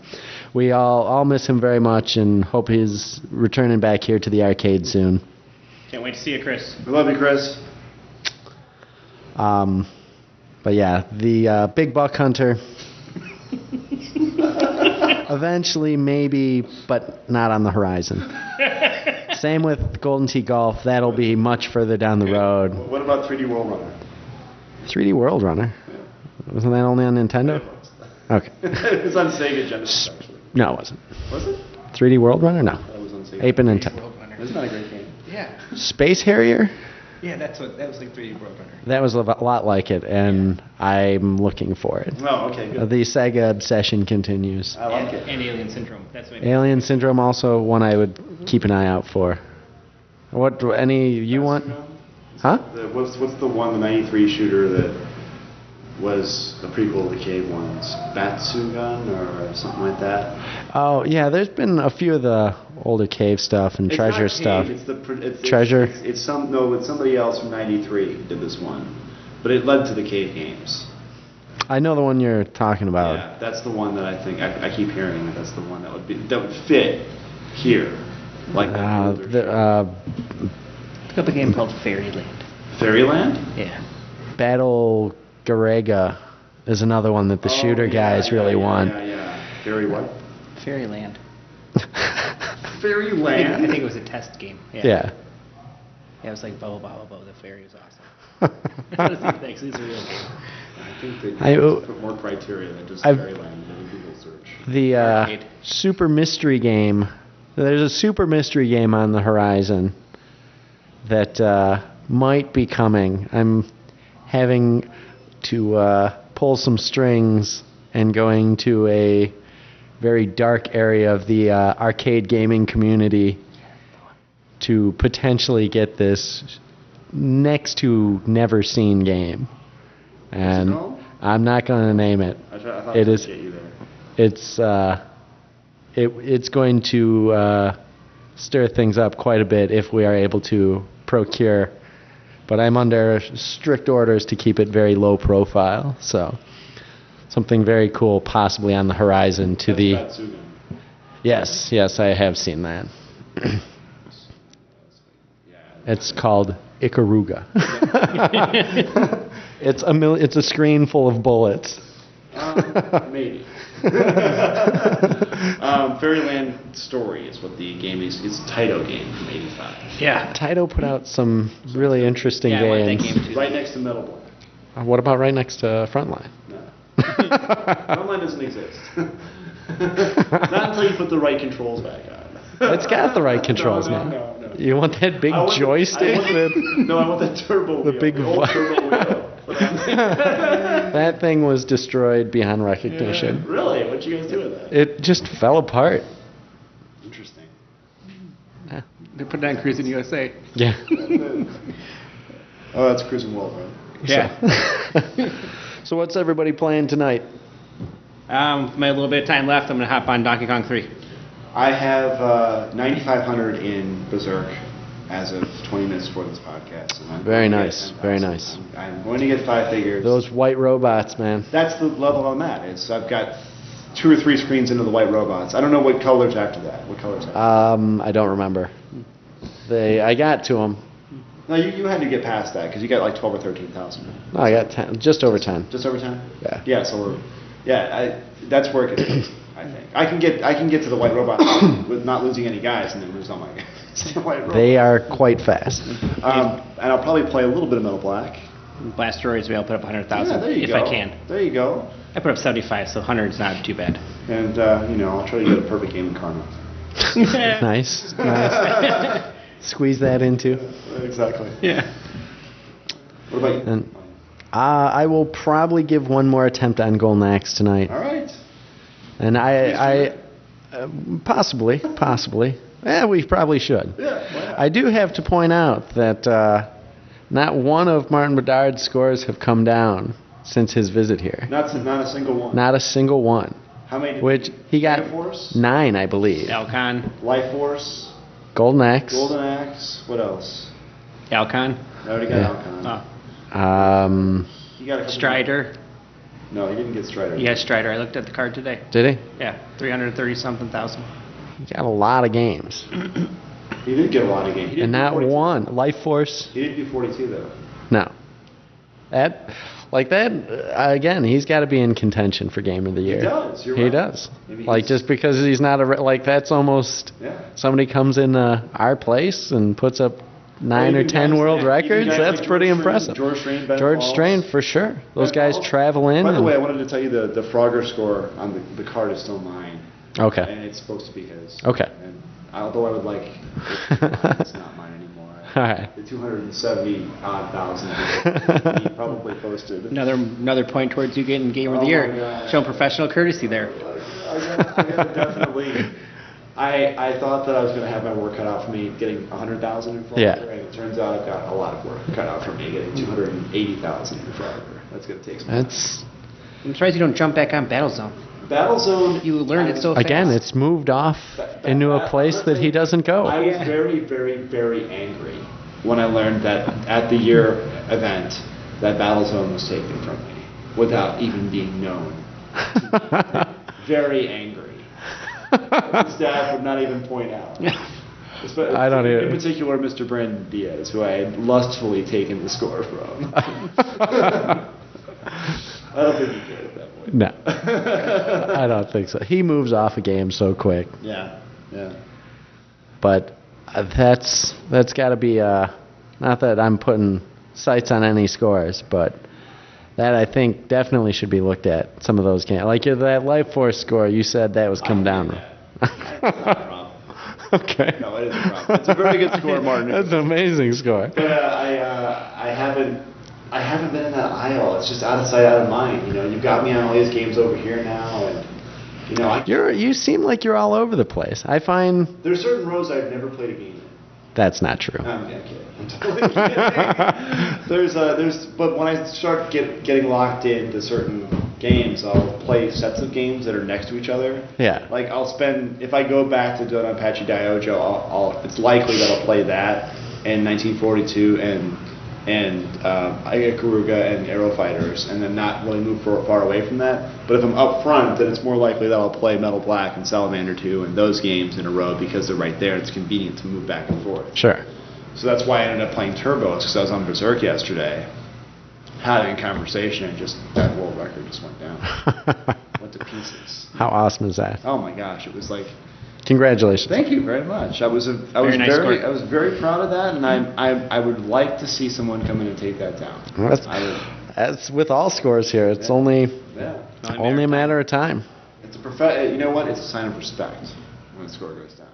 we all miss him very much and hope he's returning back here to the arcade soon. Can't wait to see you, Chris. We love you, Chris. But yeah, the Big Buck Hunter... Eventually, maybe, but not on the horizon. Same with Golden Tee Golf. That'll be much further down the road. What about 3D World Runner? 3D World Runner? Yeah. Wasn't that only on Nintendo? Okay. It was on Sega Genesis, actually. No, it wasn't. Was it? 3D World Runner? No. That was on Sega. 8-bit Nintendo. Isn't that a great game? Yeah. Space Harrier? Yeah, that was like 3D World Runner. That was a lot like it, and I'm looking for it. Oh, okay, good. The Sega obsession continues. I like it. And Alien Syndrome. That's what Alien Syndrome also one I would keep an eye out for. What any you want? Huh? What's the one, the 93 shooter that was a prequel to the Cave ones? Batsugun or something like that? Oh, yeah, there's been a few of the older Cave stuff and Treasure stuff. Treasure? It's somebody else from 93 did this one. But it led to the Cave games. I know the one you're talking about. Yeah, that's the one that I think, I keep hearing that that's the one that would fit here. Like Look up a game called Fairyland. Fairyland? Yeah. Battle Garega is another one that the shooter guys really want. Yeah. Fairy what? Fairyland. Fairyland? I think it was a test game. Yeah. Yeah, it was like Bo, the fairy was awesome. Thanks, these are real games. I think they put more criteria than just Fairyland in a Google search. The Super Mystery Game. There's a Super Mystery Game on the horizon that might be coming. I'm having to pull some strings and going to a very dark area of the arcade gaming community to potentially get this next to never seen game. And I'm not going to name it. I thought it I'd is. get you there. It's going to stir things up quite a bit if we are able to procure. But I'm under strict orders to keep it very low profile. So something very cool possibly on the horizon to the... Batsugan. Yes, I have seen that. It's called Ikaruga. It's a screen full of bullets. Maybe. Fairyland Story is what the game is. It's a Taito game from '85. Yeah. Taito put out some really interesting I want that games. game too. Right next to Metal Boy. What about right next to Frontline? No. Frontline doesn't exist. Not until you put the right controls back on. It's got the right controls now. No. You want that big joystick? I want that turbo wheel. The big old turbo wheel. That thing was destroyed beyond recognition. Yeah, really? What'd you guys do with that? It just fell apart. Interesting. Yeah. They put it on Cruising USA. Yeah. Oh, that's Cruising World, right? Yeah. So what's everybody playing tonight? My little bit of time left, I'm going to hop on Donkey Kong 3. I have 9,500 in Berserk as of 20 minutes before this podcast. And I'm Very going to get nice. 10,000. Very nice. I'm going to get 5 figures. Those white robots, man. That's the level I'm at. I've got 2 or 3 screens into the white robots. I don't know what colors after that. What colors after that? I don't remember. I got to them. No, you had to get past that because you got like 12 or 13,000. No, I got 10, just over 10. Just over 10? Yeah. Yeah, so that's where it is, I think. I can get to the white robot with not losing any guys and then lose all my guys. The white robots. They are quite fast. And I'll probably play a little bit of Metal Black. Blastoids, I'll put up 100,000 there you if go. I can. There you go. I put up 75, so 100 is not too bad. And I'll try to get a perfect game in Karma. Nice. Squeeze that into. Exactly. Yeah. What about you? And I will probably give one more attempt on Golden Axe tonight. All right. And I possibly. Yeah, we probably should. Yeah. Why not? I do have to point out that not one of Martin Bedard's scores have come down since his visit here. Not a single one. Not a single one. How many? Which he got Mega Force? 9, I believe. Alcon. Life Force. Golden Axe. Golden Axe. What else? Alcon. I already got Yeah. Alcon. Oh. He got a couple Strider. No, he didn't get Strider. Yeah, Strider. I looked at the card today. Did he? Yeah, 330-something thousand. He got a lot of games. He did get a lot of games. He didn't And do not 42. one. Life Force. He didn't do 42 though. No. That, again, he's got to be in contention for Game of the Year. He does. You're He right. does. Maybe Like, he's- just because he's not that's almost, Yeah. somebody comes in our place and puts up 9 or Even 10 guys- world yeah, even records, guys that's like pretty George impressive. Strain, George Strain, Ben George Falls. Strain, for sure. Those Ben guys Falls. travel in. By the and- way, I wanted to tell you the Frogger score on the card is still mine. Okay. And it's supposed to be his. Okay. And although I would like it to be mine, it's not mine anymore. All right. The 270-odd thousand he probably posted. Another point towards you getting Game of Oh the my Year. God. Showing professional courtesy there. I gotta definitely I thought that I was going to have my work cut out for me getting 100,000 in Frogger, Yeah. and it turns out I've got a lot of work cut out for me getting 280,000 in Frogger. That's going to take some time. I'm surprised you don't jump back on Battlezone. Battlezone. You learned it so fast. Again, it's moved off into a place that he doesn't go. I was very, very, very angry when I learned that at the year event that Battlezone was taken from me without even being known. Very angry. The staff would not even point out. I don't In either. particular, Mr. Brandon Diaz, who I had lustfully taken the score from. I don't think he cared at that point. No, I don't think so. He moves off a game so quick. Yeah. But that's got to be not that I'm putting sights on any scores, but that I think definitely should be looked at. Some of those games, like that Life Force score, you said that was come down. That's not a problem. Okay. No, it is a problem. It's a very good score, Martin. That's an amazing score. But I haven't been in that aisle. It's just out of sight, out of mind. You know, you've got me on all these games over here now, and you know, You seem like you're all over the place. I find there's certain rows I've never played a game in. that's not true. I'm kidding. I'm totally kidding. But when I start getting locked into certain games, I'll play sets of games that are next to each other. Yeah. Like if I go back to Donpachi Daijo, it's likely that I'll play that in 1942 and Igakuruga and Aero Fighters, and then not really move far away from that. But if I'm up front, then it's more likely that I'll play Metal Black and Salamander 2 and those games in a row because they're right there and it's convenient to move back and forth. Sure. So that's why I ended up playing Turbo, because I was on Berserk yesterday, having a conversation, and just that world record just went down. Went to pieces. How awesome is that? Oh my gosh, it was like. Congratulations. Thank you very much. I was very proud of that, and I would like to see someone come in and take that down. Well, as with all scores here, it's only a matter of time. It's you know what? It's a sign of respect when the score goes down.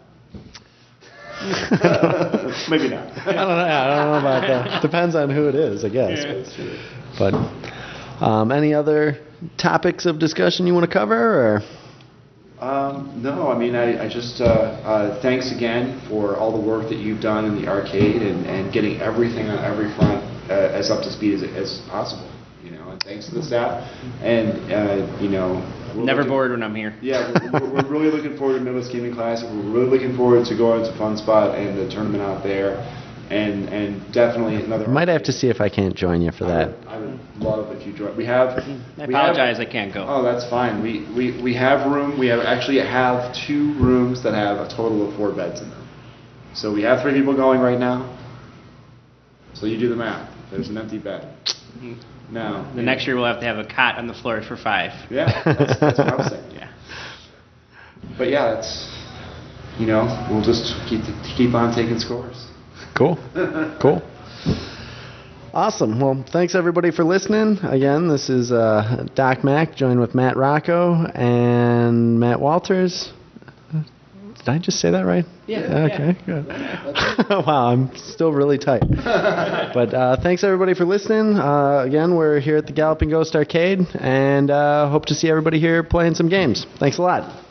Maybe not. I don't know about that. Depends on who it is, I guess. Yeah, that's true. But any other topics of discussion you want to cover, or? No, I mean, I just thanks again for all the work that you've done in the arcade and getting everything on every front as up to speed as possible. You know, and thanks to the staff. And you know, Never bored when I'm here. Yeah, we're really looking forward to Midwest Gaming Classic. We're really looking forward to going to Fun Spot and the tournament out there. And definitely another. I might have to see if I can't join you for that. I would love if you join. I apologize, I can't go. Oh, that's fine. We have room. We actually have 2 rooms that have a total of 4 beds in them. So we have 3 people going right now. So you do the math. There's an empty bed. Now. The next year we'll have to have a cot on the floor for 5. Yeah, that's what I'm saying. Yeah. But yeah, that's, you know, we'll just keep on taking scores. Cool. Cool. Awesome. Well, thanks everybody for listening. Again, this is Doc Mack, joined with Matt Rocco and Matt Walters. Did I just say that right? Yeah. Okay, good. Wow, I'm still really tight. But thanks everybody for listening. Again, we're here at the Galloping Ghost Arcade, and hope to see everybody here playing some games. Thanks a lot.